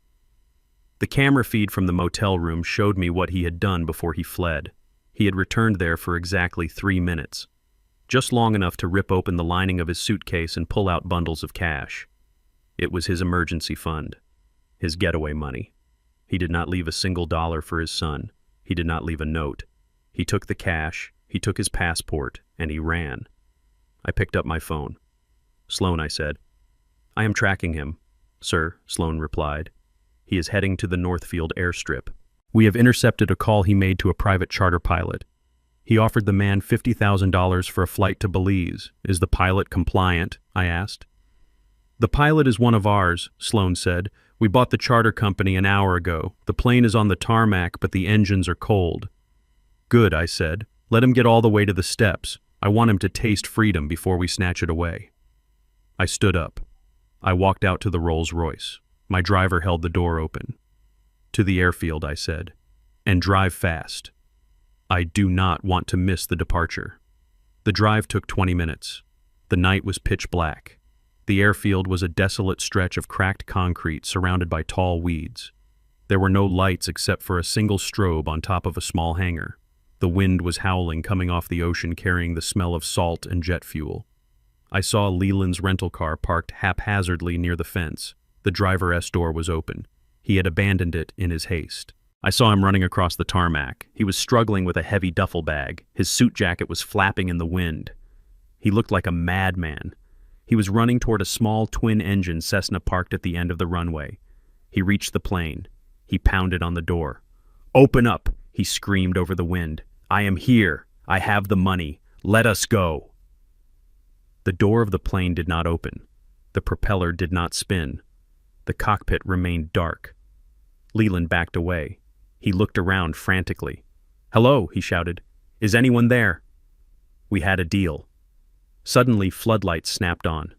Speaker 1: The camera feed from the motel room showed me what he had done before he fled. He had returned there for exactly 3 minutes, just long enough to rip open the lining of his suitcase and pull out bundles of cash. It was his emergency fund, his getaway money. He did not leave a single dollar for his son. He did not leave a note. He took the cash, he took his passport, and he ran. I picked up my phone. "Sloan," I said. "I am tracking him, sir," Sloan replied. "He is heading to the Northfield airstrip. We have intercepted a call he made to a private charter pilot. He offered the man $50,000 for a flight to Belize. Is the pilot compliant?" I asked. "The pilot is one of ours," Sloan said. "We bought the charter company an hour ago. The plane is on the tarmac, but the engines are cold." "Good," I said. "Let him get all the way to the steps. I want him to taste freedom before we snatch it away." I stood up. I walked out to the Rolls-Royce. My driver held the door open. "To the airfield," I said, "and drive fast. I do not want to miss the departure." The drive took 20 minutes. The night was pitch black. The airfield was a desolate stretch of cracked concrete surrounded by tall weeds. There were no lights except for a single strobe on top of a small hangar. The wind was howling, coming off the ocean, carrying the smell of salt and jet fuel. I saw Leland's rental car parked haphazardly near the fence. The driver's door was open. He had abandoned it in his haste. I saw him running across the tarmac. He was struggling with a heavy duffel bag. His suit jacket was flapping in the wind. He looked like a madman. He was running toward a small twin-engine Cessna parked at the end of the runway. He reached the plane. He pounded on the door. "Open up!" he screamed over the wind. "I am here. I have the money. Let us go." The door of the plane did not open. The propeller did not spin. The cockpit remained dark. Leland backed away. He looked around frantically. "Hello," he shouted. "Is anyone there?" We had a deal. Suddenly, floodlights snapped on.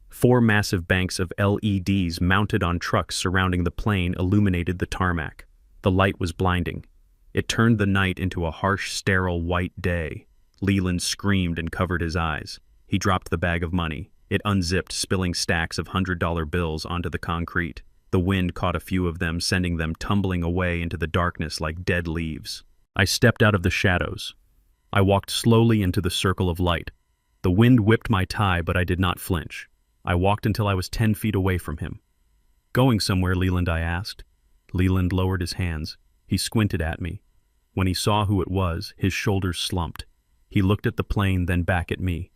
Speaker 1: 4 massive banks of LEDs mounted on trucks surrounding the plane illuminated the tarmac. The light was blinding. It turned the night into a harsh, sterile white day. Leland screamed and covered his eyes. He dropped the bag of money. It unzipped, spilling stacks of $100 bills onto the concrete. The wind caught a few of them, sending them tumbling away into the darkness like dead leaves. I stepped out of the shadows. I walked slowly into the circle of light. The wind whipped my tie, but I did not flinch. I walked until I was 10 feet away from him. "Going somewhere, Leland?" I asked. Leland lowered his hands. He squinted at me. When he saw who it was, his shoulders slumped. He looked at the plane, then back at me.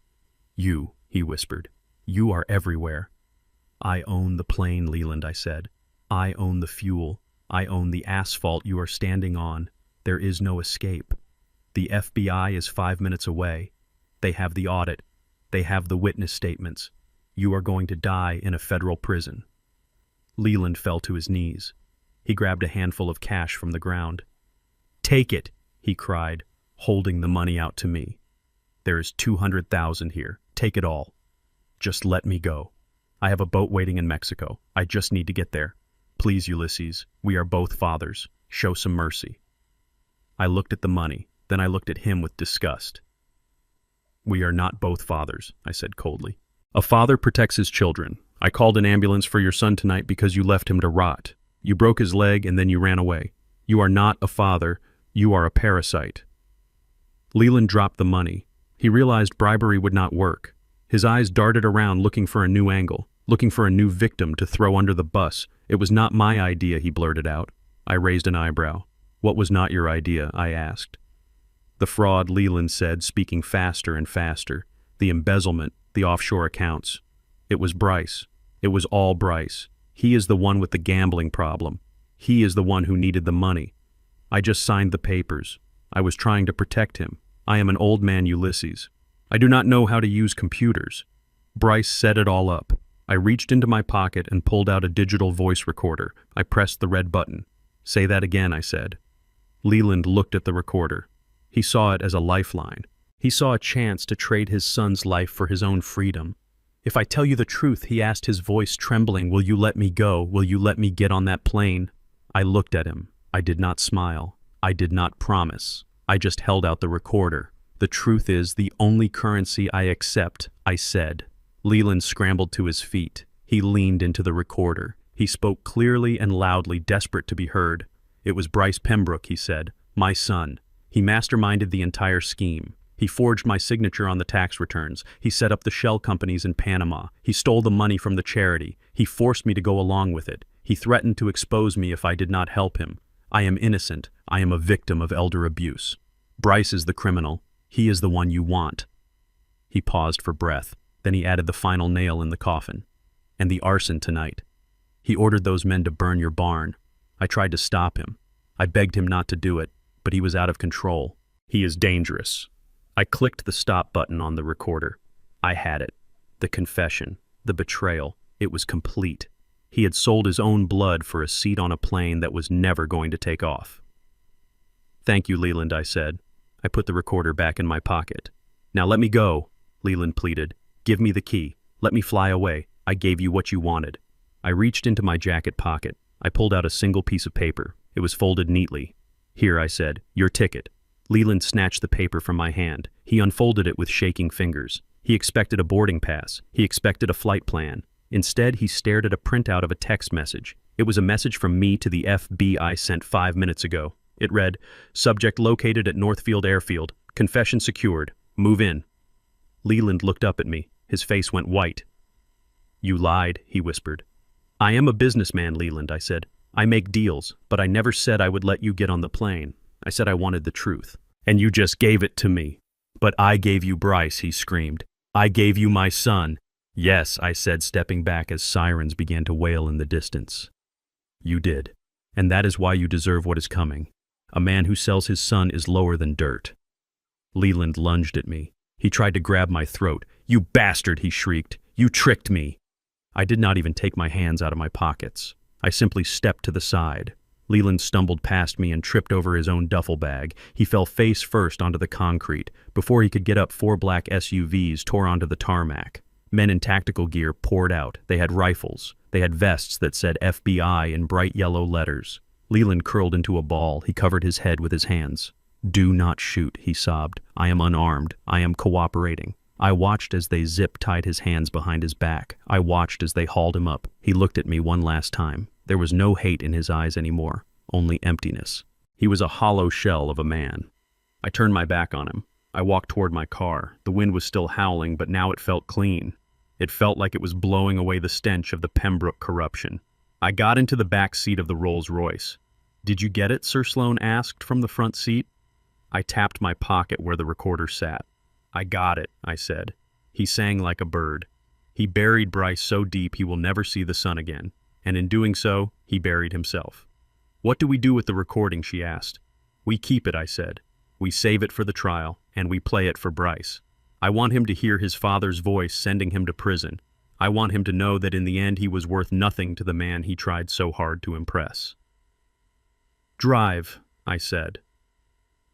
Speaker 1: "You," he whispered. "You are everywhere." "I own the plane, Leland," I said. "I own the fuel. I own the asphalt you are standing on. There is no escape. The FBI is 5 minutes away. They have the audit. They have the witness statements. You are going to die in a federal prison." Leland fell to his knees. He grabbed a handful of cash from the ground. "Take it," he cried, holding the money out to me. "There is 200,000 here. Take it all. Just let me go. I have a boat waiting in Mexico. I just need to get there. Please, Ulysses, we are both fathers. Show some mercy." I looked at the money, then I looked at him with disgust. "We are not both fathers," I said coldly. "A father protects his children. I called an ambulance for your son tonight because you left him to rot. You broke his leg and then you ran away. You are not a father. You are a parasite." Leland dropped the money. He realized bribery would not work. His eyes darted around looking for a new angle. looking for a new victim to throw under the bus. It was not my idea, he blurted out. I raised an eyebrow. What was not your idea? I asked. The fraud, Leland said, speaking faster and faster. The embezzlement, the offshore accounts. It was Bryce. It was all Bryce. He is the one with the gambling problem. He is the one who needed the money. I just signed the papers. I was trying to protect him. I am an old man Ulysses. I do not know how to use computers. Bryce set it all up. I reached into my pocket and pulled out a digital voice recorder. I pressed the red button. Say that again, I said. Leland looked at the recorder. He saw it as a lifeline. He saw a chance to trade his son's life for his own freedom. If I tell you the truth, he asked, his voice trembling, will you let me go? Will you let me get on that plane? I looked at him. I did not smile. I did not promise. I just held out the recorder. The truth is the only currency I accept, I said. Leland scrambled to his feet. He leaned into the recorder. He spoke clearly and loudly, desperate to be heard. It was Bryce Pembroke, he said. My son. He masterminded the entire scheme. He forged my signature on the tax returns. He set up the shell companies in Panama. He stole the money from the charity. He forced me to go along with it. He threatened to expose me if I did not help him. I am innocent. I am a victim of elder abuse. Bryce is the criminal. He is the one you want. He paused for breath. Then he added the final nail in the coffin. And the arson tonight. He ordered those men to burn your barn. I tried to stop him. I begged him not to do it, but he was out of control. He is dangerous. I clicked the stop button on the recorder. I had it. The confession. The betrayal. It was complete. He had sold his own blood for a seat on a plane that was never going to take off. Thank you, Leland, I said. I put the recorder back in my pocket. Now let me go, Leland pleaded. Give me the key. Let me fly away. I gave you what you wanted. I reached into my jacket pocket. I pulled out a single piece of paper. It was folded neatly. Here, I said, your ticket. Leland snatched the paper from my hand. He unfolded it with shaking fingers. He expected a boarding pass. He expected a flight plan. Instead, he stared at a printout of a text message. It was a message from me to the FBI sent 5 minutes ago. It read, subject located at Northfield Airfield. Confession secured. Move in. Leland looked up at me. His face went white. You lied, he whispered. I am a businessman, Leland, I said. I make deals, but I never said I would let you get on the plane. I said I wanted the truth. And you just gave it to me. But I gave you Bryce, he screamed. I gave you my son. Yes, I said, stepping back as sirens began to wail in the distance. You did. And that is why you deserve what is coming. A man who sells his son is lower than dirt. Leland lunged at me. He tried to grab my throat. You bastard, he shrieked. You tricked me. I did not even take my hands out of my pockets. I simply stepped to the side. Leland stumbled past me and tripped over his own duffel bag. He fell face first onto the concrete. Before he could get up, 4 black SUVs tore onto the tarmac. Men in tactical gear poured out. They had rifles. They had vests that said FBI in bright yellow letters. Leland curled into a ball. He covered his head with his hands. Do not shoot, he sobbed. I am unarmed. I am cooperating. I watched as they zip-tied his hands behind his back. I watched as they hauled him up. He looked at me one last time. There was no hate in his eyes anymore, only emptiness. He was a hollow shell of a man. I turned my back on him. I walked toward my car. The wind was still howling, but now it felt clean. It felt like it was blowing away the stench of the Pembroke corruption. I got into the back seat of the Rolls-Royce. Did you get it? Sir Sloane asked from the front seat. I tapped my pocket where the recorder sat. I got it, I said. He sang like a bird. He buried Bryce so deep he will never see the sun again. And in doing so, he buried himself. What do we do with the recording, she asked. We keep it, I said. We save it for the trial, and we play it for Bryce. I want him to hear his father's voice sending him to prison. I want him to know that in the end he was worth nothing to the man he tried so hard to impress. Drive, I said.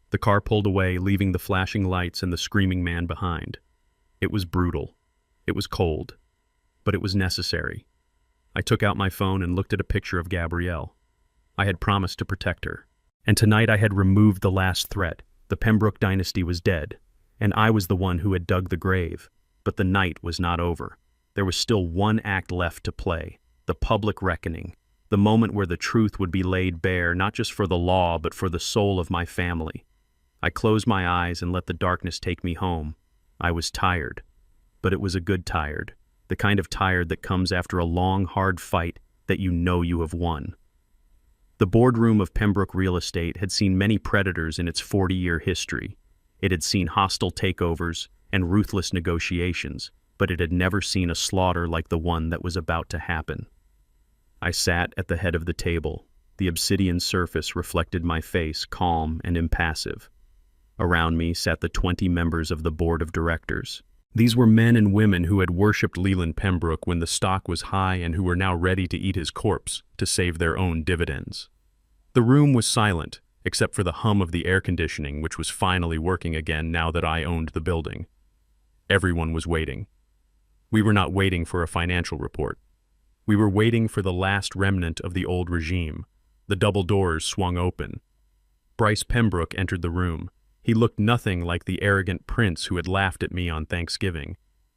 Speaker 1: The car pulled away, leaving the flashing lights and the screaming man behind. It was brutal. It was cold. But it was necessary. I took out my phone and looked at a picture of Gabrielle. I had promised to protect her. And tonight I had removed the last threat. The Pembroke dynasty was dead. And I was the one who had dug the grave. But the night was not over. There was still one act left to play. The public reckoning. The moment where the truth would be laid bare, not just for the law, but for the soul of my family. I closed my eyes and let the darkness take me home. I was tired. But it was a good tired. the kind of tired that comes after a long, hard fight that you know you have won. The boardroom of Pembroke Real Estate had seen many predators in its 40-year history. It had seen hostile takeovers and ruthless negotiations, but it had never seen a slaughter like the one that was about to happen. I sat at the head of the table. The obsidian surface reflected my face, calm and impassive. Around me sat the 20 members of the board of directors. These were men and women who had worshipped Leland Pembroke when the stock was high and who were now ready to eat his corpse to save their own dividends. The room was silent, except for the hum of the air conditioning, which was finally working again now that I owned the building. Everyone was waiting. We were not waiting for a financial report. We were waiting for the last remnant of the old regime. The double doors swung open. Bryce Pembroke entered the room. He looked nothing like the arrogant prince who had laughed at me on Thanksgiving.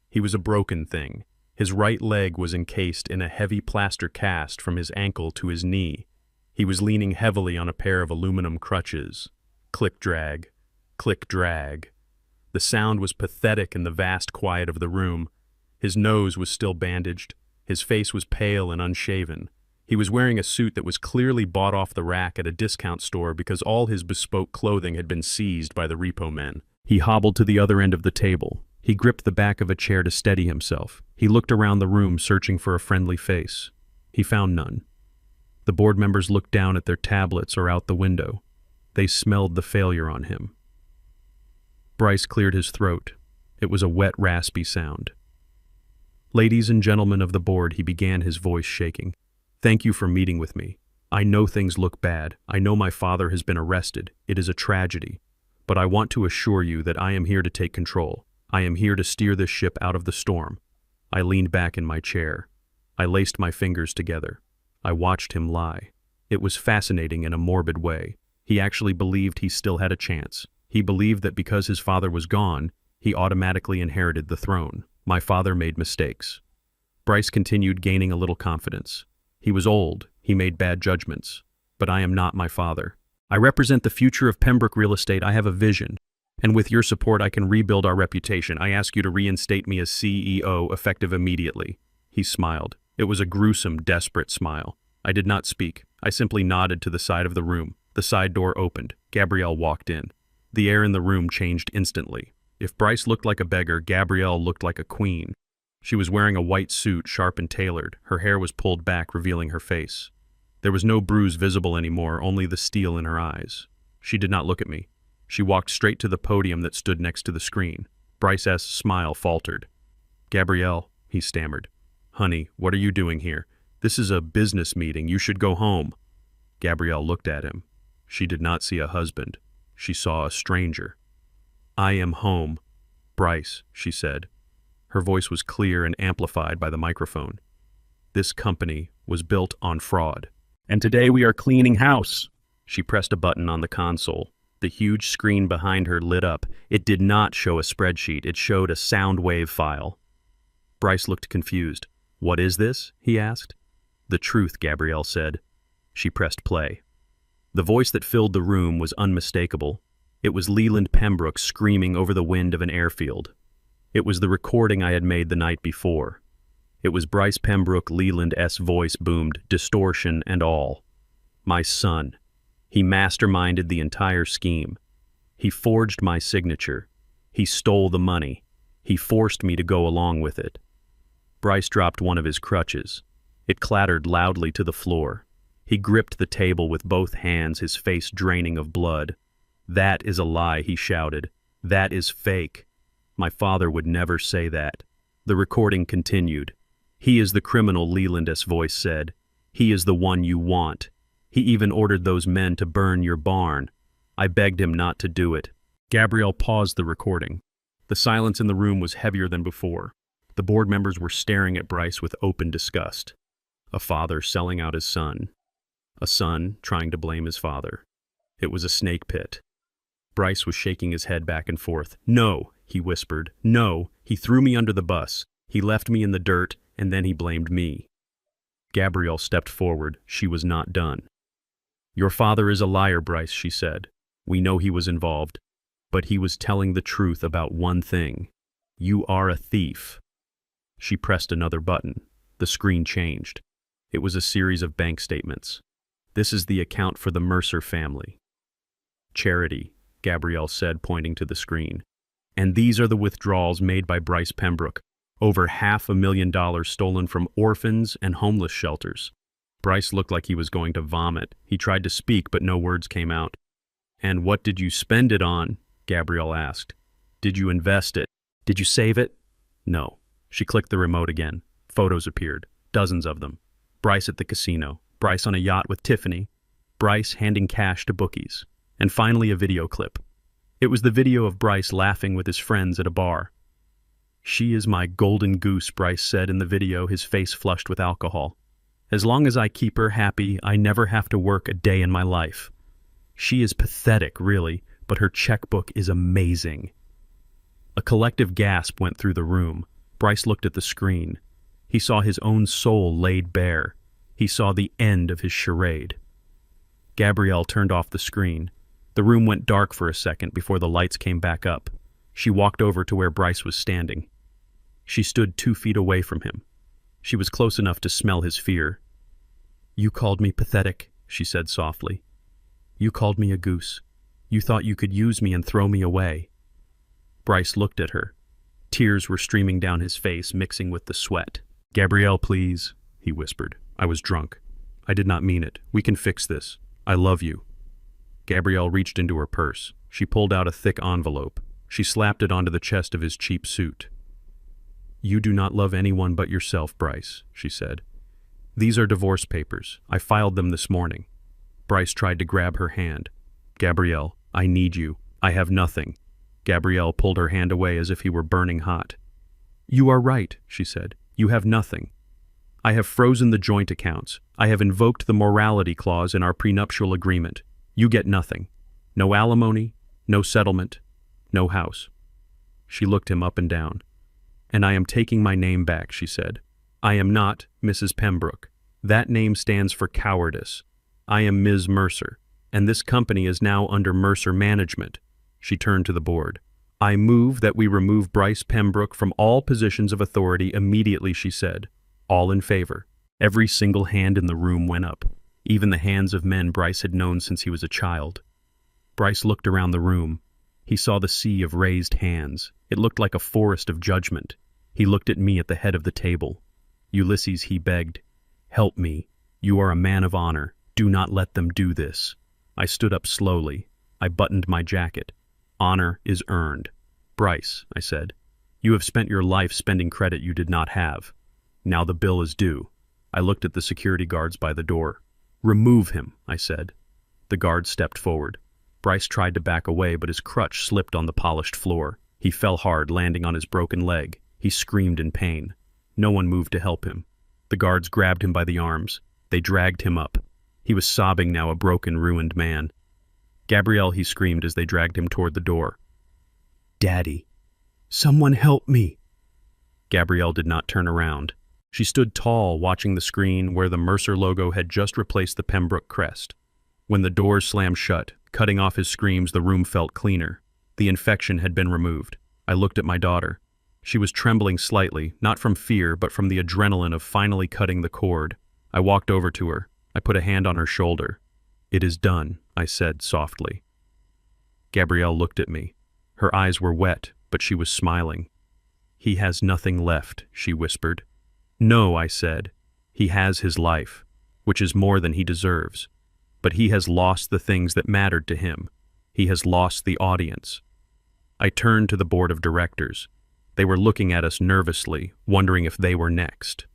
Speaker 1: He was a broken thing. His right leg was encased in a heavy plaster cast from his ankle to his knee. He was leaning heavily on a pair of aluminum crutches. Click-drag, click-drag. The sound was pathetic in the vast quiet of the room. His nose was still bandaged. His face was pale and unshaven. He was wearing a suit that was clearly bought off the rack at a discount store because all his bespoke clothing had been seized by the repo men. He hobbled to the other end of the table. He gripped the back of a chair to steady himself. He looked around the room, searching for a friendly face. He found none. The board members looked down at their tablets or out the window. They smelled the failure on him. Bryce cleared his throat. It was a wet, raspy sound. "Ladies and gentlemen of the board," he began, his voice shaking. "Thank you for meeting with me. I know things look bad. I know my father has been arrested. It is a tragedy. But I want to assure you that I am here to take control. I am here to steer this ship out of the storm." I leaned back in my chair. I laced my fingers together. I watched him lie. It was fascinating in a morbid way. He actually believed he still had a chance. He believed that because his father was gone, he automatically inherited the throne. My father made mistakes. Bryce continued, gaining a little confidence. He was old. He made bad judgments. But I am not my father. I represent the future of Pembroke Real Estate. I have a vision. And with your support, I can rebuild our reputation. I ask you to reinstate me as CEO, effective immediately. He smiled. It was a gruesome, desperate smile. I did not speak. I simply nodded to the side of the room. The side door opened. Gabrielle walked in. The air in the room changed instantly. If Bryce looked like a beggar, Gabrielle looked like a queen. She was wearing a white suit, sharp and tailored. Her hair was pulled back, revealing her face. There was no bruise visible anymore, only the steel in her eyes. She did not look at me. She walked straight to the podium that stood next to the screen. Bryce's smile faltered. "Gabrielle," he stammered. "Honey, what are you doing here? This is a business meeting. You should go home." Gabrielle looked at him. She did not see a husband. She saw a stranger. "I am home, Bryce," she said. Her voice was clear and amplified by the microphone. "This company was built on fraud. And today we are cleaning house." She pressed a button on the console. The huge screen behind her lit up. It did not show a spreadsheet. It showed a sound wave file. Bryce looked confused. "What is this?" he asked. "The truth," Gabrielle said. She pressed play. The voice that filled the room was unmistakable. It was Leland Pembroke screaming over the wind of an airfield. It was the recording I had made the night before. It was Bryce Pembroke. Leland's voice boomed, distortion and all. My son. He masterminded the entire scheme. He forged my signature. He stole the money. He forced me to go along with it. Bryce dropped one of his crutches. It clattered loudly to the floor. He gripped the table with both hands, his face draining of blood. "That is a lie," he shouted. "That is fake. My father would never say that." The recording continued. "He is the criminal," Leland's voice said. "He is the one you want. He even ordered those men to burn your barn. I begged him not to do it." Gabrielle paused the recording. The silence in the room was heavier than before. The board members were staring at Bryce with open disgust. A father selling out his son. A son trying to blame his father. It was a snake pit. Bryce was shaking his head back and forth. "No," he whispered. "No, he threw me under the bus. He left me in the dirt, and then he blamed me." Gabrielle stepped forward. She was not done. "Your father is a liar, Bryce," she said. "We know he was involved, but he was telling the truth about one thing. You are a thief." She pressed another button. The screen changed. It was a series of bank statements. This is the account for the Mercer family. Charity, Gabrielle said, pointing to the screen. And these are the withdrawals made by Bryce Pembroke. Over $500,000 stolen from orphans and homeless shelters. Bryce looked like he was going to vomit. He tried to speak, but no words came out. And what did you spend it on? Gabrielle asked. Did you invest it? Did you save it? No. She clicked the remote again. Photos appeared. Dozens of them. Bryce at the casino. Bryce on a yacht with Tiffany. Bryce handing cash to bookies. And finally a video clip. It was the video of Bryce laughing with his friends at a bar. She is my golden goose, Bryce said in the video, his face flushed with alcohol. As long as I keep her happy, I never have to work a day in my life. She is pathetic, really, but her checkbook is amazing. A collective gasp went through the room. Bryce looked at the screen. He saw his own soul laid bare. He saw the end of his charade. Gabrielle turned off the screen. The room went dark for a second before the lights came back up. She walked over to where Bryce was standing. She stood 2 feet away from him. She was close enough to smell his fear. You called me pathetic, she said softly. You called me a goose. You thought you could use me and throw me away. Bryce looked at her. Tears were streaming down his face, mixing with the sweat. Gabrielle, please, he whispered. I was drunk. I did not mean it. We can fix this. I love you. Gabrielle reached into her purse. She pulled out a thick envelope. She slapped it onto the chest of his cheap suit. You do not love anyone but yourself, Bryce, she said. These are divorce papers. I filed them this morning. Bryce tried to grab her hand. Gabrielle, I need you. I have nothing. Gabrielle pulled her hand away as if he were burning hot. You are right, she said. You have nothing. I have frozen the joint accounts. I have invoked the morality clause in our prenuptial agreement. You get nothing. No alimony, no settlement, no house. She looked him up and down. And I am taking my name back, she said. I am not Mrs. Pembroke. That name stands for cowardice. I am Ms. Mercer, and this company is now under Mercer management. She turned to the board. I move that we remove Bryce Pembroke from all positions of authority immediately, she said. All in favor. Every single hand in the room went up, even the hands of men Bryce had known since he was a child. Bryce looked around the room. He saw the sea of raised hands. It looked like a forest of judgment. He looked at me at the head of the table. Ulysses, he begged, help me. You are a man of honor. Do not let them do this. I stood up slowly. I buttoned my jacket. Honor is earned. Bryce, I said, you have spent your life spending credit you did not have. Now the bill is due. I looked at the security guards by the door. Remove him, I said. The guard stepped forward. Bryce tried to back away, but his crutch slipped on the polished floor. He fell hard, landing on his broken leg. He screamed in pain. No one moved to help him. The guards grabbed him by the arms. They dragged him up. He was sobbing now, a broken, ruined man. Gabrielle, he screamed as they dragged him toward the door. Daddy, someone help me. Gabrielle did not turn around. She stood tall, watching the screen where the Mercer logo had just replaced the Pembroke crest. When the doors slammed shut, cutting off his screams, the room felt cleaner. The infection had been removed. I looked at my daughter. She was trembling slightly, not from fear, but from the adrenaline of finally cutting the cord. I walked over to her. I put a hand on her shoulder. It is done, I said softly. Gabrielle looked at me. Her eyes were wet, but she was smiling. He has nothing left, she whispered. No, I said. He has his life, which is more than he deserves. But he has lost the things that mattered to him. He has lost the audience. I turned to the board of directors. They were looking at us nervously, wondering if they were next.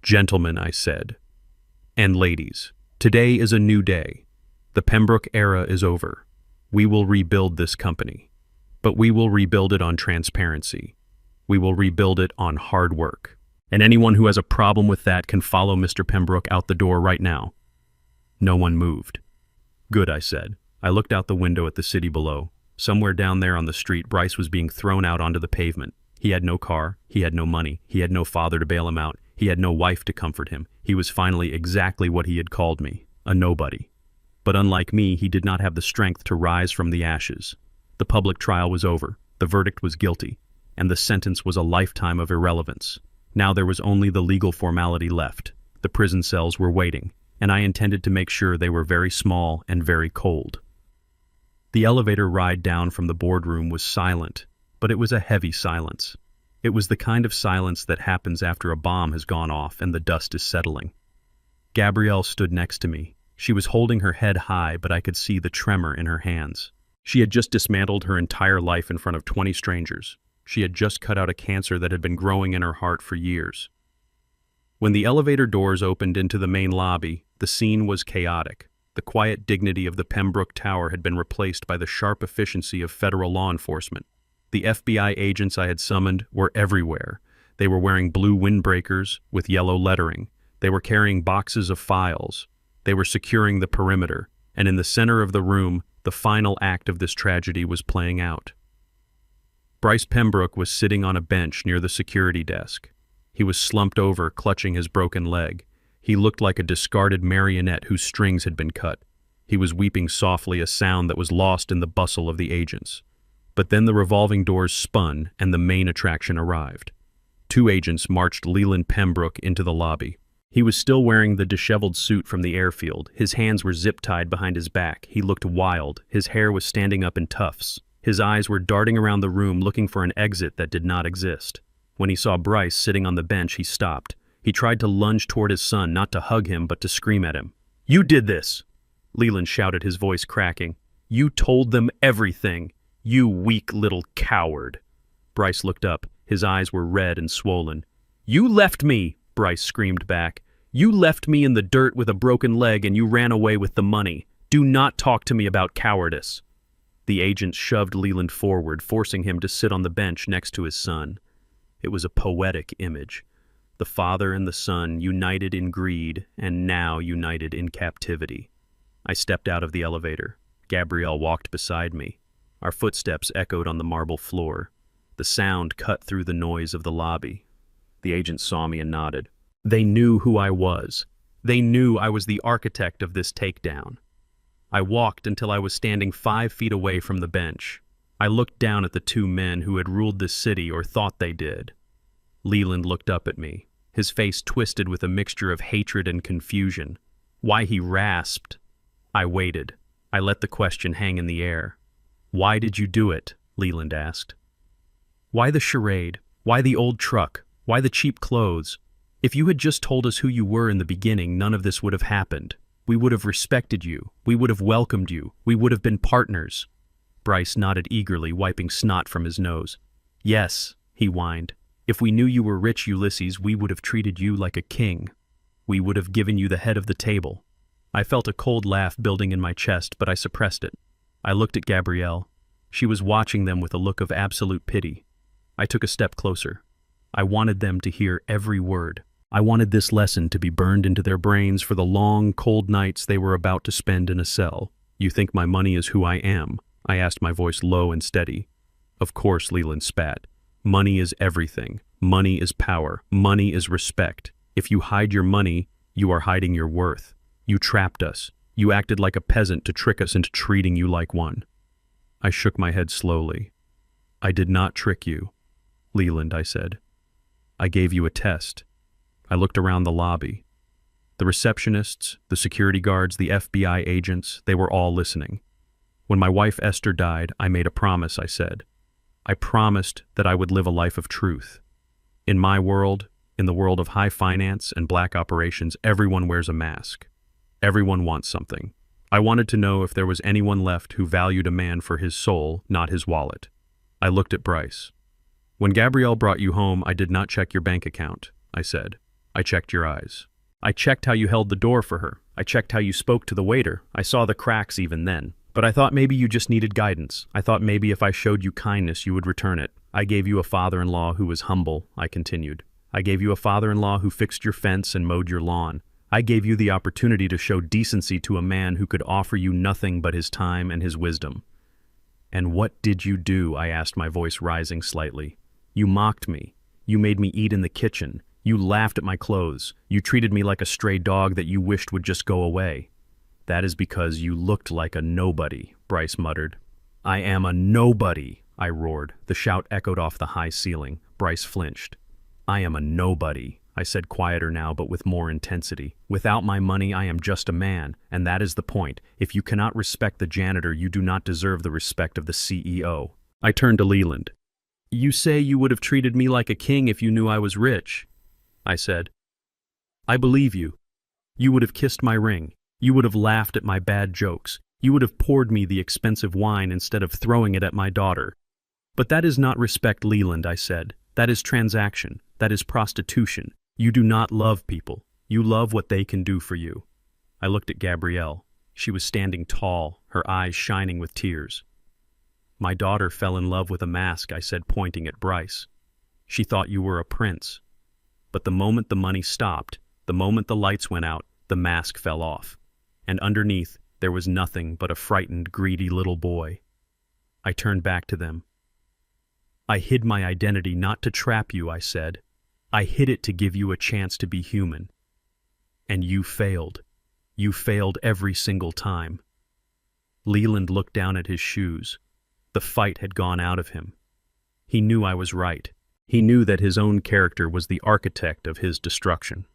Speaker 1: Gentlemen, I said, and ladies, today is a new day. The Pembroke era is over. We will rebuild this company. But we will rebuild it on transparency. We will rebuild it on hard work. And anyone who has a problem with that can follow Mr. Pembroke out the door right now. No one moved. Good, I said. I looked out the window at the city below. Somewhere down there on the street, Bryce was being thrown out onto the pavement. He had no car. He had no money. He had no father to bail him out. He had no wife to comfort him. He was finally exactly what he had called me, a nobody. But unlike me, he did not have the strength to rise from the ashes. The public trial was over. The verdict was guilty. And the sentence was a lifetime of irrelevance. Now there was only the legal formality left. The prison cells were waiting, and I intended to make sure they were very small and very cold. The elevator ride down from the boardroom was silent, but it was a heavy silence. It was the kind of silence that happens after a bomb has gone off and the dust is settling. Gabrielle stood next to me. She was holding her head high, but I could see the tremor in her hands. She had just dismantled her entire life in front of 20 strangers. She had just cut out a cancer that had been growing in her heart for years. When the elevator doors opened into the main lobby, the scene was chaotic. The quiet dignity of the Pembroke Tower had been replaced by the sharp efficiency of federal law enforcement. The FBI agents I had summoned were everywhere. They were wearing blue windbreakers with yellow lettering. They were carrying boxes of files. They were securing the perimeter. And in the center of the room, the final act of this tragedy was playing out. Bryce Pembroke was sitting on a bench near the security desk. He was slumped over, clutching his broken leg. He looked like a discarded marionette whose strings had been cut. He was weeping softly, a sound that was lost in the bustle of the agents. But then the revolving doors spun and the main attraction arrived. 2 agents marched Leland Pembroke into the lobby. He was still wearing the disheveled suit from the airfield. His hands were zip-tied behind his back. He looked wild. His hair was standing up in tufts. His eyes were darting around the room looking for an exit that did not exist. When he saw Bryce sitting on the bench, he stopped. He tried to lunge toward his son, not to hug him, but to scream at him. "You did this!" Leland shouted, his voice cracking. "You told them everything! You weak little coward!" Bryce looked up. His eyes were red and swollen. "You left me!" Bryce screamed back. "You left me in the dirt with a broken leg and you ran away with the money. Do not talk to me about cowardice." The agents shoved Leland forward, forcing him to sit on the bench next to his son. It was a poetic image. The father and the son united in greed and now united in captivity. I stepped out of the elevator. Gabrielle walked beside me. Our footsteps echoed on the marble floor. The sound cut through the noise of the lobby. The agents saw me and nodded. They knew who I was. They knew I was the architect of this takedown. I walked until I was standing 5 feet away from the bench. I looked down at the 2 men who had ruled this city, or thought they did. Leland looked up at me, his face twisted with a mixture of hatred and confusion. Why he rasped. I waited. I let the question hang in the air. "Why did you do it?" Leland asked. "Why the charade? Why the old truck? Why the cheap clothes? If you had just told us who you were in the beginning, none of this would have happened. We would have respected you. We would have welcomed you. We would have been partners." Bryce nodded eagerly, wiping snot from his nose. "Yes," he whined. "If we knew you were rich, Ulysses, we would have treated you like a king. We would have given you the head of the table." I felt a cold laugh building in my chest, but I suppressed it. I looked at Gabrielle. She was watching them with a look of absolute pity. I took a step closer. I wanted them to hear every word. I wanted this lesson to be burned into their brains for the long, cold nights they were about to spend in a cell. "You think my money is who I am?" I asked, my voice low and steady. "Of course," Leland spat. "Money is everything. Money is power. Money is respect. If you hide your money, you are hiding your worth. You trapped us. You acted like a peasant to trick us into treating you like one." I shook my head slowly. "I did not trick you, Leland," I said. "I gave you a test." I looked around the lobby. The receptionists, the security guards, the FBI agents, they were all listening. "When my wife Esther died, I made a promise," I said. "I promised that I would live a life of truth. In my world, in the world of high finance and black operations, everyone wears a mask. Everyone wants something. I wanted to know if there was anyone left who valued a man for his soul, not his wallet." I looked at Bryce. "When Gabrielle brought you home, I did not check your bank account," I said. "I checked your eyes. I checked how you held the door for her. I checked how you spoke to the waiter. I saw the cracks even then. But I thought maybe you just needed guidance. I thought maybe if I showed you kindness, you would return it. I gave you a father-in-law who was humble," I continued. "I gave you a father-in-law who fixed your fence and mowed your lawn. I gave you the opportunity to show decency to a man who could offer you nothing but his time and his wisdom." "And what did you do?" I asked, my voice rising slightly. "You mocked me. You made me eat in the kitchen. You laughed at my clothes. You treated me like a stray dog that you wished would just go away." "That is because you looked like a nobody," Bryce muttered. "I am a nobody," I roared. The shout echoed off the high ceiling. Bryce flinched. I am a nobody, I said, quieter now but with more intensity. Without my money I am just a man, and that is the point. If you cannot respect the janitor, you do not deserve the respect of the CEO. I turned to Leland. You say you would have treated me like a king if you knew I was rich, I said. I believe you. You would have kissed my ring. You would have laughed at my bad jokes. You would have poured me the expensive wine instead of throwing it at my daughter. But that is not respect, Leland, I said. That is transaction. That is prostitution. You do not love people. You love what they can do for you. I looked at Gabrielle. She was standing tall, her eyes shining with tears. My daughter fell in love with a mask, I said, pointing at Bryce. She thought you were a prince. But the moment the money stopped, the moment the lights went out, the mask fell off. And underneath, there was nothing but a frightened, greedy little boy. I turned back to them. I hid my identity not to trap you, I said. I hid it to give you a chance to be human. And you failed. You failed every single time. Leland looked down at his shoes. The fight had gone out of him. He knew I was right. He knew that his own character was the architect of his destruction.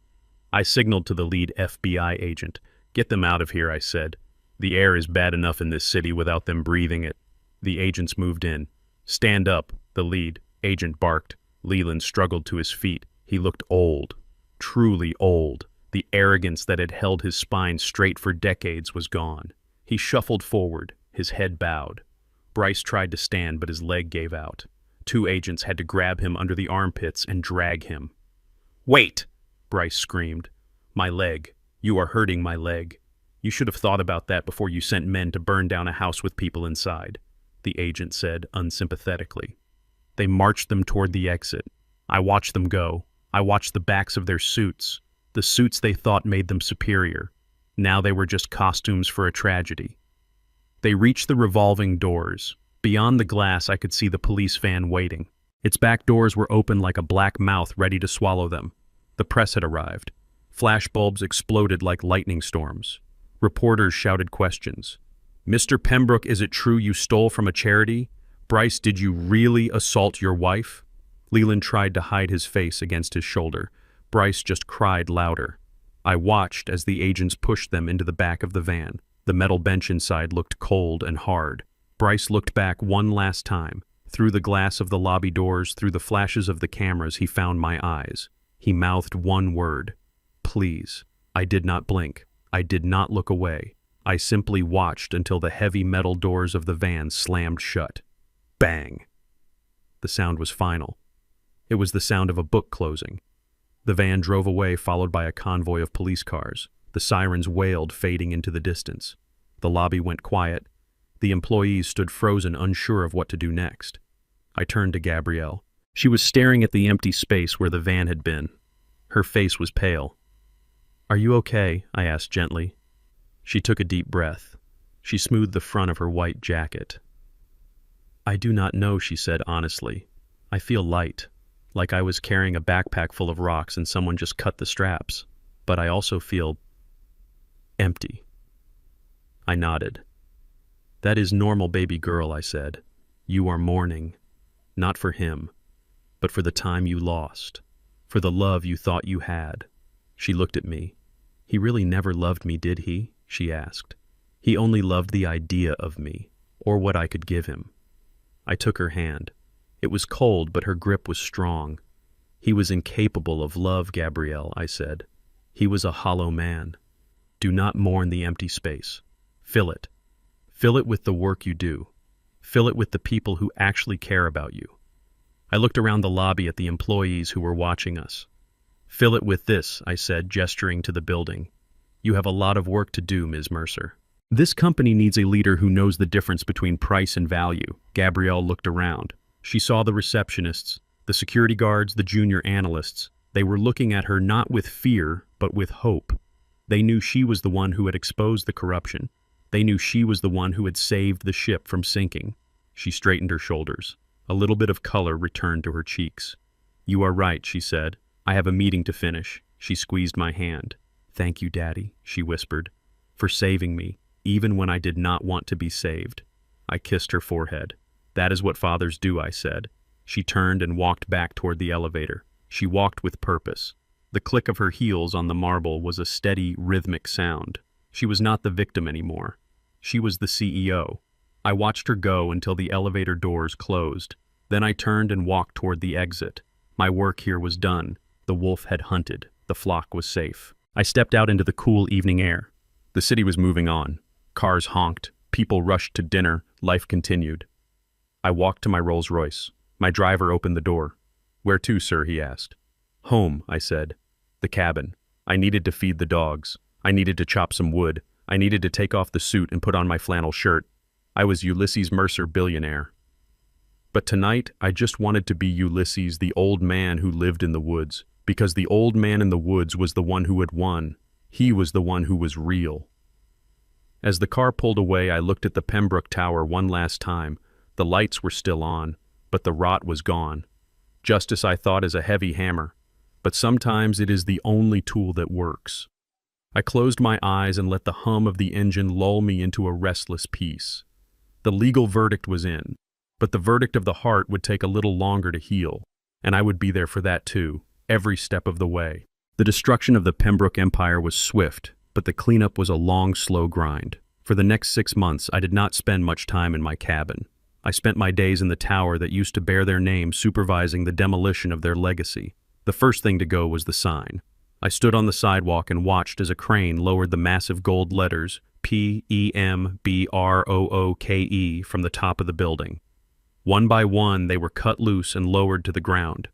Speaker 1: I signaled to the lead FBI agent. Get them out of here, I said. The air is bad enough in this city without them breathing it. The agents moved in. Stand up, the lead agent barked. Leland struggled to his feet. He looked old, truly old. The arrogance that had held his spine straight for decades was gone. He shuffled forward, his head bowed. Bryce tried to stand, but his leg gave out. 2 agents had to grab him under the armpits and drag him. Wait! Bryce screamed. My leg. You are hurting my leg. You should have thought about that before you sent men to burn down a house with people inside, the agent said unsympathetically. They marched them toward the exit. I watched them go. I watched the backs of their suits, the suits they thought made them superior. Now they were just costumes for a tragedy. They reached the revolving doors. Beyond the glass, I could see the police van waiting. Its back doors were open like a black mouth ready to swallow them. The press had arrived. Flash bulbs exploded like lightning storms. Reporters shouted questions. Mr. Pembroke, is it true you stole from a charity? Bryce, did you really assault your wife? Leland tried to hide his face against his shoulder. Bryce just cried louder. I watched as the agents pushed them into the back of the van. The metal bench inside looked cold and hard. Bryce looked back one last time. Through the glass of the lobby doors, through the flashes of the cameras, he found my eyes. He mouthed one word. Please. I did not blink. I did not look away. I simply watched until the heavy metal doors of the van slammed shut. Bang! The sound was final. It was the sound of a book closing. The van drove away, followed by a convoy of police cars. The sirens wailed, fading into the distance. The lobby went quiet. The employees stood frozen, unsure of what to do next. I turned to Gabrielle. She was staring at the empty space where the van had been. Her face was pale. Are you okay? I asked gently. She took a deep breath. She smoothed the front of her white jacket. I do not know, she said honestly. I feel light, like I was carrying a backpack full of rocks and someone just cut the straps. But I also feel empty. I nodded. That is normal, baby girl, I said. You are mourning, not for him, but for the time you lost, for the love you thought you had. She looked at me. He really never loved me, did he? She asked. He only loved the idea of me, or what I could give him. I took her hand. It was cold, but her grip was strong. He was incapable of love, Gabrielle, I said. He was a hollow man. Do not mourn the empty space. Fill it. Fill it with the work you do. Fill it with the people who actually care about you. I looked around the lobby at the employees who were watching us. Fill it with this, I said, gesturing to the building. You have a lot of work to do, Ms. Mercer. This company needs a leader who knows the difference between price and value. Gabrielle looked around. She saw the receptionists, the security guards, the junior analysts. They were looking at her not with fear, but with hope. They knew she was the one who had exposed the corruption. They knew she was the one who had saved the ship from sinking. She straightened her shoulders. A little bit of color returned to her cheeks. You are right, she said. I have a meeting to finish. She squeezed my hand. Thank you, Daddy, she whispered, for saving me, even when I did not want to be saved. I kissed her forehead. That is what fathers do, I said. She turned and walked back toward the elevator. She walked with purpose. The click of her heels on the marble was a steady, rhythmic sound. She was not the victim anymore. She was the CEO. I watched her go until the elevator doors closed. Then I turned and walked toward the exit. My work here was done. The wolf had hunted. The flock was safe. I stepped out into the cool evening air. The city was moving on. Cars honked. People rushed to dinner. Life continued. I walked to my Rolls-Royce. My driver opened the door. "Where to, sir?" he asked. "Home," I said. "The cabin. I needed to feed the dogs. I needed to chop some wood. I needed to take off the suit and put on my flannel shirt. I was Ulysses Mercer, billionaire. But tonight, I just wanted to be Ulysses, the old man who lived in the woods, because the old man in the woods was the one who had won. He was the one who was real." As the car pulled away, I looked at the Pembroke Tower one last time. The lights were still on, but the rot was gone. Justice, I thought, is a heavy hammer, but sometimes it is the only tool that works. I closed my eyes and let the hum of the engine lull me into a restless peace. The legal verdict was in, but the verdict of the heart would take a little longer to heal, and I would be there for that too, every step of the way. The destruction of the Pembroke Empire was swift, but the cleanup was a long, slow grind. For the next 6 months, I did not spend much time in my cabin. I spent my days in the tower that used to bear their name, supervising the demolition of their legacy. The first thing to go was the sign. I stood on the sidewalk and watched as a crane lowered the massive gold letters PEMBROOKE from the top of the building. One by one, they were cut loose and lowered to the ground.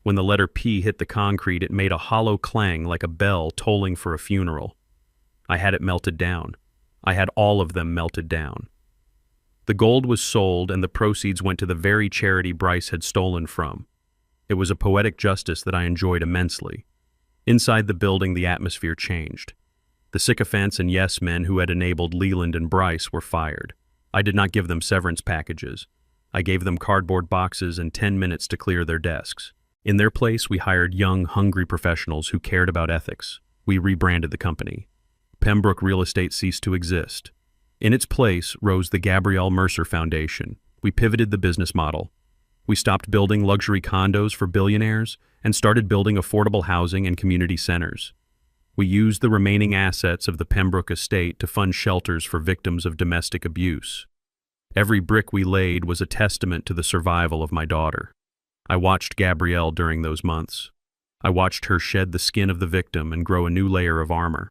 Speaker 1: When the letter P hit the concrete, it made a hollow clang like a bell tolling for a funeral. I had it melted down. I had all of them melted down. The gold was sold, and the proceeds went to the very charity Bryce had stolen from. It was a poetic justice that I enjoyed immensely. Inside the building, the atmosphere changed. The sycophants and yes-men who had enabled Leland and Bryce were fired. I did not give them severance packages. I gave them cardboard boxes and 10 minutes to clear their desks. In their place, we hired young, hungry professionals who cared about ethics. We rebranded the company. Pembroke Real Estate ceased to exist. In its place rose the Gabrielle Mercer Foundation. We pivoted the business model. We stopped building luxury condos for billionaires and started building affordable housing and community centers. We used the remaining assets of the Pembroke estate to fund shelters for victims of domestic abuse. Every brick we laid was a testament to the survival of my daughter. I watched Gabrielle during those months. I watched her shed the skin of the victim and grow a new layer of armor.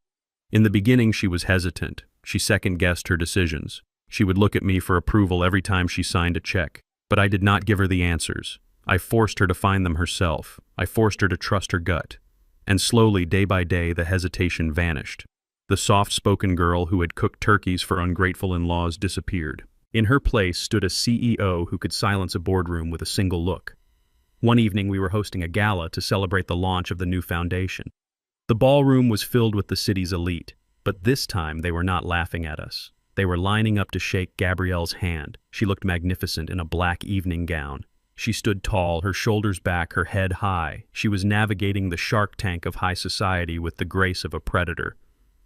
Speaker 1: In the beginning, she was hesitant. She second-guessed her decisions. She would look at me for approval every time she signed a check. But I did not give her the answers. I forced her to find them herself. I forced her to trust her gut. And slowly, day by day, the hesitation vanished. The soft-spoken girl who had cooked turkeys for ungrateful in-laws disappeared. In her place stood a CEO who could silence a boardroom with a single look. One evening, we were hosting a gala to celebrate the launch of the new foundation. The ballroom was filled with the city's elite, but this time they were not laughing at us. They were lining up to shake Gabrielle's hand. She looked magnificent in a black evening gown. She stood tall, her shoulders back, her head high. She was navigating the shark tank of high society with the grace of a predator.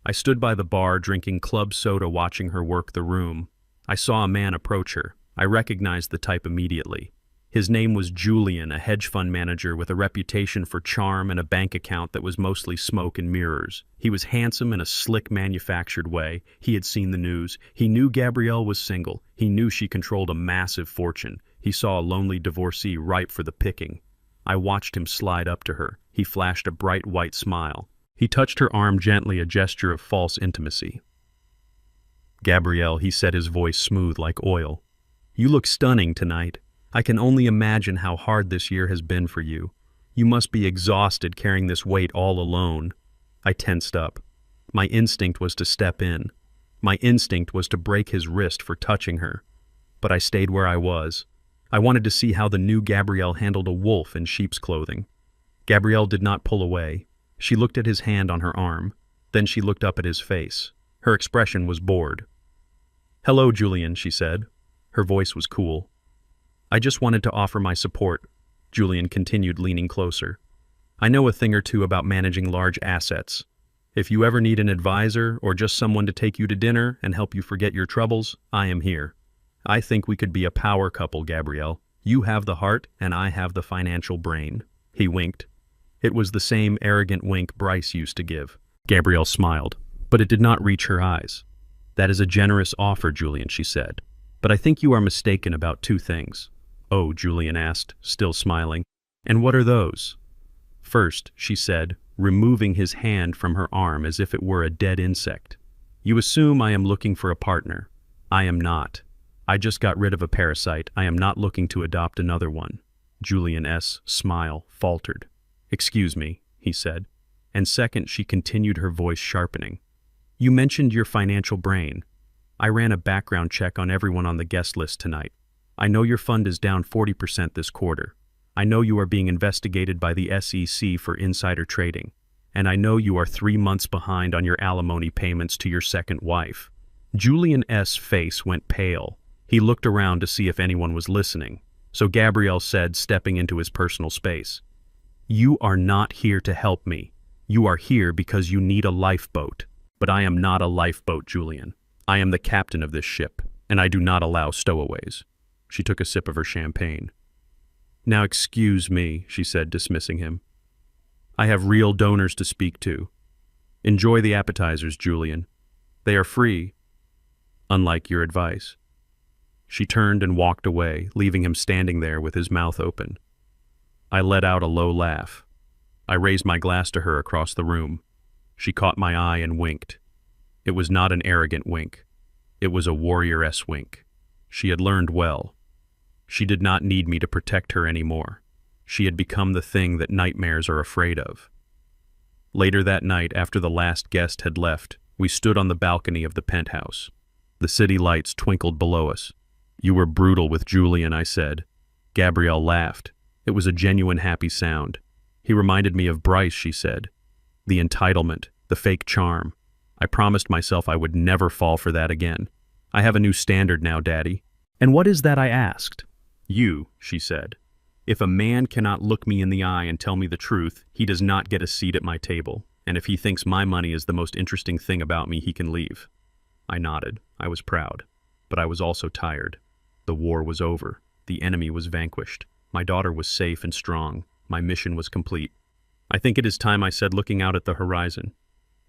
Speaker 1: I stood by the bar drinking club soda, watching her work the room. I saw a man approach her. I recognized the type immediately. His name was Julian, a hedge fund manager with a reputation for charm and a bank account that was mostly smoke and mirrors. He was handsome in a slick, manufactured way. He had seen the news. He knew Gabrielle was single. He knew she controlled a massive fortune. He saw a lonely divorcee ripe for the picking. I watched him slide up to her. He flashed a bright white smile. He touched her arm gently, a gesture of false intimacy. "Gabrielle," he said, his voice smooth like oil. "You look stunning tonight. I can only imagine how hard this year has been for you. You must be exhausted carrying this weight all alone." I tensed up. My instinct was to step in. My instinct was to break his wrist for touching her. But I stayed where I was. I wanted to see how the new Gabrielle handled a wolf in sheep's clothing. Gabrielle did not pull away. She looked at his hand on her arm. Then she looked up at his face. Her expression was bored. "Hello, Julian," she said. Her voice was cool. "I just wanted to offer my support," Julian continued, leaning closer. "I know a thing or two about managing large assets. If you ever need an advisor or just someone to take you to dinner and help you forget your troubles, I am here. I think we could be a power couple, Gabrielle. You have the heart and I have the financial brain." He winked. It was the same arrogant wink Bryce used to give. Gabrielle smiled, but it did not reach her eyes. "That is a generous offer, Julian," she said. "But I think you are mistaken about two things." "Oh," Julian asked, still smiling. "And what are those?" "First," she said, removing his hand from her arm as if it were a dead insect. "You assume I am looking for a partner. I am not. I just got rid of a parasite. I am not looking to adopt another one." Julian's smile faltered. "Excuse me," he said. And second, she continued, her voice sharpening. "You mentioned your financial brain. I ran a background check on everyone on the guest list tonight. I know your fund is down 40% this quarter. I know you are being investigated by the SEC for insider trading. And I know you are 3 months behind on your alimony payments to your second wife." Julian's face went pale. He looked around to see if anyone was listening. So Gabrielle said, stepping into his personal space, "You are not here to help me. You are here because you need a lifeboat. But I am not a lifeboat, Julian. I am the captain of this ship, and I do not allow stowaways." She took a sip of her champagne. "Now excuse me," she said, dismissing him. "I have real donors to speak to. Enjoy the appetizers, Julian. They are free, unlike your advice." She turned and walked away, leaving him standing there with his mouth open. I let out a low laugh. I raised my glass to her across the room. She caught my eye and winked. It was not an arrogant wink. It was a warrior-esque wink. She had learned well. She did not need me to protect her anymore. She had become the thing that nightmares are afraid of. Later that night, after the last guest had left, we stood on the balcony of the penthouse. The city lights twinkled below us. "You were brutal with Julian," I said. Gabrielle laughed. It was a genuine happy sound. "He reminded me of Bryce," she said. "The entitlement, the fake charm. I promised myself I would never fall for that again. I have a new standard now, Daddy." "And what is that?" I asked. "You," she said. "If a man cannot look me in the eye and tell me the truth, he does not get a seat at my table. And if he thinks my money is the most interesting thing about me, he can leave." I nodded. I was proud. But I was also tired. The war was over. The enemy was vanquished. My daughter was safe and strong. My mission was complete. "I think it is time," I said, looking out at the horizon.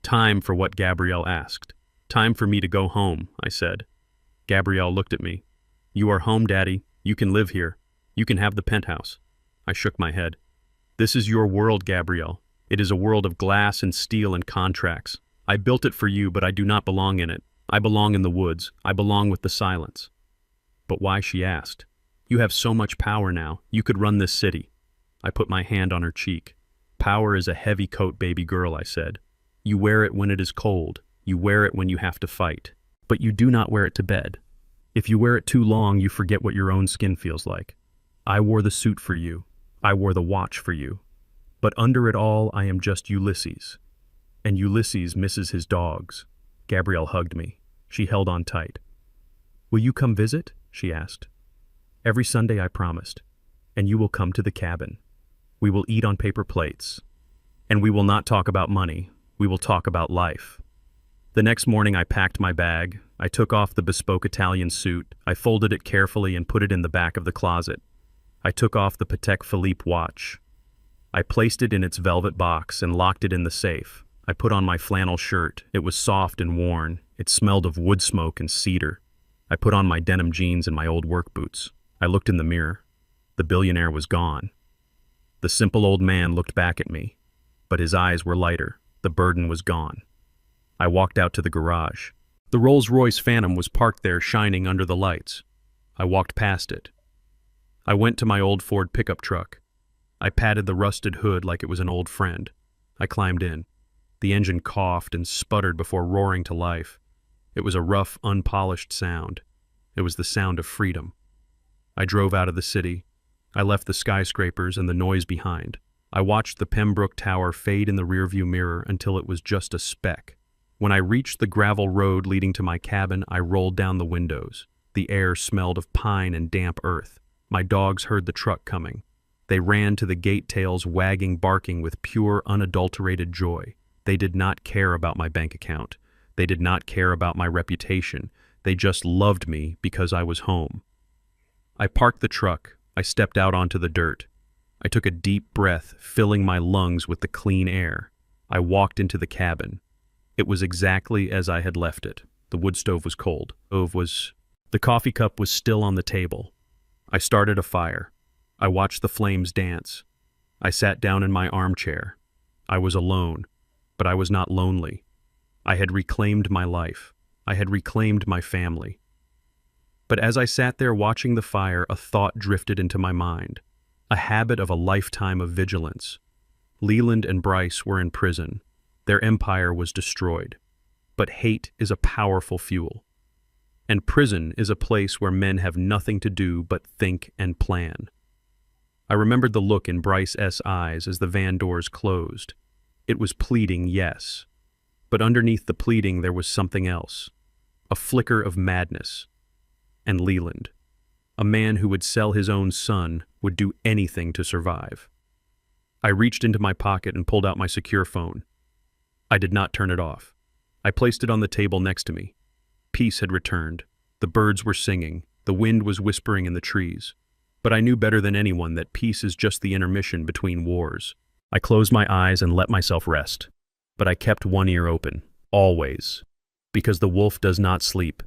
Speaker 1: "Time for what?" Gabrielle asked. "Time for me to go home," I said. Gabrielle looked at me. "You are home, Daddy. You can live here. You can have the penthouse." I shook my head. "This is your world, Gabrielle. It is a world of glass and steel and contracts. I built it for you, but I do not belong in it. I belong in the woods. I belong with the silence." "But why?" she asked. "You have so much power now. You could run this city." I put my hand on her cheek. "Power is a heavy coat, baby girl," I said. "You wear it when it is cold. You wear it when you have to fight. But you do not wear it to bed. If you wear it too long, you forget what your own skin feels like. I wore the suit for you. I wore the watch for you. But under it all, I am just Ulysses. And Ulysses misses his dogs." Gabrielle hugged me. She held on tight. "Will you come visit?" she asked. "Every Sunday," I promised. "And you will come to the cabin. We will eat on paper plates. And we will not talk about money. We will talk about life." The next morning I packed my bag. I took off the bespoke Italian suit. I folded it carefully and put it in the back of the closet. I took off the Patek Philippe watch. I placed it in its velvet box and locked it in the safe. I put on my flannel shirt. It was soft and worn. It smelled of wood smoke and cedar. I put on my denim jeans and my old work boots. I looked in the mirror. The billionaire was gone. The simple old man looked back at me, but his eyes were lighter. The burden was gone. I walked out to the garage. The Rolls-Royce Phantom was parked there, shining under the lights. I walked past it. I went to my old Ford pickup truck. I patted the rusted hood like it was an old friend. I climbed in. The engine coughed and sputtered before roaring to life. It was a rough, unpolished sound. It was the sound of freedom. I drove out of the city. I left the skyscrapers and the noise behind. I watched the Pembroke Tower fade in the rearview mirror until it was just a speck. When I reached the gravel road leading to my cabin, I rolled down the windows. The air smelled of pine and damp earth. My dogs heard the truck coming. They ran to the gate, tails wagging, barking with pure, unadulterated joy. They did not care about my bank account. They did not care about my reputation. They just loved me because I was home. I parked the truck. I stepped out onto the dirt. I took a deep breath, filling my lungs with the clean air. I walked into the cabin. It was exactly as I had left it. The wood stove was cold. The coffee cup was still on the table. I started a fire. I watched the flames dance. I sat down in my armchair. I was alone, but I was not lonely. I had reclaimed my life. I had reclaimed my family. But as I sat there watching the fire, a thought drifted into my mind. A habit of a lifetime of vigilance. Leland and Bryce were in prison. Their empire was destroyed. But hate is a powerful fuel. And prison is a place where men have nothing to do but think and plan. I remembered the look in Bryce's eyes as the van doors closed. It was pleading, yes. But underneath the pleading there was something else. A flicker of madness. And Leland, a man who would sell his own son, would do anything to survive. I reached into my pocket and pulled out my secure phone. I did not turn it off. I placed it on the table next to me. Peace had returned. The birds were singing. The wind was whispering in the trees. But I knew better than anyone that peace is just the intermission between wars. I closed my eyes and let myself rest. But I kept one ear open, always. Because the wolf does not sleep.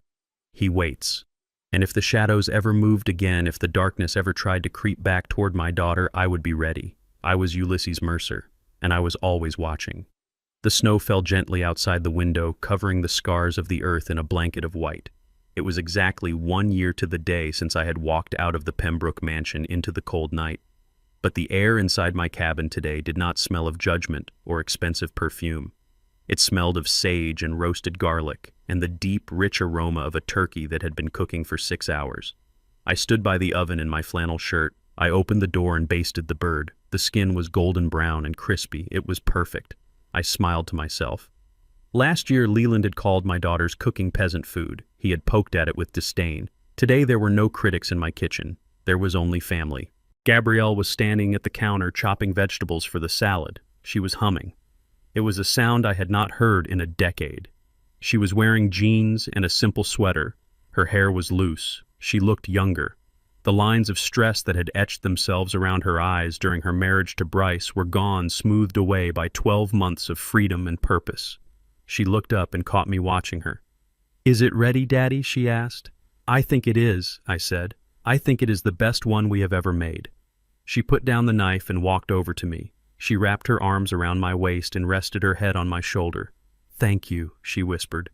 Speaker 1: He waits. And if the shadows ever moved again, if the darkness ever tried to creep back toward my daughter, I would be ready. I was Ulysses Mercer, and I was always watching. The snow fell gently outside the window, covering the scars of the earth in a blanket of white. It was exactly 1 year to the day since I had walked out of the Pembroke mansion into the cold night. But the air inside my cabin today did not smell of judgment or expensive perfume. It smelled of sage and roasted garlic, and the deep, rich aroma of a turkey that had been cooking for 6 hours. I stood by the oven in my flannel shirt. I opened the door and basted the bird. The skin was golden brown and crispy. It was perfect. I smiled to myself. Last year, Leland had called my daughter's cooking peasant food. He had poked at it with disdain. Today, there were no critics in my kitchen. There was only family. Gabrielle was standing at the counter chopping vegetables for the salad. She was humming. It was a sound I had not heard in a decade. She was wearing jeans and a simple sweater. Her hair was loose. She looked younger. The lines of stress that had etched themselves around her eyes during her marriage to Bryce were gone, smoothed away by 12 months of freedom and purpose. She looked up and caught me watching her. "Is it ready, Daddy?" she asked. "I think it is," I said. "I think it is the best one we have ever made." She put down the knife and walked over to me. She wrapped her arms around my waist and rested her head on my shoulder. "Thank you," she whispered.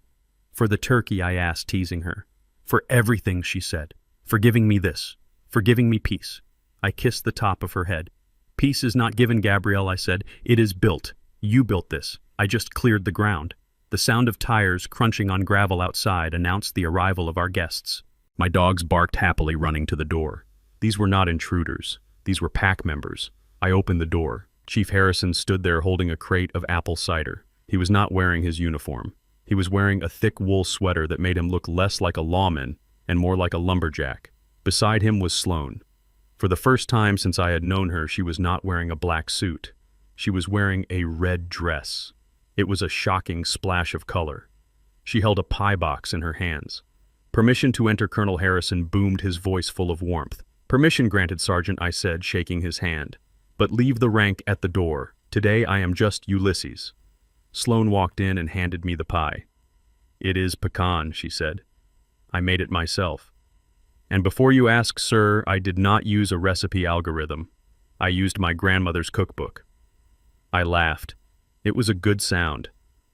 Speaker 1: "For the turkey," I asked, teasing her. "For everything," she said. "For giving me this. For giving me peace." I kissed the top of her head. "Peace is not given, Gabrielle," I said. "It is built. You built this. I just cleared the ground." The sound of tires crunching on gravel outside announced the arrival of our guests. My dogs barked happily, running to the door. These were not intruders. These were pack members. I opened the door. Chief Harrison stood there holding a crate of apple cider. He was not wearing his uniform. He was wearing a thick wool sweater that made him look less like a lawman and more like a lumberjack. Beside him was Sloane. For the first time since I had known her, she was not wearing a black suit. She was wearing a red dress. It was a shocking splash of color. She held a pie box in her hands. "Permission to enter," Colonel Harrison boomed, his voice full of warmth. "Permission granted, Sergeant," I said, shaking his hand. "But leave the rank at the door. Today I am just Ulysses." Sloane walked in and handed me the pie. "It is pecan," she said. "I made it myself. And before you ask, sir, I did not use a recipe algorithm. I used my grandmother's cookbook." I laughed. It was a good sound,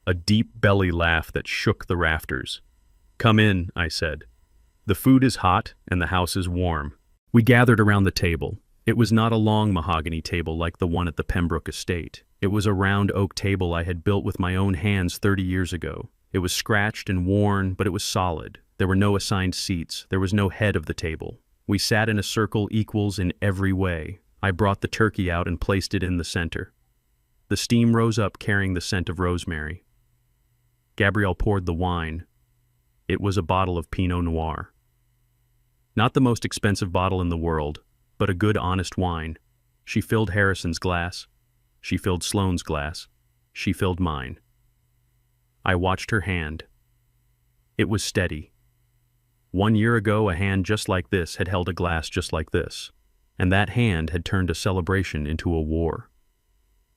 Speaker 1: a deep belly laugh that shook the rafters. "Come in," I said. "The food is hot and the house is warm." We gathered around the table. It was not a long mahogany table like the one at the Pembroke estate. It was a round oak table I had built with my own hands 30 years ago. It was scratched and worn, but it was solid. There were no assigned seats. There was no head of the table. We sat in a circle, equals in every way. I brought the turkey out and placed it in the center. The steam rose up, carrying the scent of rosemary. Gabrielle poured the wine. It was a bottle of Pinot Noir. Not the most expensive bottle in the world, but a good, honest wine. She filled Harrison's glass. She filled Sloane's glass. She filled mine. I watched her hand. It was steady. 1 year ago, a hand just like this had held a glass just like this. and that hand had turned a celebration into a war.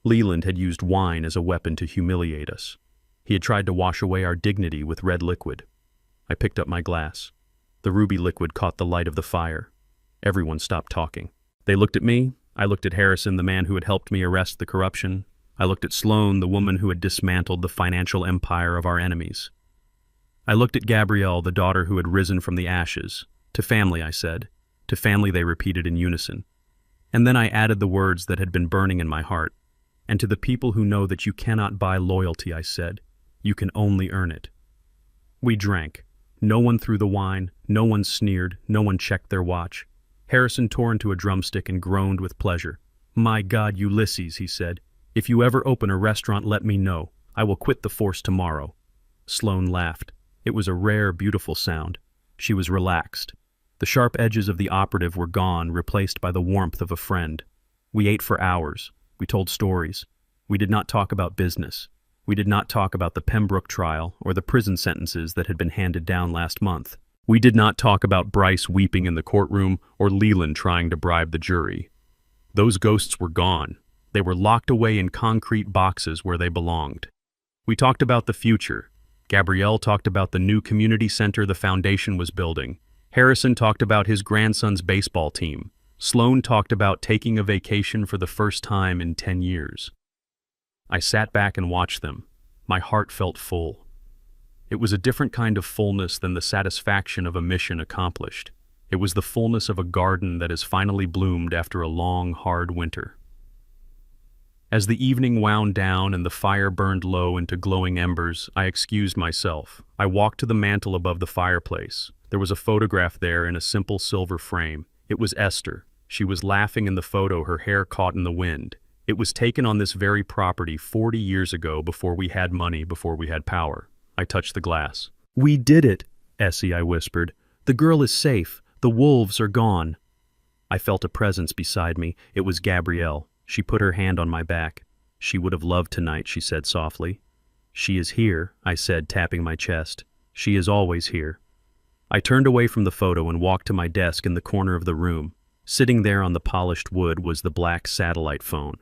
Speaker 1: Leland had used wine as a weapon to humiliate us. He had tried to wash away our dignity with red liquid. I picked up my glass. The ruby liquid caught the light of the fire. Everyone stopped talking. They looked at me. I looked at Harrison, the man who had helped me arrest the corruption. I looked at Sloane, the woman who had dismantled the financial empire of our enemies. I looked at Gabrielle, the daughter who had risen from the ashes. To family, I said. To family, they repeated in unison. And then I added the words that had been burning in my heart. And to the people who know that you cannot buy loyalty, I said. You can only earn it. We drank. No one threw the wine, no one sneered, no one checked their watch. Harrison tore into a drumstick and groaned with pleasure. "My God, Ulysses," he said. "If you ever open a restaurant, let me know. I will quit the force tomorrow." Sloane laughed. It was a rare, beautiful sound. She was relaxed. The sharp edges of the operative were gone, replaced by the warmth of a friend. We ate for hours. We told stories. We did not talk about business. We did not talk about the Pembroke trial or the prison sentences that had been handed down last month. We did not talk about Bryce weeping in the courtroom or Leland trying to bribe the jury. Those ghosts were gone. They were locked away in concrete boxes where they belonged. We talked about the future. Gabrielle talked about the new community center the foundation was building. Harrison talked about his grandson's baseball team. Sloane talked about taking a vacation for the first time in 10 years. I sat back and watched them. My heart felt full. It was a different kind of fullness than the satisfaction of a mission accomplished. It was the fullness of a garden that has finally bloomed after a long, hard winter. As the evening wound down and the fire burned low into glowing embers, I excused myself. I walked to the mantel above the fireplace. There was a photograph there in a simple silver frame. It was Esther. She was laughing in the photo, her hair caught in the wind. It was taken on this very property 40 years ago, before we had money, before we had power. I touched the glass. "We did it, Essie," I whispered. "The girl is safe. The wolves are gone." I felt a presence beside me. It was Gabrielle. She put her hand on my back. "She would have loved tonight," she said softly. "She is here," I said, tapping my chest. "She is always here." I turned away from the photo and walked to my desk in the corner of the room. Sitting there on the polished wood was the black satellite phone.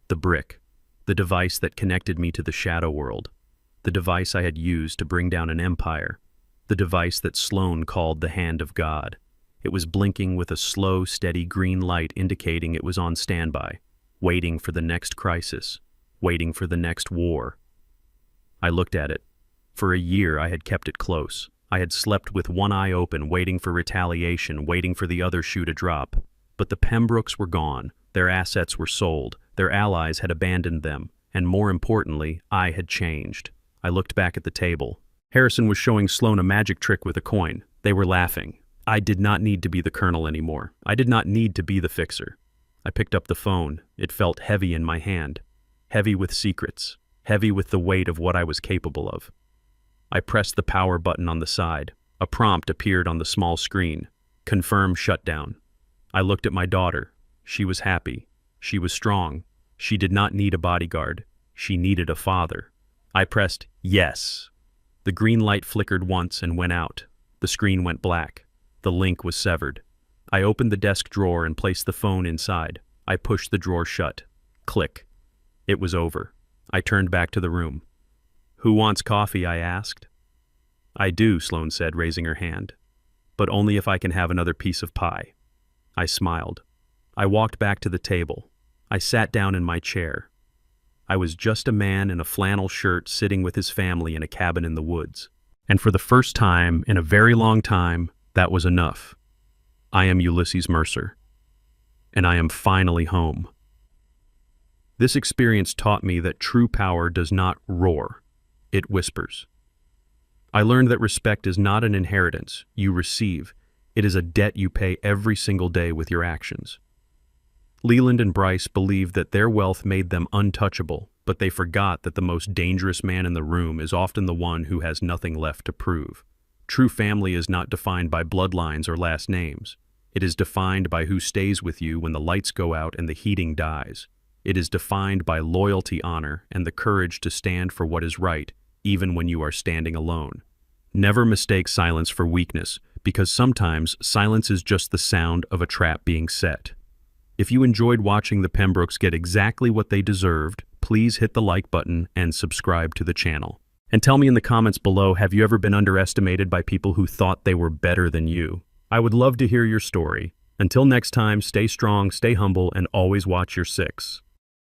Speaker 1: The brick, the device that connected me to the shadow world, the device I had used to bring down an empire, the device that Sloane called the Hand of God. It was blinking with a slow, steady green light indicating it was on standby, waiting for the next crisis, waiting for the next war. I looked at it. For a year I had kept it close. I had slept with one eye open, waiting for retaliation, waiting for the other shoe to drop. But the Pembrokes were gone. Their assets were sold. Their allies had abandoned them. And more importantly, I had changed. I looked back at the table. Harrison was showing Sloane a magic trick with a coin. They were laughing. I did not need to be the colonel anymore. I did not need to be the fixer. I picked up the phone. It felt heavy in my hand. Heavy with secrets. Heavy with the weight of what I was capable of. I pressed the power button on the side. A prompt appeared on the small screen. Confirm shutdown. I looked at my daughter. She was happy. She was strong. She did not need a bodyguard. She needed a father. I pressed yes. The green light flickered once and went out. The screen went black. The link was severed. I opened the desk drawer and placed the phone inside. I pushed the drawer shut. Click. It was over. I turned back to the room. "Who wants coffee?" I asked. "I do," Sloane said, raising her hand. "But only if I can have another piece of pie." I smiled. I walked back to the table. I sat down in my chair. I was just a man in a flannel shirt sitting with his family in a cabin in the woods. And for the first time in a very long time, that was enough. I am Ulysses Mercer. And I am finally home. This experience taught me that true power does not roar. It whispers. I learned that respect is not an inheritance you receive. It is a debt you pay every single day with your actions. Leland and Bryce believed that their wealth made them untouchable, but they forgot that the most dangerous man in the room is often the one who has nothing left to prove. True family is not defined by bloodlines or last names. It is defined by who stays with you when the lights go out and the heating dies. It is defined by loyalty, honor, and the courage to stand for what is right, even when you are standing alone. Never mistake silence for weakness, because sometimes silence is just the sound of a trap being set. If you enjoyed watching the Pembrokes get exactly what they deserved, please hit the like button and subscribe to the channel. And tell me in the comments below, have you ever been underestimated by people who thought they were better than you? I would love to hear your story. Until next time, stay strong, stay humble, and always watch your six.